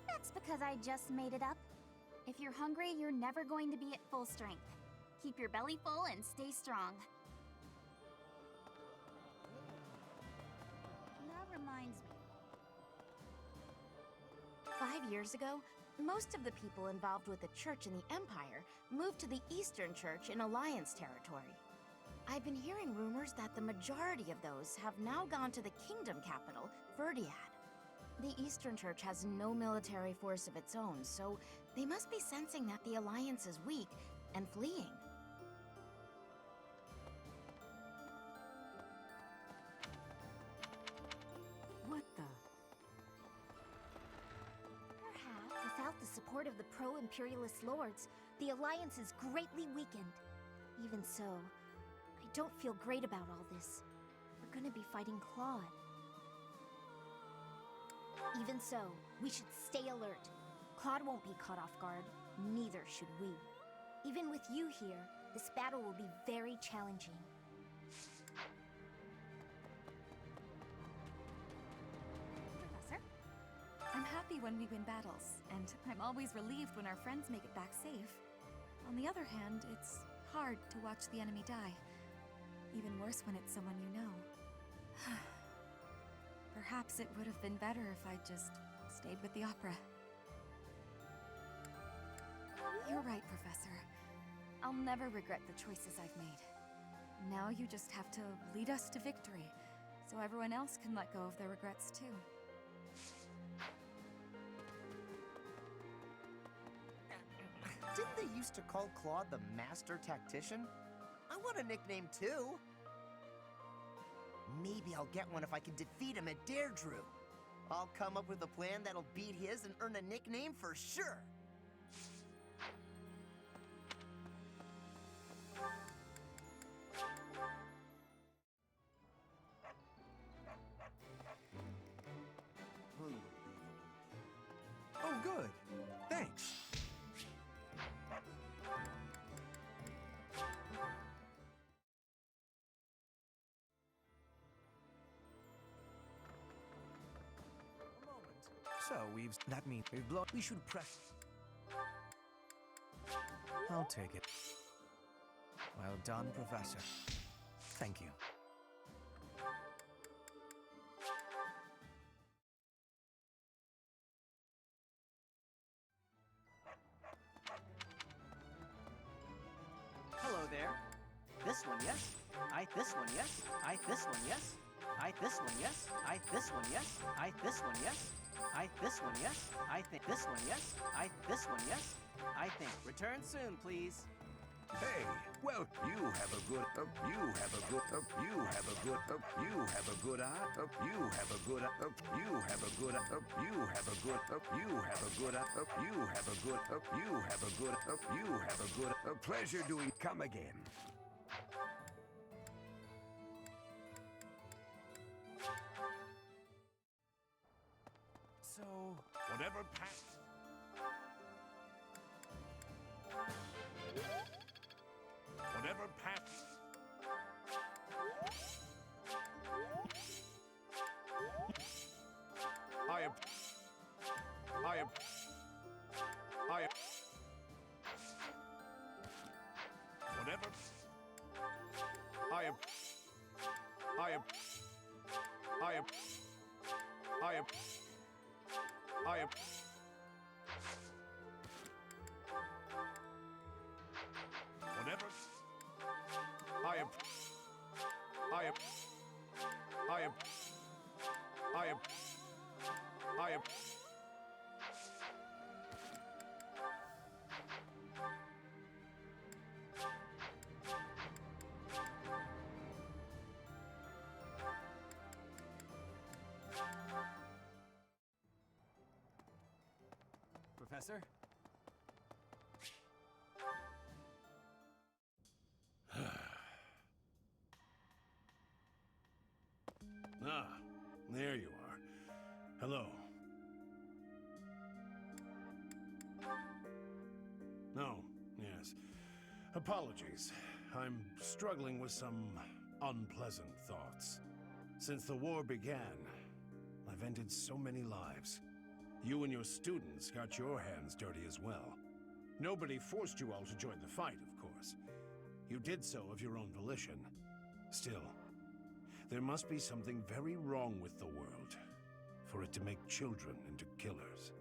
That's because I just made it up. If you're hungry, you're never going to be at full strength. Keep your belly full and stay strong. That reminds me. 5 years ago, most of the people involved with the Church and the Empire moved to the Eastern Church in Alliance territory. I've been hearing rumors that the majority of those have now gone to the kingdom capital, Verdiad. The Eastern Church has no military force of its own, so they must be sensing that the Alliance is weak and fleeing. What the? Perhaps, without the support of the pro-imperialist lords, the Alliance is greatly weakened. Even so, I don't feel great about all this. We're gonna be fighting Claude. Even so, we should stay alert. Claude won't be caught off guard, neither should we. Even with you here, this battle will be very challenging. Professor? I'm happy when we win battles, and I'm always relieved when our friends make it back safe. On the other hand, it's hard to watch the enemy die. Even worse when it's someone you know. Perhaps it would have been better if I just stayed with the opera. You're right, Professor. I'll never regret the choices I've made. Now you just have to lead us to victory, so everyone else can let go of their regrets too. Didn't they used to call Claude the Master Tactician? I want a nickname too. Maybe I'll get one if I can defeat him at Deirdre. I'll come up with a plan that'll beat his and earn a nickname for sure. Oh, good. Thanks. So that means we've blown. We should press. I'll take it. Well done, Professor. Thank you. Hello there. This one, yes. This one, yes. This one, yes. This one, yes. This one, yes. This one, yes. This one, yes. I think this one, yes. This one, yes. I think. Return soon, please. Hey, well, you have a good, you have a good, you have a good, you have a good eye, you have a good, you have a good, you have a good, you have a good, you have a good, you have a good, you have a good, a pleasure doing. Come again. So, whatever path. Whatever path. Whatever. Professor? Ah, there you are. Hello. No, yes. Apologies. I'm struggling with some unpleasant thoughts. Since the war began, I've ended so many lives. You and your students got your hands dirty as well. Nobody forced you all to join the fight, of course. You did so of your own volition. Still, there must be something very wrong with the world for it to make children into killers.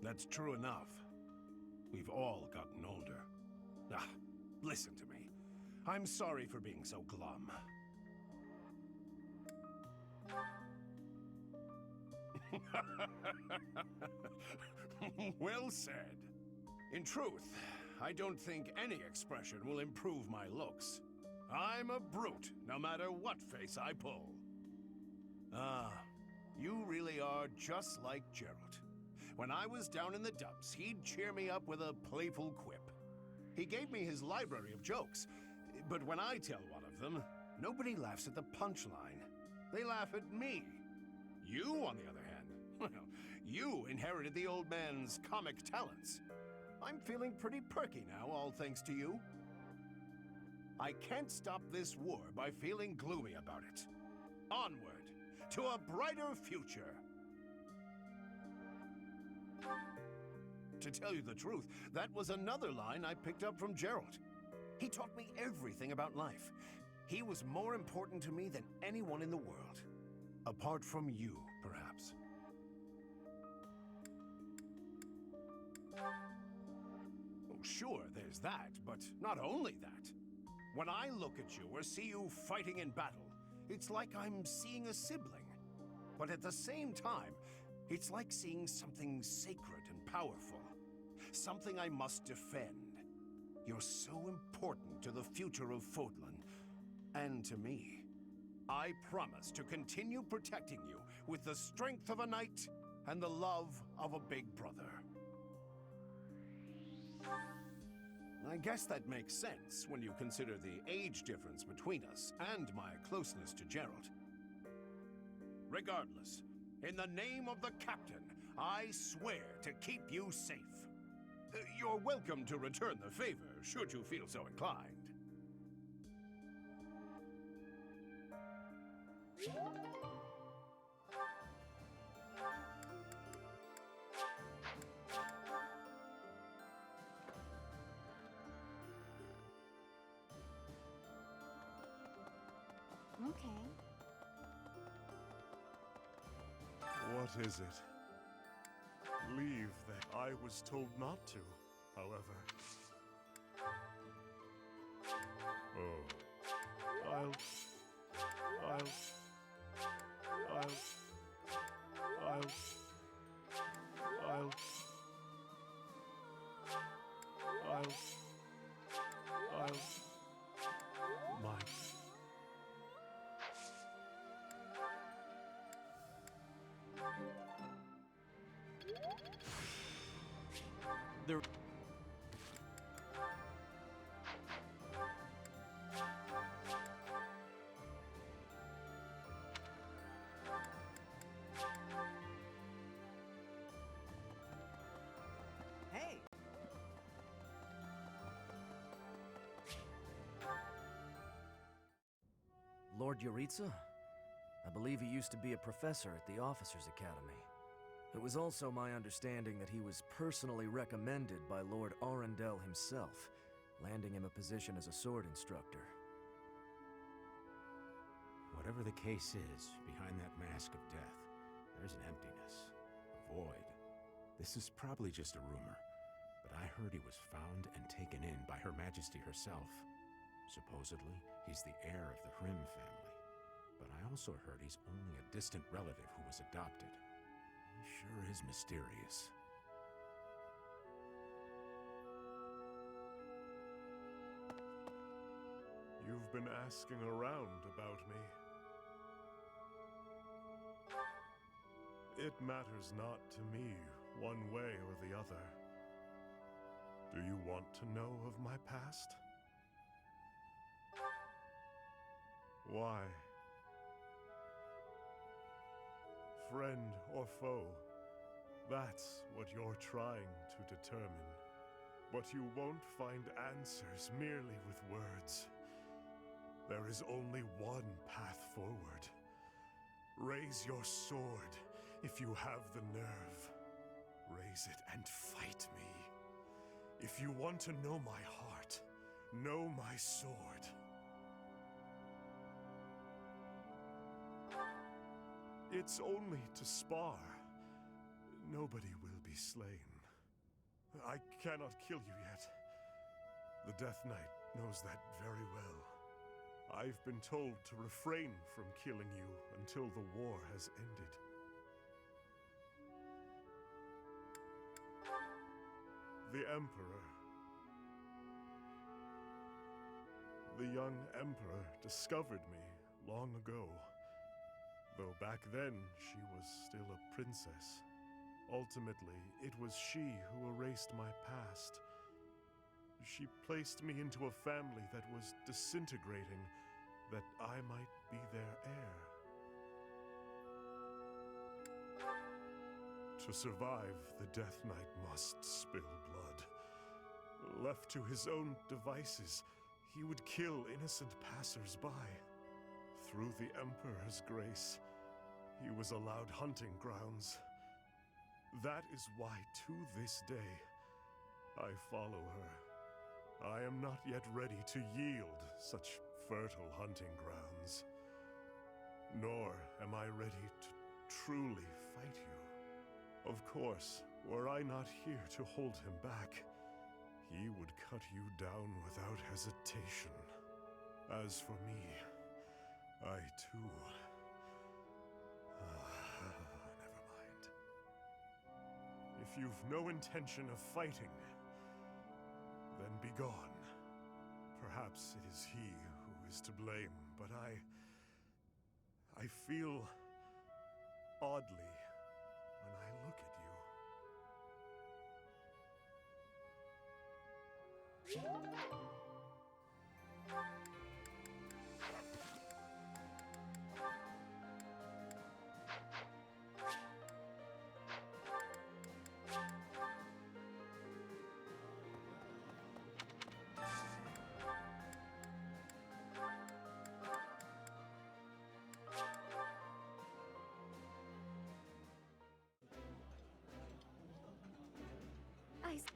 That's true enough. We've all gotten older. Ah, listen to me. I'm sorry for being so glum. Well said. In truth, I don't think any expression will improve my looks. I'm a brute, no matter what face I pull. Ah, you really are just like Gerald. When I was down in the dumps, he'd cheer me up with a playful quip. He gave me his library of jokes, but when I tell one of them, nobody laughs at the punchline. They laugh at me. You, on the other hand, well, you inherited the old man's comic talents. I'm feeling pretty perky now, all thanks to you. I can't stop this war by feeling gloomy about it. Onward, to a brighter future. To tell you the truth, that was another line I picked up from Gerald. He taught me everything about life. He was more important to me than anyone in the world. Apart from you, perhaps. Oh, sure, there's that, but not only that. When I look at you or see you fighting in battle, it's like I'm seeing a sibling. But at the same time, it's like seeing something sacred and powerful. Something I must defend. You're so important to the future of Fodlan. and to me. I promise to continue protecting you with the strength of a knight and the love of a big brother. I guess that makes sense when you consider the age difference between us and my closeness to Geralt. Regardless, in the name of the captain, I swear to keep you safe. You're welcome to return the favor, should you feel so inclined. Okay. What is it? Leave that I was told not to, however. Oh. I'll... My... There... Hey! Lord Yuritsa? I believe he used to be a professor at the Officers' Academy. It was also my understanding that he was personally recommended by Lord Arundel himself, landing him a position as a sword instructor. Whatever the case is, behind that mask of death, there's an emptiness, a void. This is probably just a rumor, but I heard he was found and taken in by Her Majesty herself. Supposedly, he's the heir of the Hrim family, but I also heard he's only a distant relative who was adopted. He sure is mysterious. You've been asking around about me. It matters not to me one way or the other. Do you want to know of my past? Why? Friend or foe, that's what you're trying to determine. But you won't find answers merely with words. There is only one path forward. Raise your sword if you have the nerve. Raise it and fight me. If you want to know my heart, know my sword. It's only to spar. Nobody will be slain. I cannot kill you yet. The Death Knight knows that very well. I've been told to refrain from killing you until the war has ended. The Emperor. The young Emperor discovered me long ago. Though back then, she was still a princess. Ultimately, it was she who erased my past. She placed me into a family that was disintegrating, that I might be their heir. To survive, the Death Knight must spill blood. Left to his own devices, he would kill innocent passers-by. Through the Emperor's grace, he was allowed hunting grounds. That is why, to this day, I follow her. I am not yet ready to yield such fertile hunting grounds. Nor am I ready to truly fight you. Of course, were I not here to hold him back, he would cut you down without hesitation. As for me, I too... never mind. If you've no intention of fighting, then be gone. Perhaps it is he who is to blame, but I feel oddly when I look at you.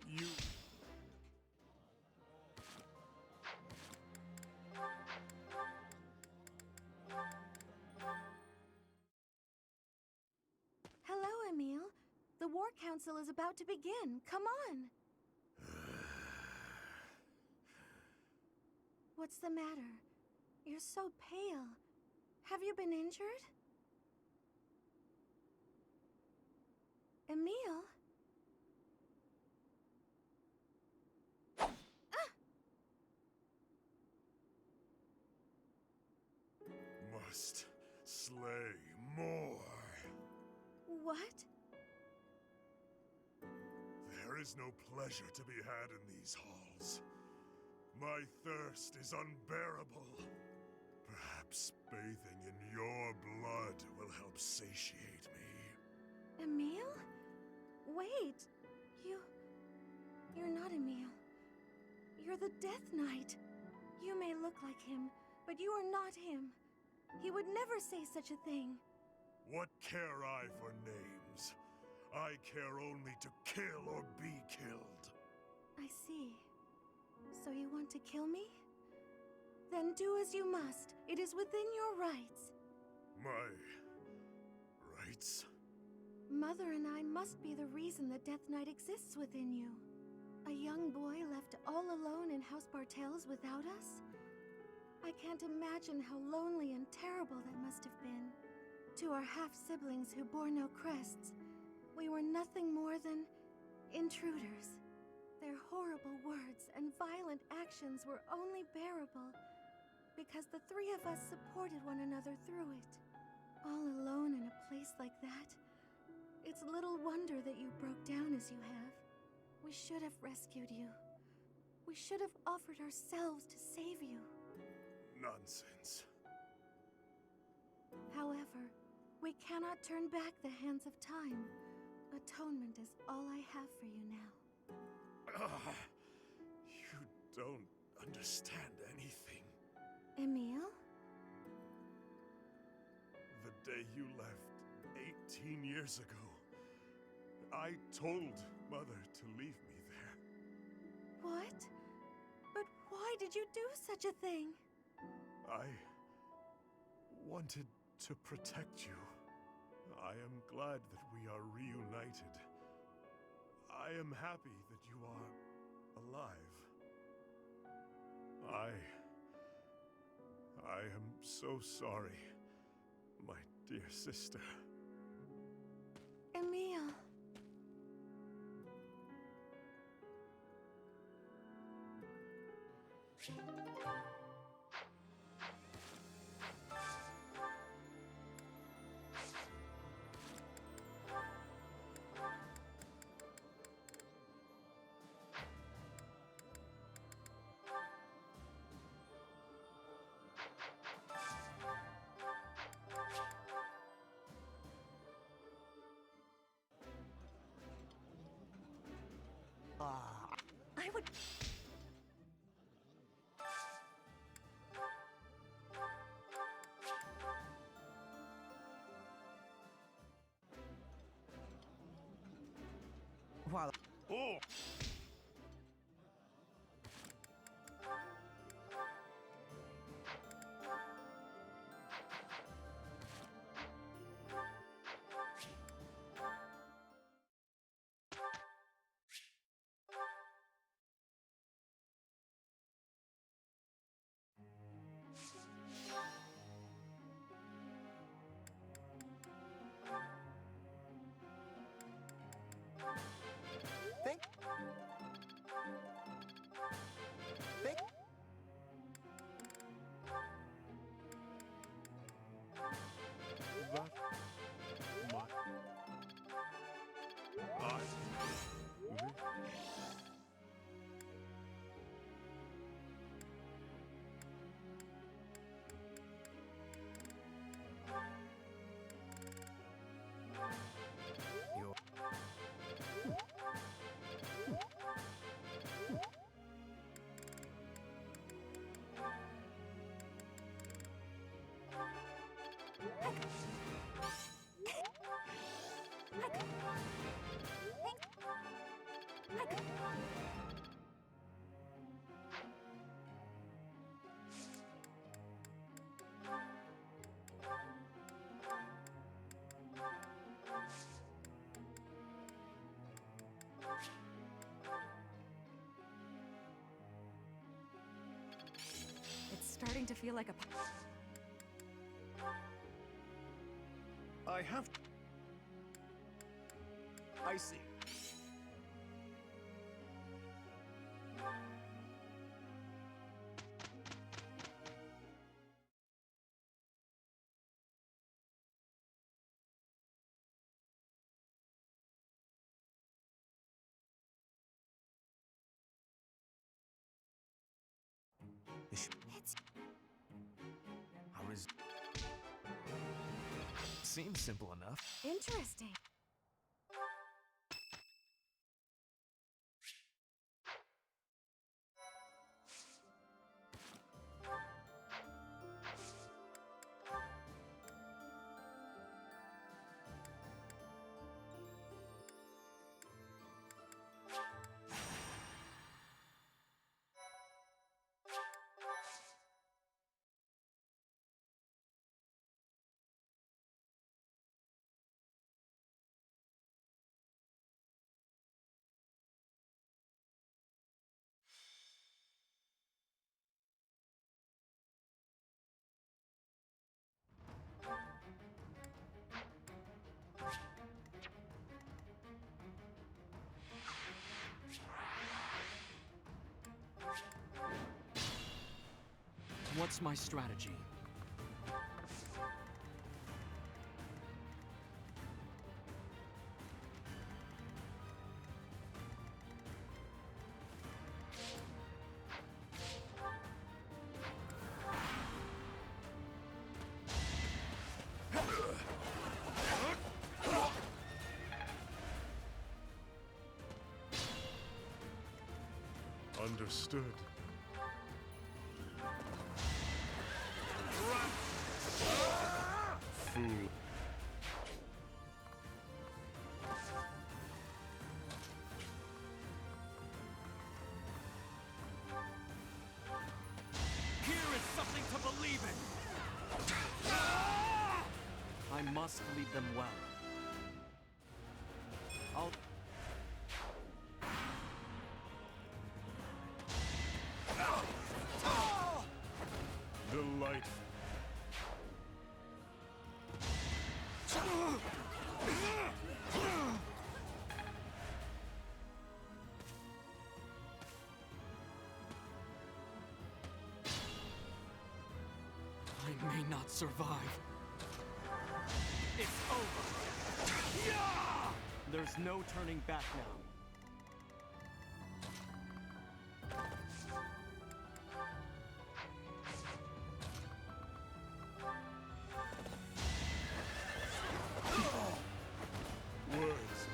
You... Hello, Emil. The War Council is about to begin. Come on. What's the matter? You're so pale. Have you been injured? Emil? Must slay more. What? There is no pleasure to be had in these halls. My thirst is unbearable. Perhaps bathing in your blood will help satiate me. Emil? Wait. You're not Emil. You're the Death Knight. You may look like him, but you are not him. He would never say such a thing. What care I for names? I care only to kill or be killed. I see. So you want to kill me? Then do as you must. It is within your rights. My... rights? Mother and I must be the reason the Death Knight exists within you. A young boy left all alone in House Bartels without us? I can't imagine how lonely and terrible that must have been. To our half-siblings who bore no crests, we were nothing more than intruders. Their horrible words and violent actions were only bearable because the three of us supported one another through it. All alone in a place like that, it's little wonder that you broke down as you have. We should have rescued you. We should have offered ourselves to save you. Nonsense. However, we cannot turn back the hands of time. Atonement is all I have for you now. You don't understand anything. Emil? The day you left 18 years ago, I told Mother to leave me there. What? But why did you do such a thing? I wanted to protect you. I am glad that we are reunited. I am happy that you are alive. I am so sorry, my dear sister. Emil. I would... While... Oh! It's starting to feel like a... I have... I see. How is... Seems simple enough. Interesting. What's my strategy? Understood. Fool. Here is something to believe in! I must lead them well. I'll... Delightful. I may not survive. It's over. There's no turning back now. Words.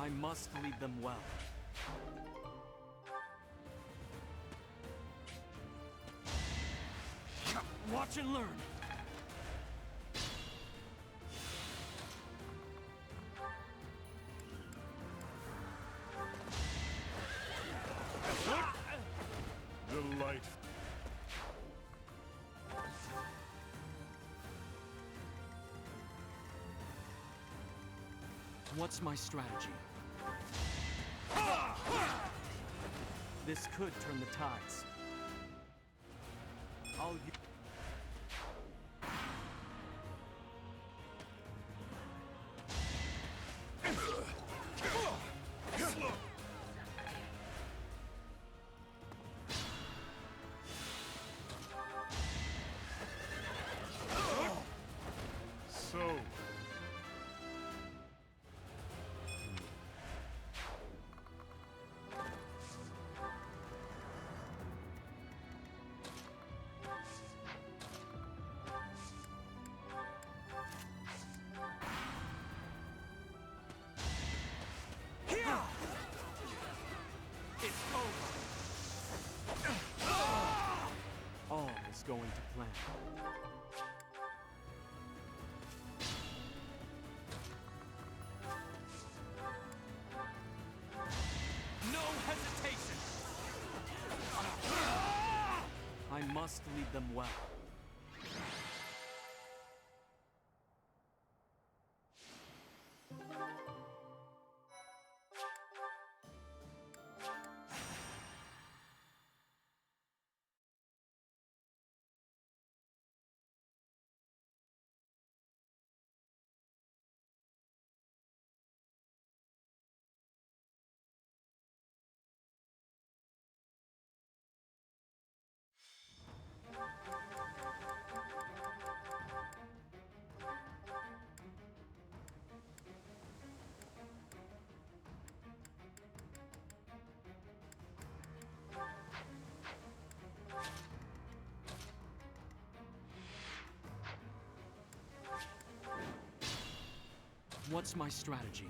I must lead them well. Watch and learn. Delightful. What's my strategy? This could turn the tides. I'll So, It's over. All is going to plan. No hesitation! I must lead them well. What's my strategy?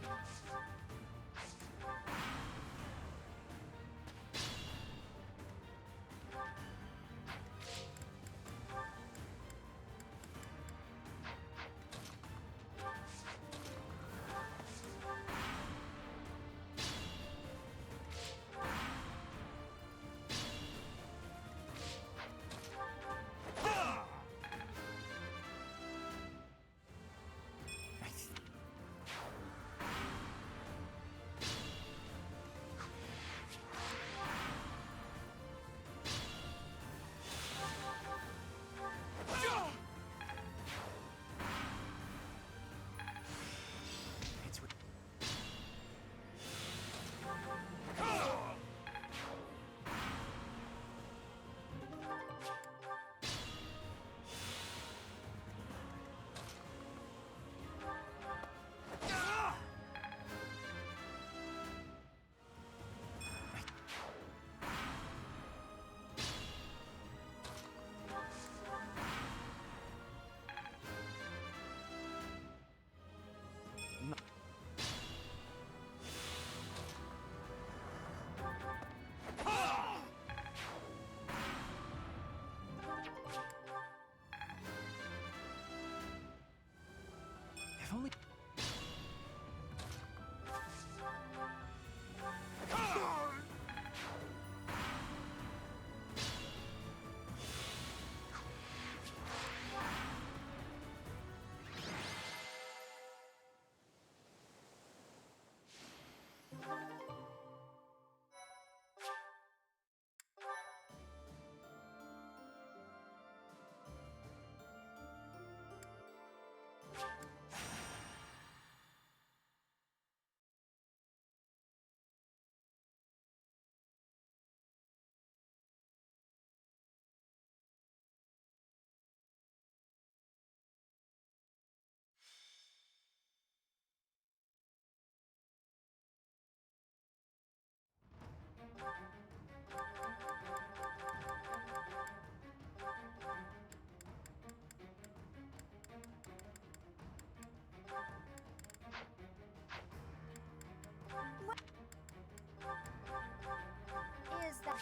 If only...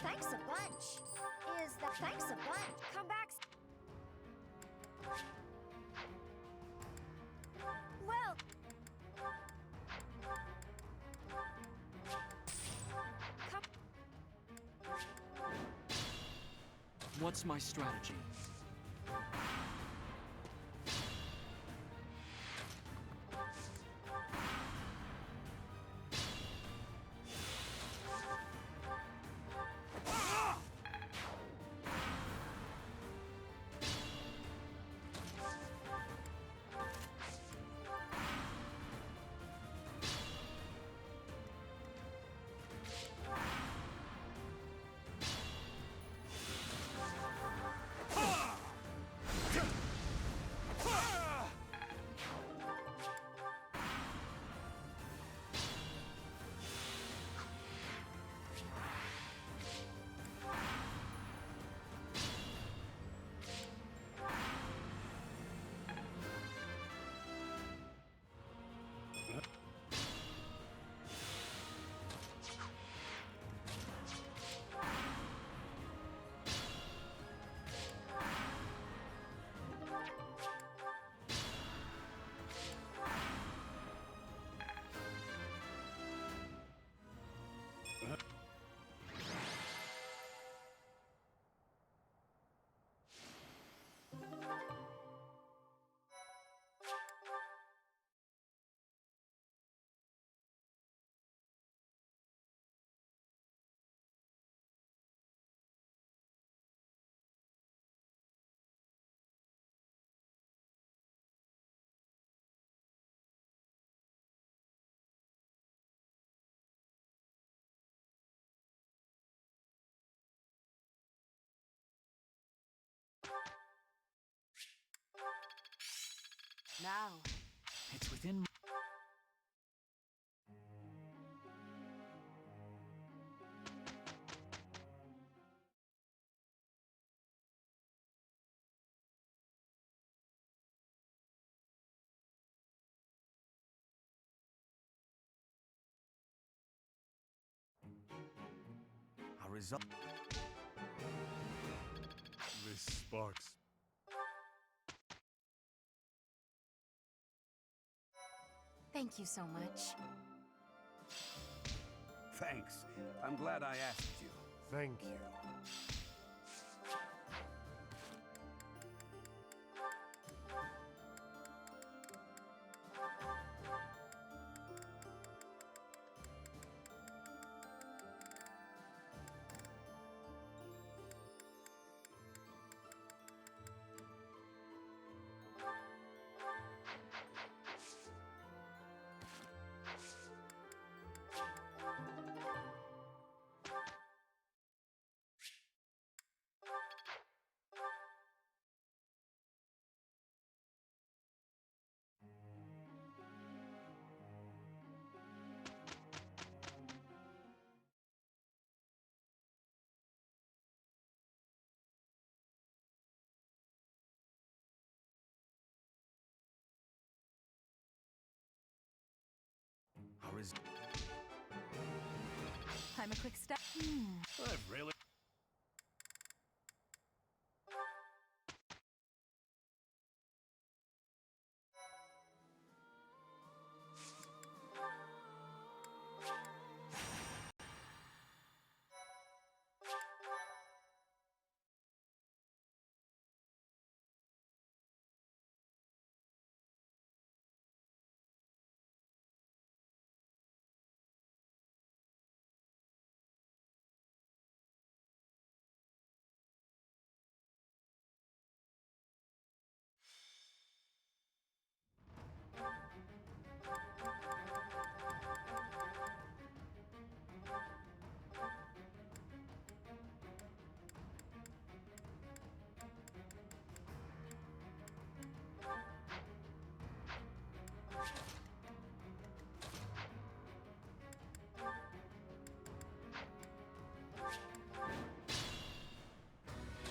Thanks a bunch. Thanks a bunch. Come back. Well. What's my strategy? Now. It's within. Our result. This sparks. Thank you so much. Thanks. I'm glad I asked you. Thank you. Our is. I'm a quick step. I've really.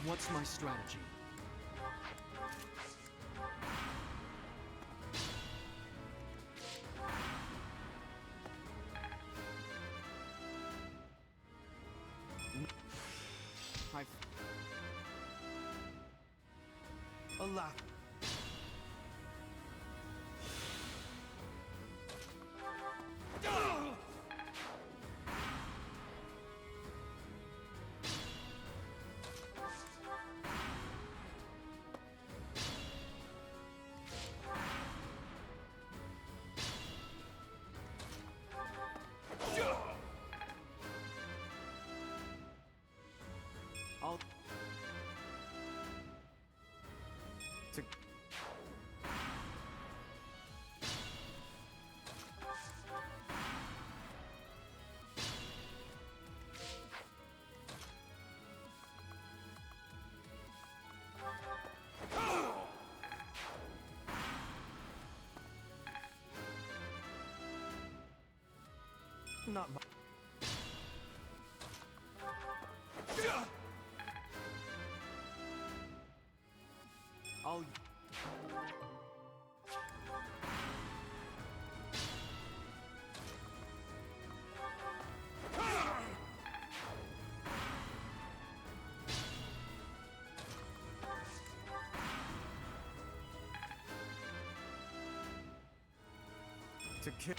What's my strategy? Allah. I'll. To. Not my. I'll. To kill.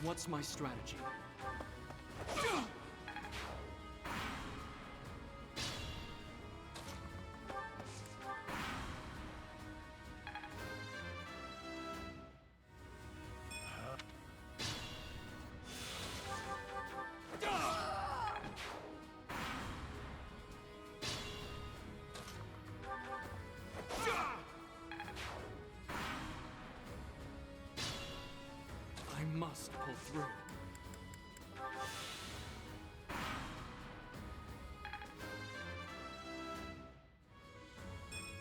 What's my strategy? I must pull through.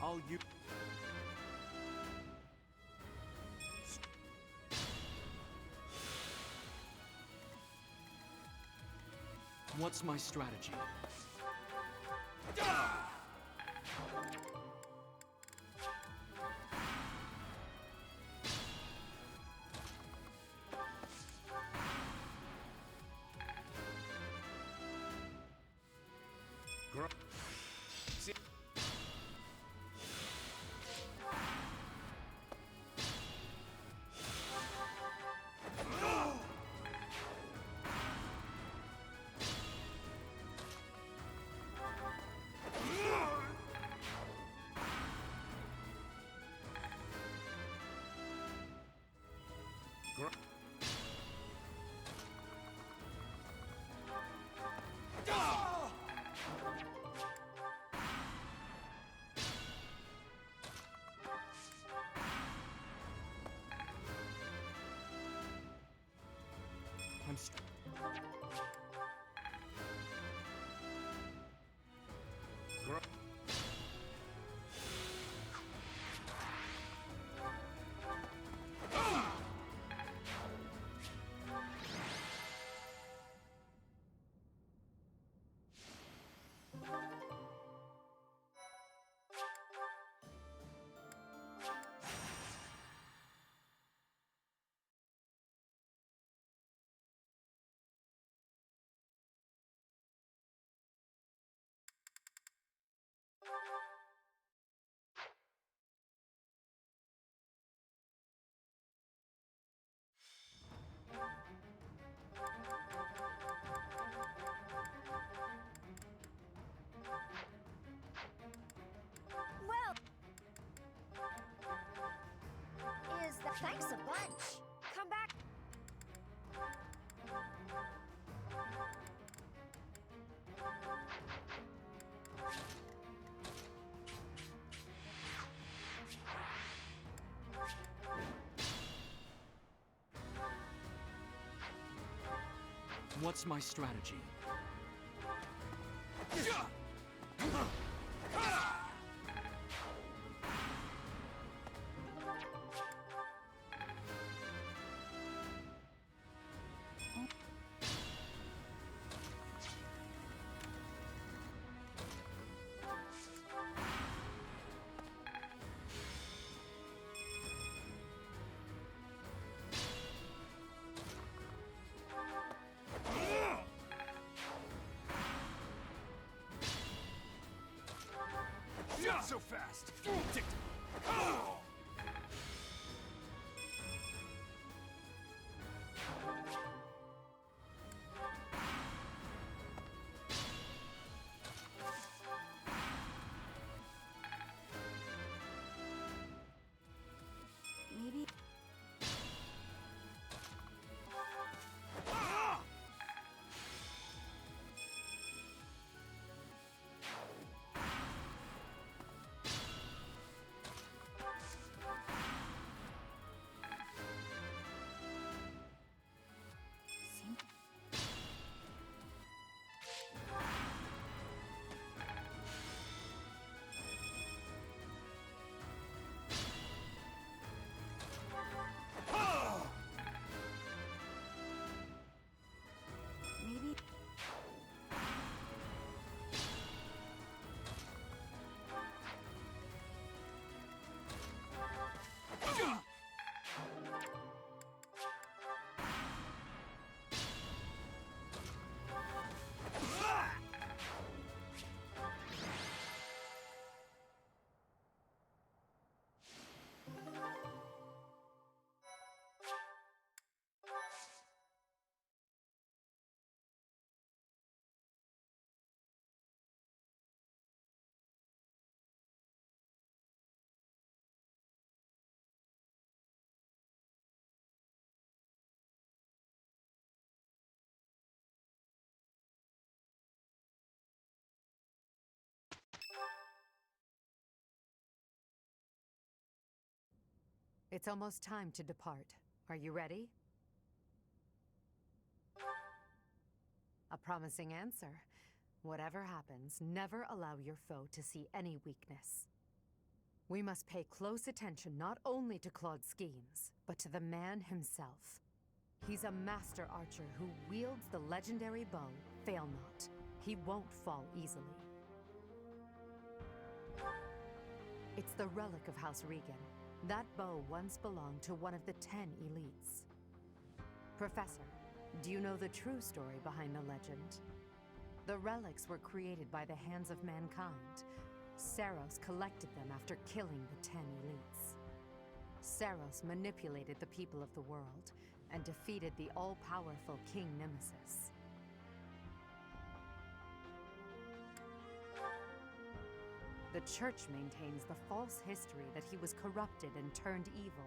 I'll use... What's my strategy? Well, thanks a bunch. Come back. What's my strategy? Not so fast! Maybe. It's almost time to depart. Are you ready? A promising answer. Whatever happens, never allow your foe to see any weakness. We must pay close attention not only to Claude's schemes, but to the man himself. He's a master archer who wields the legendary bow, Fail Not. He won't fall easily. It's the relic of House Regan. That bow once belonged to one of the 10 elites. Professor, do you know the true story behind the legend? The relics were created by the hands of mankind. Saros collected them after killing the 10 elites. Saros manipulated the people of the world and defeated the all-powerful King Nemesis. The Church maintains the false history that he was corrupted and turned evil.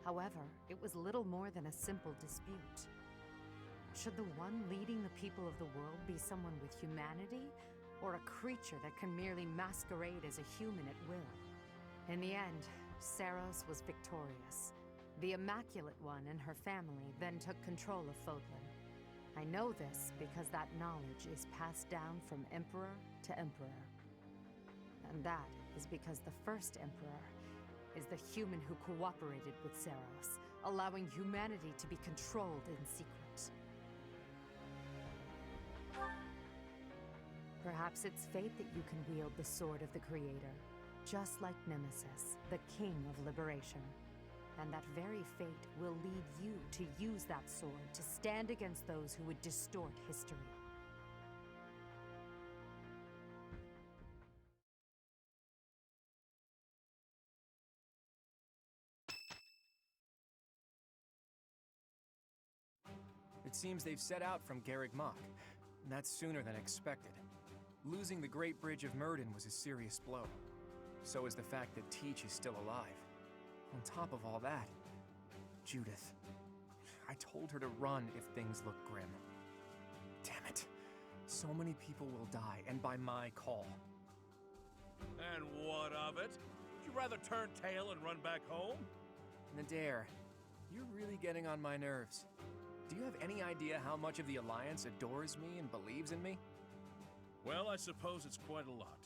However, it was little more than a simple dispute. Should the one leading the people of the world be someone with humanity, or a creature that can merely masquerade as a human at will? In the end, Saros was victorious. The Immaculate One and her family then took control of Fodlan. I know this because that knowledge is passed down from Emperor to Emperor. And that is because the first Emperor is the human who cooperated with Saros, allowing humanity to be controlled in secret. Perhaps it's fate that you can wield the sword of the Creator, just like Nemesis, the King of Liberation. And that very fate will lead you to use that sword to stand against those who would distort history. It seems they've set out from Garreg Mach, and that's sooner than expected. Losing the Great Bridge of Myrden was a serious blow. So is the fact that Teach is still alive. On top of all that, Judith. I told her to run if things look grim. Damn it. So many people will die, and by my call. And what of it? Would you rather turn tail and run back home? Nadir, you're really getting on my nerves. Do you have any idea how much of the Alliance adores me and believes in me? Well, I suppose it's quite a lot.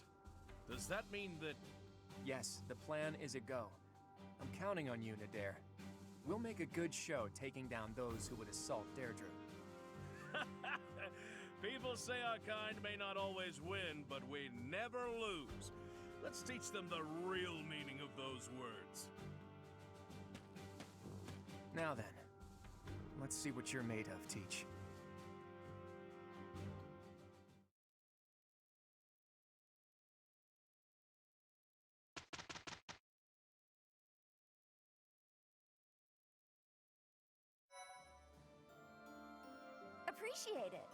Does that mean that... Yes, the plan is a go. I'm counting on you, Nadir. We'll make a good show taking down those who would assault Deirdre. People say our kind may not always win, but we never lose. Let's teach them the real meaning of those words. Now then, let's see what you're made of, Teach. Appreciate it.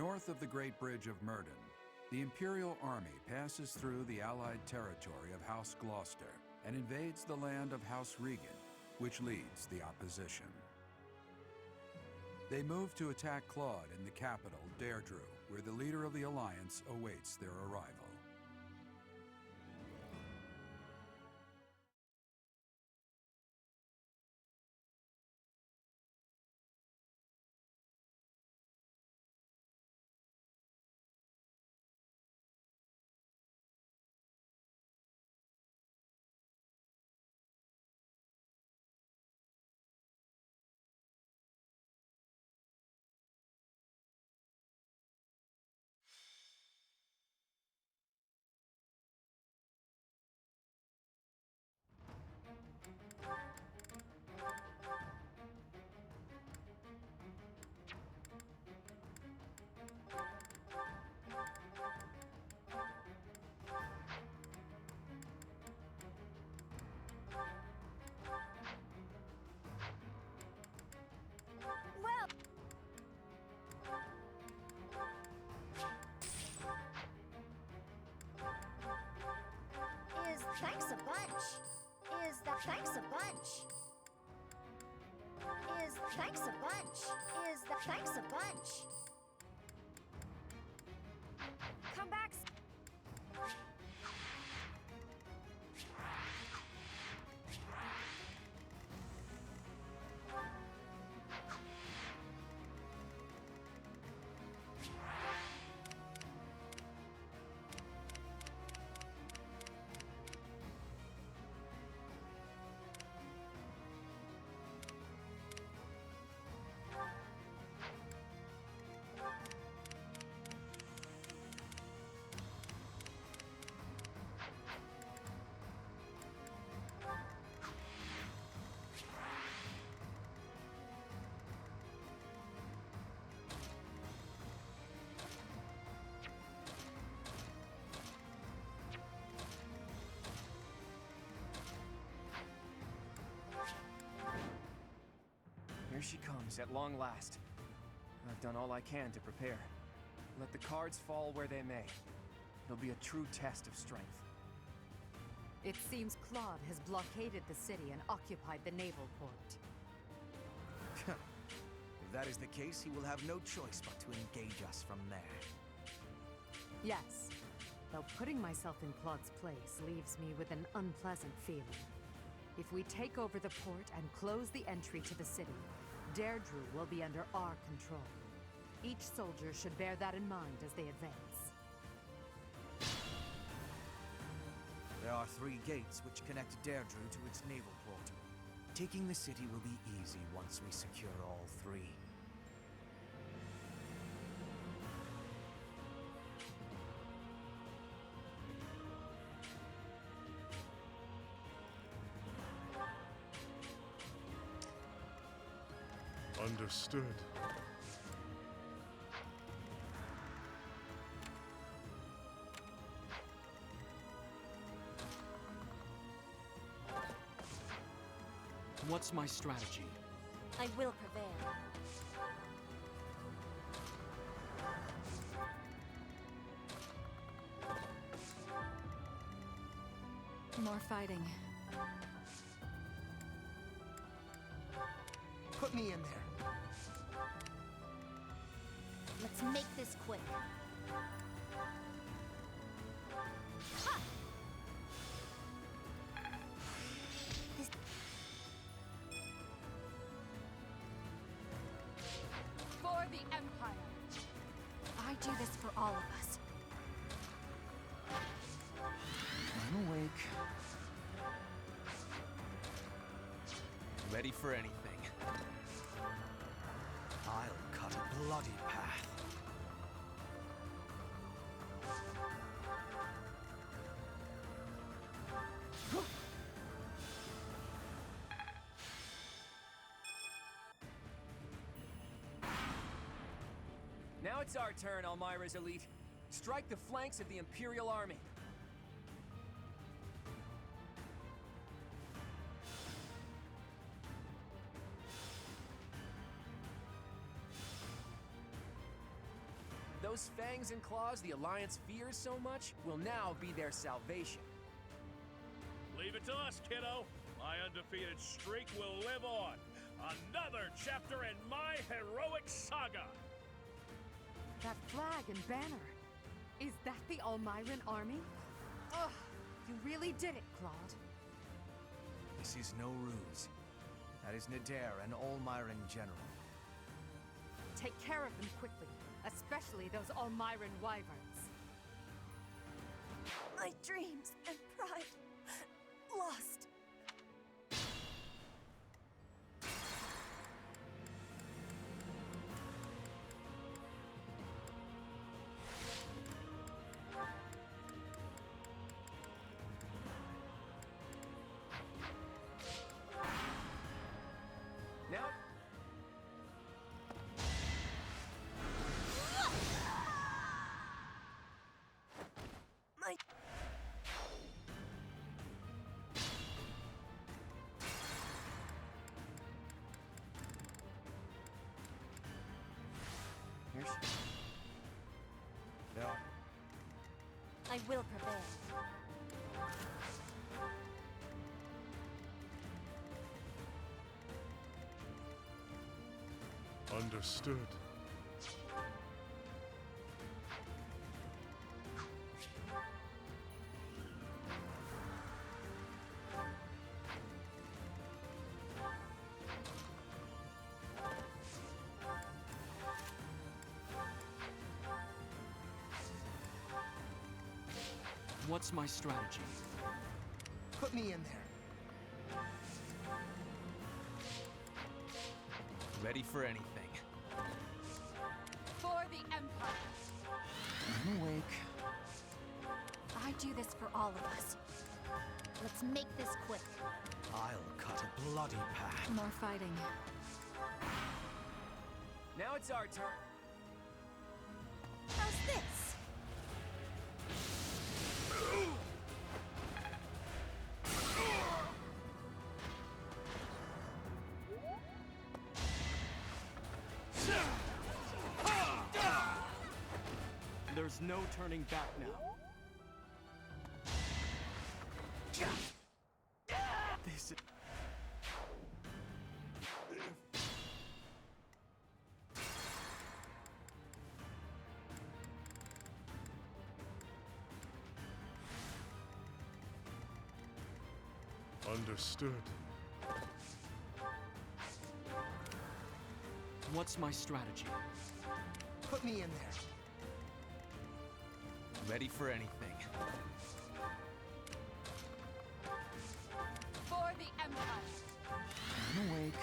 North of the Great Bridge of Murden, the Imperial Army passes through the Allied territory of House Gloucester and invades the land of House Regan, which leads the opposition. They move to attack Claude in the capital, Deirdre, where the leader of the Alliance awaits their arrival. Well, is thanks a bunch. Is that thanks a bunch. Is thanks a bunch. Is that thanks a bunch. Come back. Here she comes, at long last. I've done all I can to prepare. Let the cards fall where they may. It'll be a true test of strength. It seems Claude has blockaded the city and occupied the naval port. If that is the case, he will have no choice but to engage us from there. Yes, though putting myself in Claude's place leaves me with an unpleasant feeling. If we take over the port and close the entry to the city, Deirdre will be under our control. Each soldier should bear that in mind as they advance. There are 3 gates which connect Deirdre to its naval port. Taking the city will be easy once we secure all 3. Understood. What's my strategy? I will prevail. More fighting. Put me in there. Let's make this quick. Ha! This... For the Empire. I do this for all of us. I'm awake. Ready for anything. I'll cut a bloody path. Now it's our turn, Elmira's elite. Strike the flanks of the Imperial Army. Those fangs and claws the Alliance fears so much will now be their salvation. Leave it to us, kiddo. My undefeated streak will live on. Another chapter in my heroic saga. That flag and banner. Is that the Almiran army? Ugh, you really did it, Claude. This is no ruse. That is Nadir, an Almiran general. Take care of them quickly, especially those Almiran wyverns. My dreams and pride lost. Now... My... Here she... There. I will prevail. Understood. What's my strategy? Put me in there. Ready for anything. For the Empire! I'm awake. I do this for all of us. Let's make this quick. I'll cut a bloody path. More fighting. Now it's our turn. How's this? There's no turning back now. This is... Understood. What's my strategy? Put me in there. Ready for anything. For the Empire! I'm awake.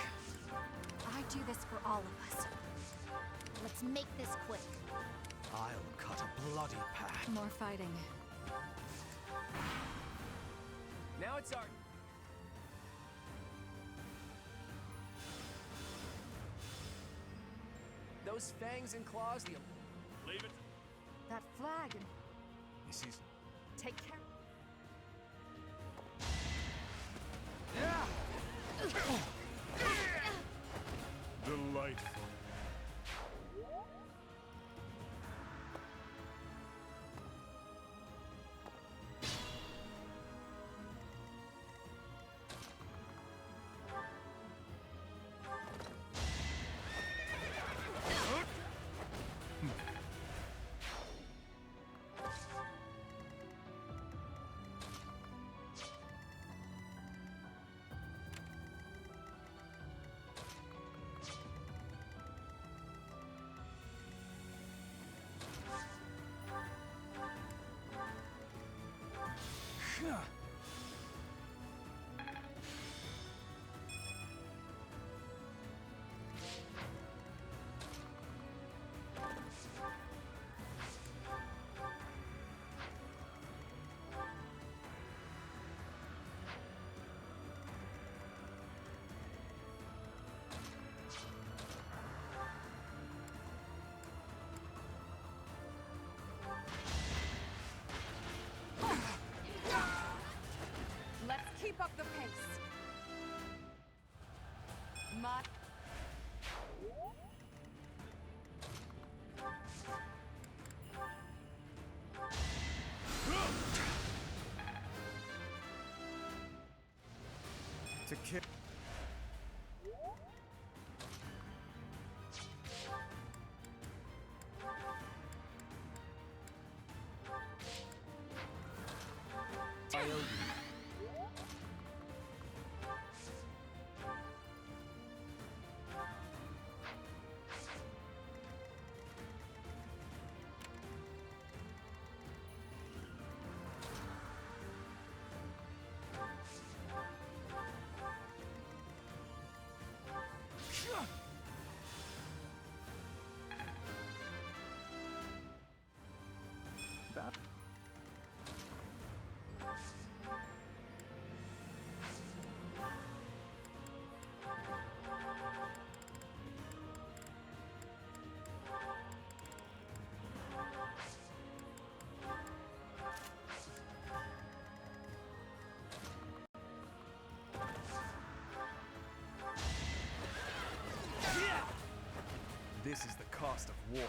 I do this for all of us. Let's make this quick. I'll cut a bloody path. More fighting. Now it's our... Those fangs and claws the... Leave it. That flag and... This is... Take care... Delightful. Let's keep up the pace. My... To kill. This is the cost of war.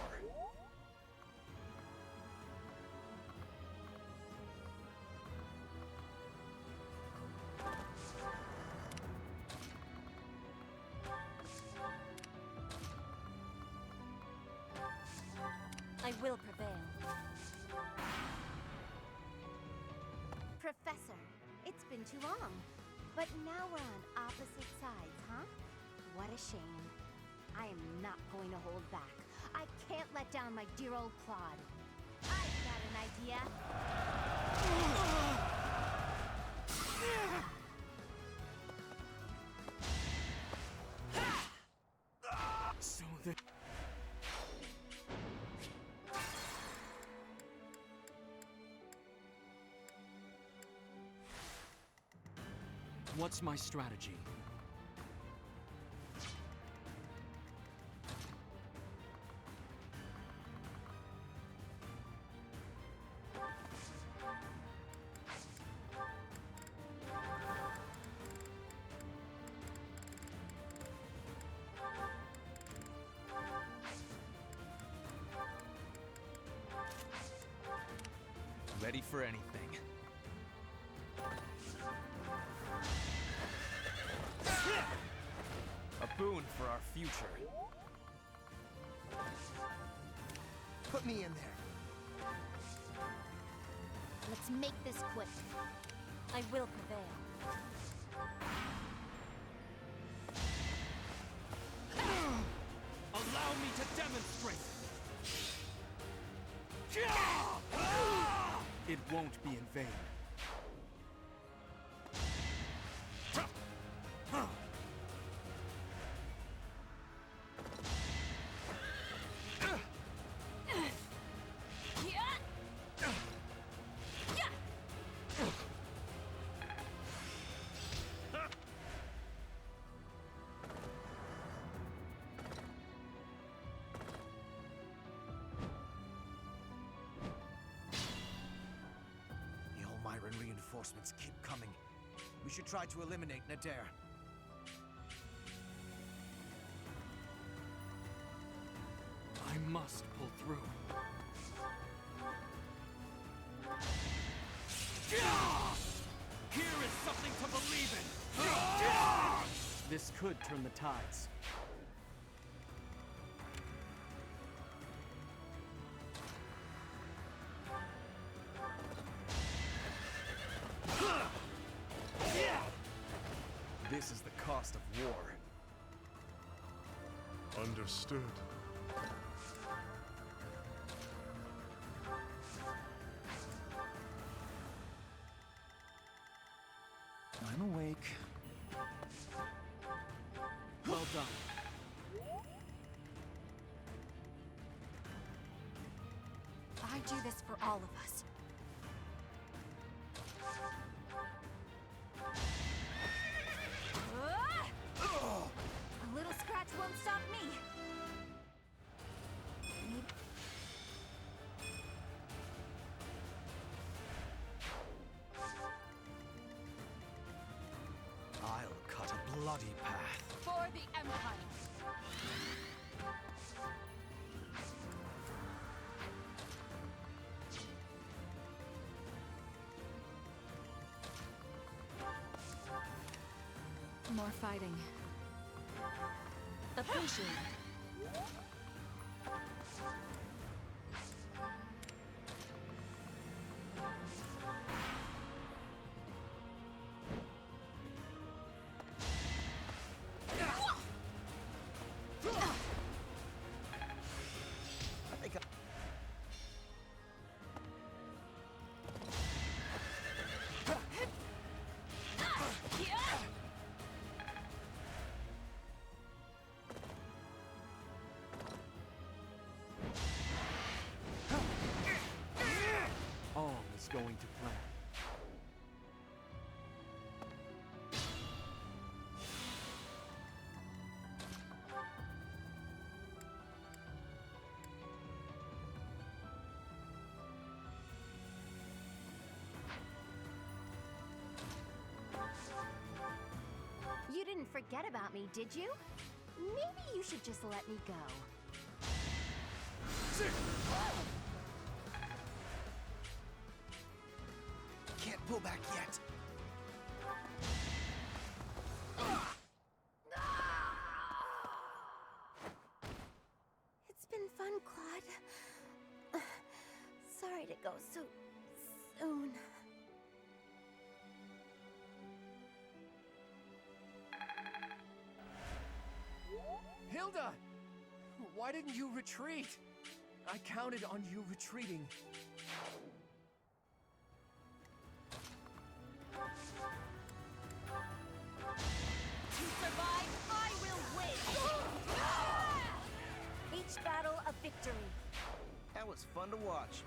I will prevail. Professor, it's been too long. But now we're on opposite sides, huh? What a shame. I am not going to hold back. I can't let down my dear old Claude. I've got an idea. So the... What's my strategy? Ready for anything. A boon for our future. Put me in there. Let's make this quick. I will prevail. Allow me to demonstrate! It won't be in vain. Reinforcements keep coming. We should try to eliminate Nadir. I must pull through. Here is something to believe in! This could turn the tides. This is the cost of war. Understood. I'm awake. Well done. I do this for all of us. A little scratch won't stop me. I'll cut a bloody path. For the Empire. more fighting. Appreciate it. All is going to plan. You didn't forget about me, did you? Maybe you should just let me go. Can't pull back yet. It's been fun, Claude. Sorry to go so soon. Hilda! Why didn't you retreat? I counted on you retreating. To survive, I will win! Each battle a victory. That was fun to watch.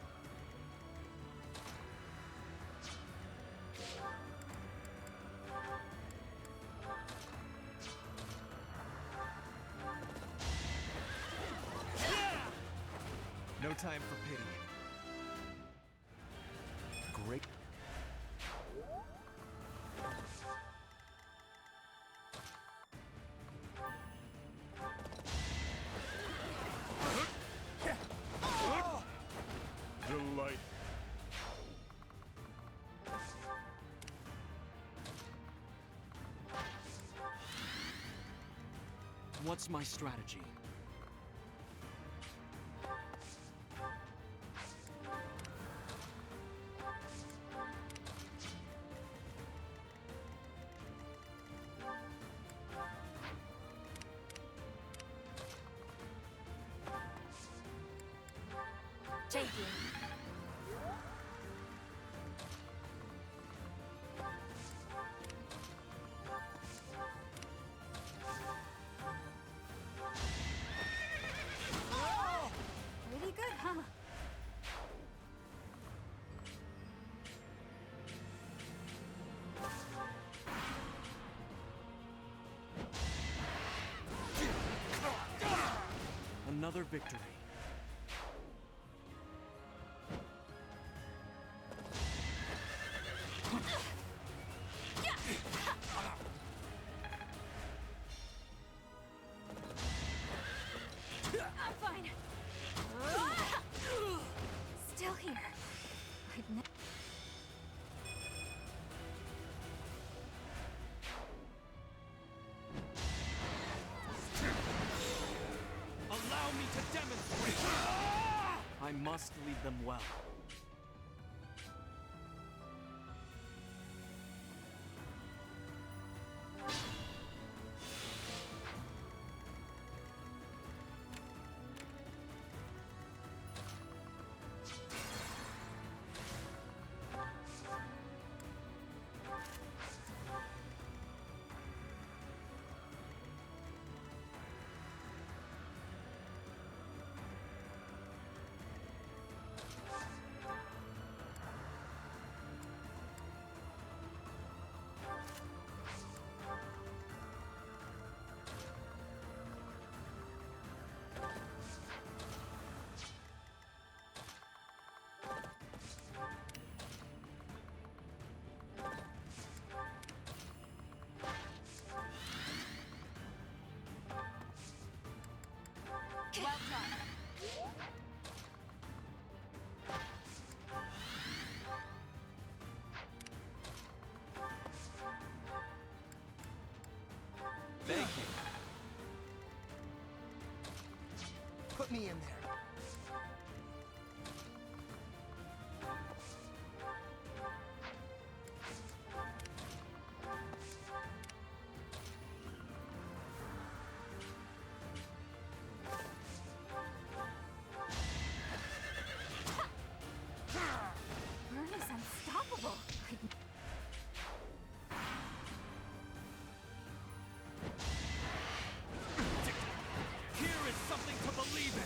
No time for pity. Great. Delight. What's my strategy? Thank you. Pretty good, huh? Another victory. I'm fine. Still here. I'd Allow me to demonstrate! I must lead them well. me in there. Vern is unstoppable. Here is something to believe in!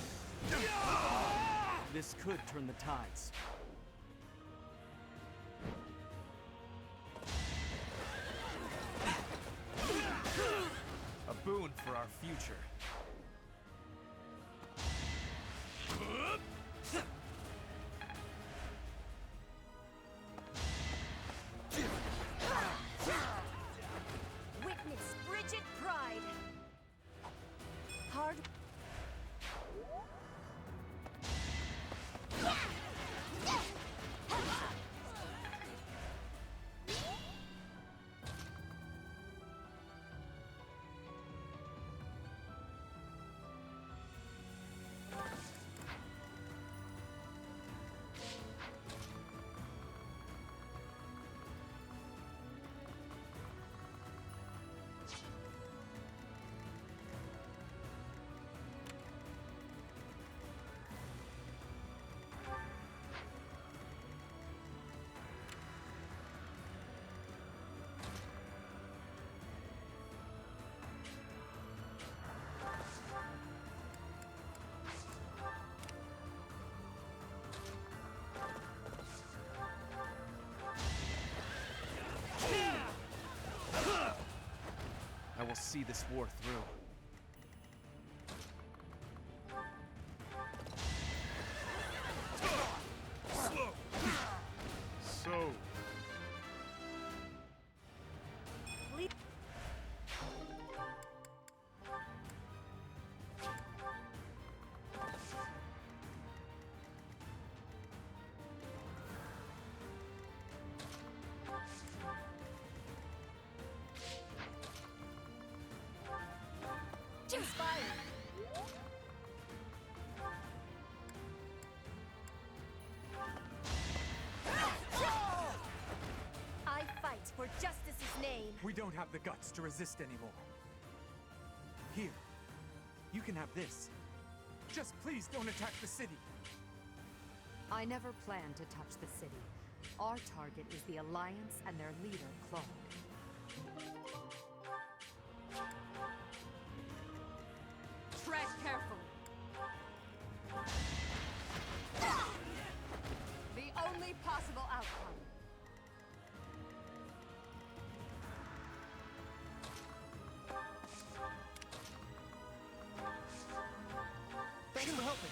This could turn the tides. A boon for our future. Witness frigid pride. Hard. I will see this war through. So, Inspired. I fight for justice's name. We don't have the guts to resist anymore. Here, you can have this. Just please don't attack the city. I never planned to touch the city. Our target is the Alliance and their leader, Claude. Tread carefully. The only possible outcome. Thanks for helping.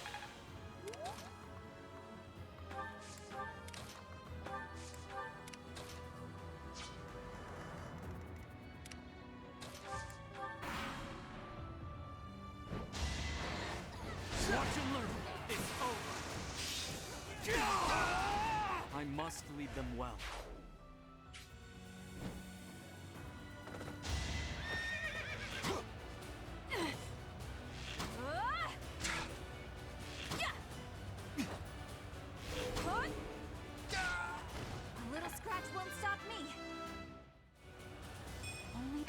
Watch and learn. It's over. I must lead them well. A little scratch won't stop me. Only.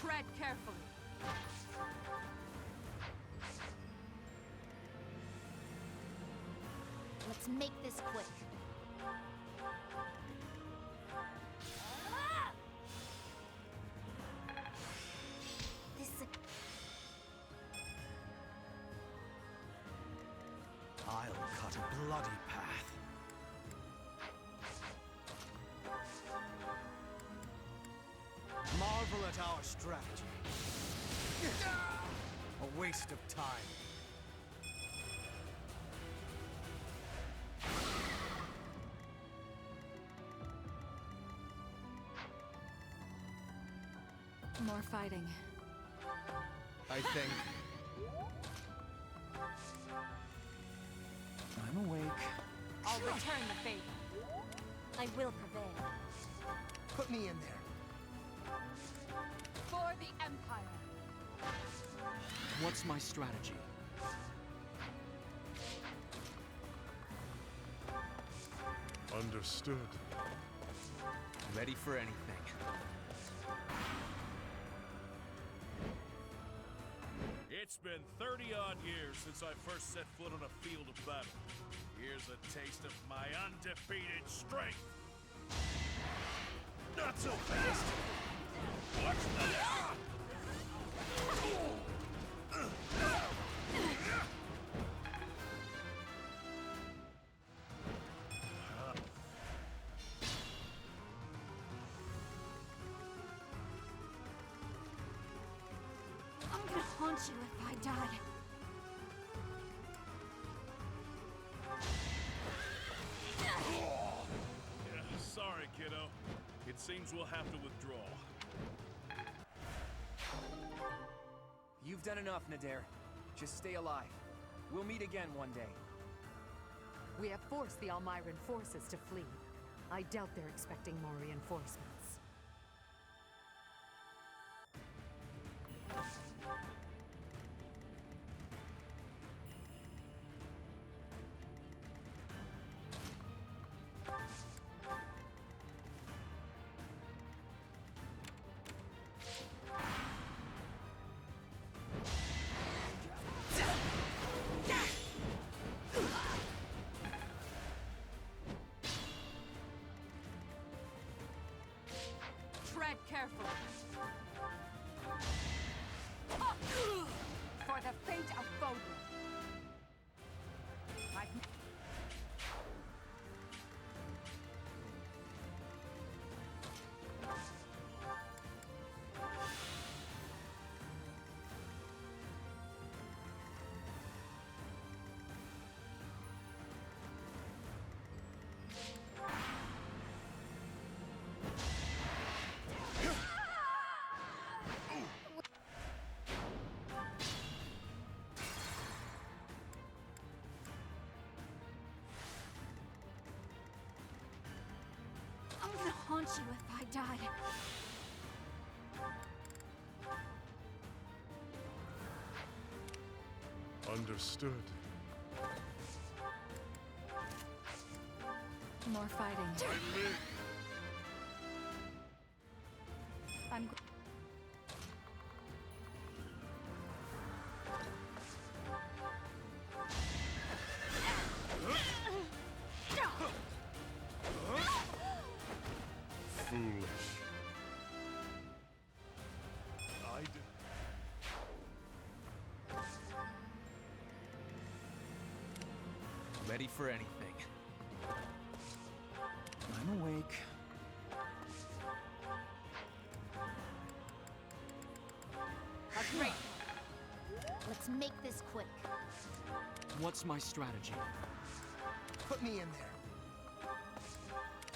Tread carefully. Let's make this quick. This... I'll cut a bloody path. Marvel at our strategy. A waste of time. More fighting. I think... I'm awake. I'll return the favor. I will prevail. Put me in there. For the Empire. What's my strategy? Understood. Ready for anything. It's been 30-odd years since I first set foot on a field of battle. Here's a taste of my undefeated strength. Not so fast! Watch this! I'm gonna haunt you if I die. Yeah, sorry, kiddo. It seems we'll have to withdraw. You've done enough, Nadir. Just stay alive. We'll meet again one day. We have forced the Almyran forces to flee. I doubt they're expecting more reinforcements. Tread carefully. For the fate of Bodrum. I'm gonna haunt you if I die. Understood. More fighting. I'm... Foolish. I did. Ready for anything. I'm awake. Great. Let's make this quick. What's my strategy? Put me in there.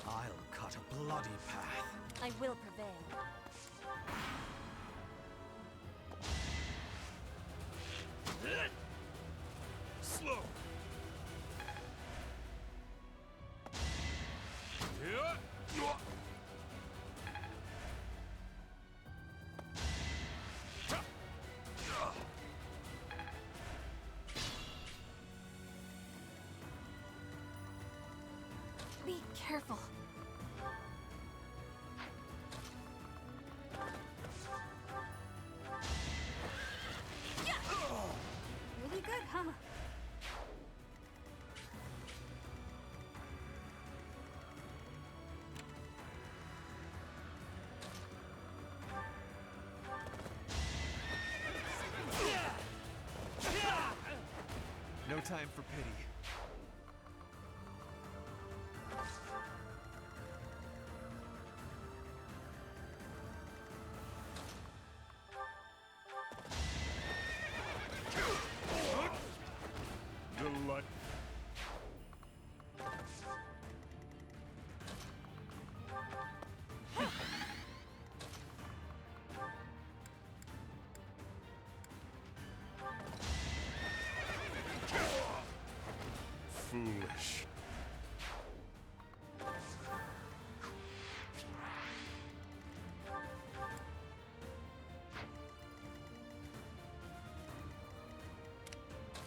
I'll cut a bloody path. I will prevail. Slow. Be careful. time for pity. Delight. Foolish.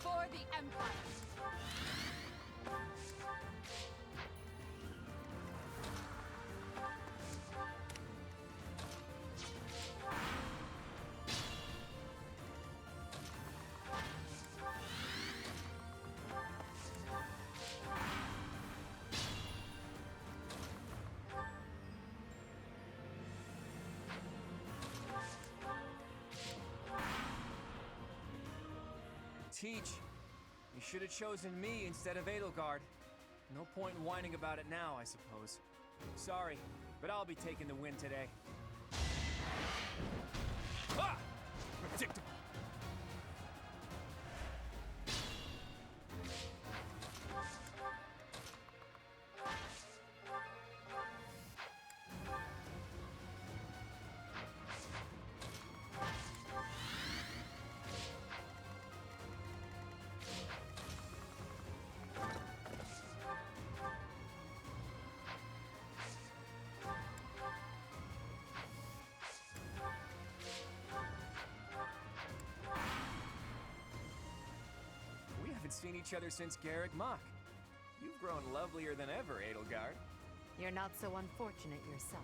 For the Empire! Teach, you should have chosen me instead of Edelgard. No point in whining about it now, I suppose. Sorry, but I'll be taking the win today. Ah! Predictable. We haven't seen each other since Garrick Mach. You've grown lovelier than ever, Edelgard. You're not so unfortunate yourself.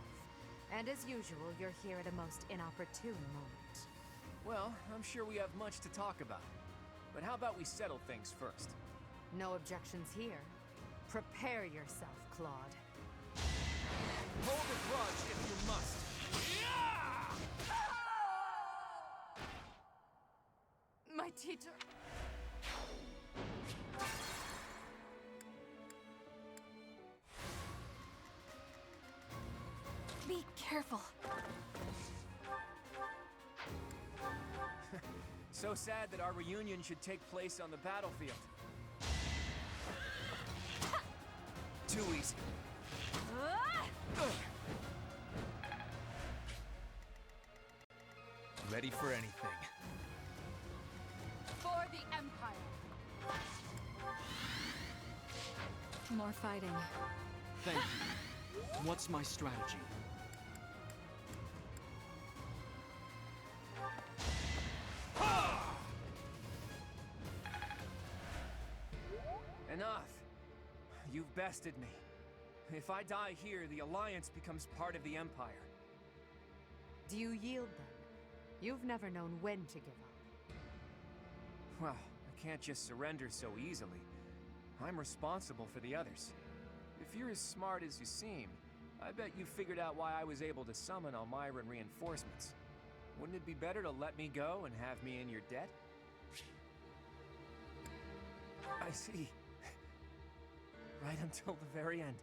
And as usual, you're here at a most inopportune moment. Well, I'm sure we have much to talk about. But how about we settle things first? No objections here. Prepare yourself, Claude. Hold a grudge if you must. My teacher... Be careful. So sad that our reunion should take place on the battlefield. Too easy. Ready for anything. For the Empire! More fighting. Thank you. What's my strategy? Enough. You've bested me. If I die here, the Alliance becomes part of the Empire. Do you yield then? You've never known when to give up. Well, I can't just surrender so easily. I'm responsible for the others. If you're as smart as you seem, I bet you figured out why I was able to summon Almyran reinforcements. Wouldn't it be better to let me go and have me in your debt? I see. Right until the very end,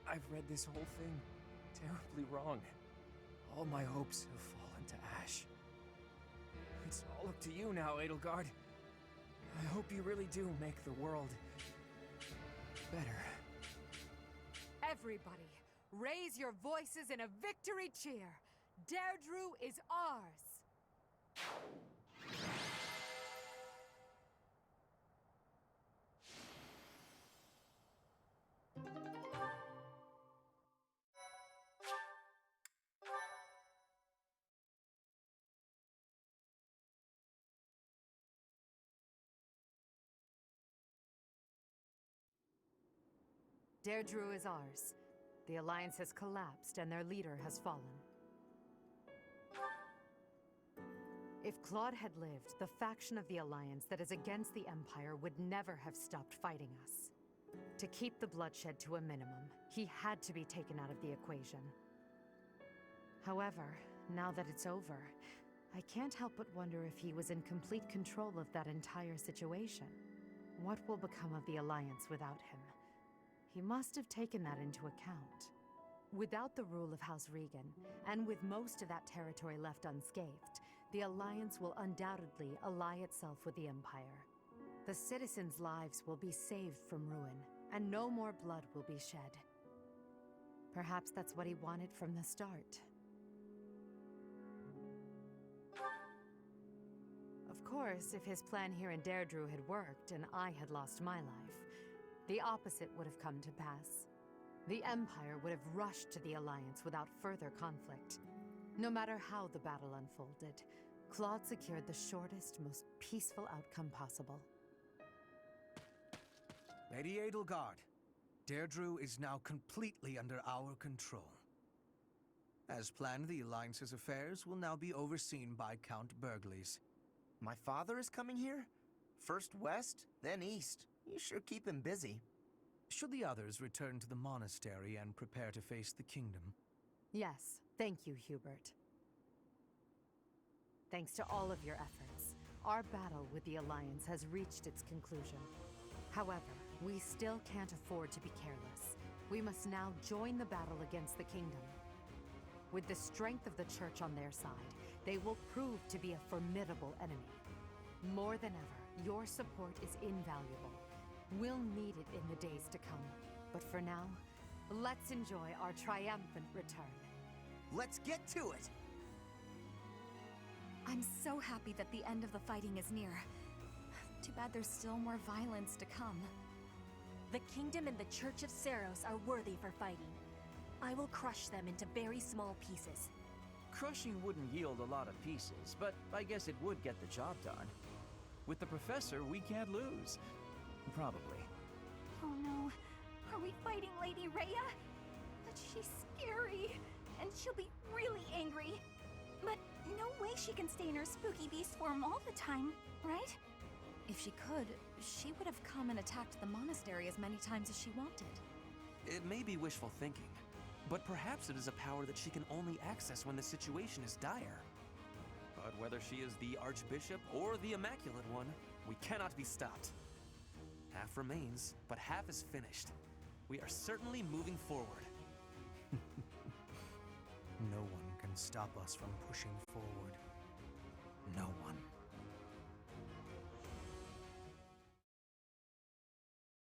I've read this whole thing terribly wrong. All my hopes have fallen to ash. It's all up to you now, Edelgard. I hope you really do make the world better. Everybody, raise your voices in a victory cheer! Deirdre is ours! Deirdre is ours. The Alliance has collapsed and their leader has fallen. If Claude had lived, the faction of the Alliance that is against the Empire would never have stopped fighting us. To keep the bloodshed to a minimum, he had to be taken out of the equation. However, now that it's over, I can't help but wonder if he was in complete control of that entire situation. What will become of the Alliance without him? He must have taken that into account. Without the rule of House Regan, and with most of that territory left unscathed, the Alliance will undoubtedly ally itself with the Empire. The citizens' lives will be saved from ruin, and no more blood will be shed. Perhaps that's what he wanted from the start. Of course, if his plan here in Deirdre had worked and I had lost my life, the opposite would have come to pass. The Empire would have rushed to the Alliance without further conflict. No matter how the battle unfolded, Claude secured the shortest, most peaceful outcome possible. Lady Edelgard, Deirdre is now completely under our control. As planned, the Alliance's affairs will now be overseen by Count Burgles. My father is coming here? First west, then east. You sure keep him busy. Should the others return to the monastery and prepare to face the kingdom? Yes, thank you, Hubert. Thanks to all of your efforts, our battle with the Alliance has reached its conclusion. However, we still can't afford to be careless. We must now join the battle against the kingdom. With the strength of the Church on their side, they will prove to be a formidable enemy. More than ever, your support is invaluable. We'll need it in the days to come. But for now, let's enjoy our triumphant return. Let's get to it! I'm so happy that the end of the fighting is near. Too bad there's still more violence to come. The Kingdom and the Church of Seros are worthy for fighting. I will crush them into very small pieces. Crushing wouldn't yield a lot of pieces, but I guess it would get the job done. With the Professor, we can't lose. Probably. Oh no. Are we fighting Lady Rhea? But she's scary, and she'll be really angry. But no way she can stay in her spooky beast form all the time, right? If she could, she would have come and attacked the monastery as many times as she wanted. It may be wishful thinking, but perhaps it is a power that she can only access when the situation is dire. But whether she is the Archbishop or the Immaculate One, we cannot be stopped. Half remains, but half is finished. We are certainly moving forward. No one can stop us from pushing forward.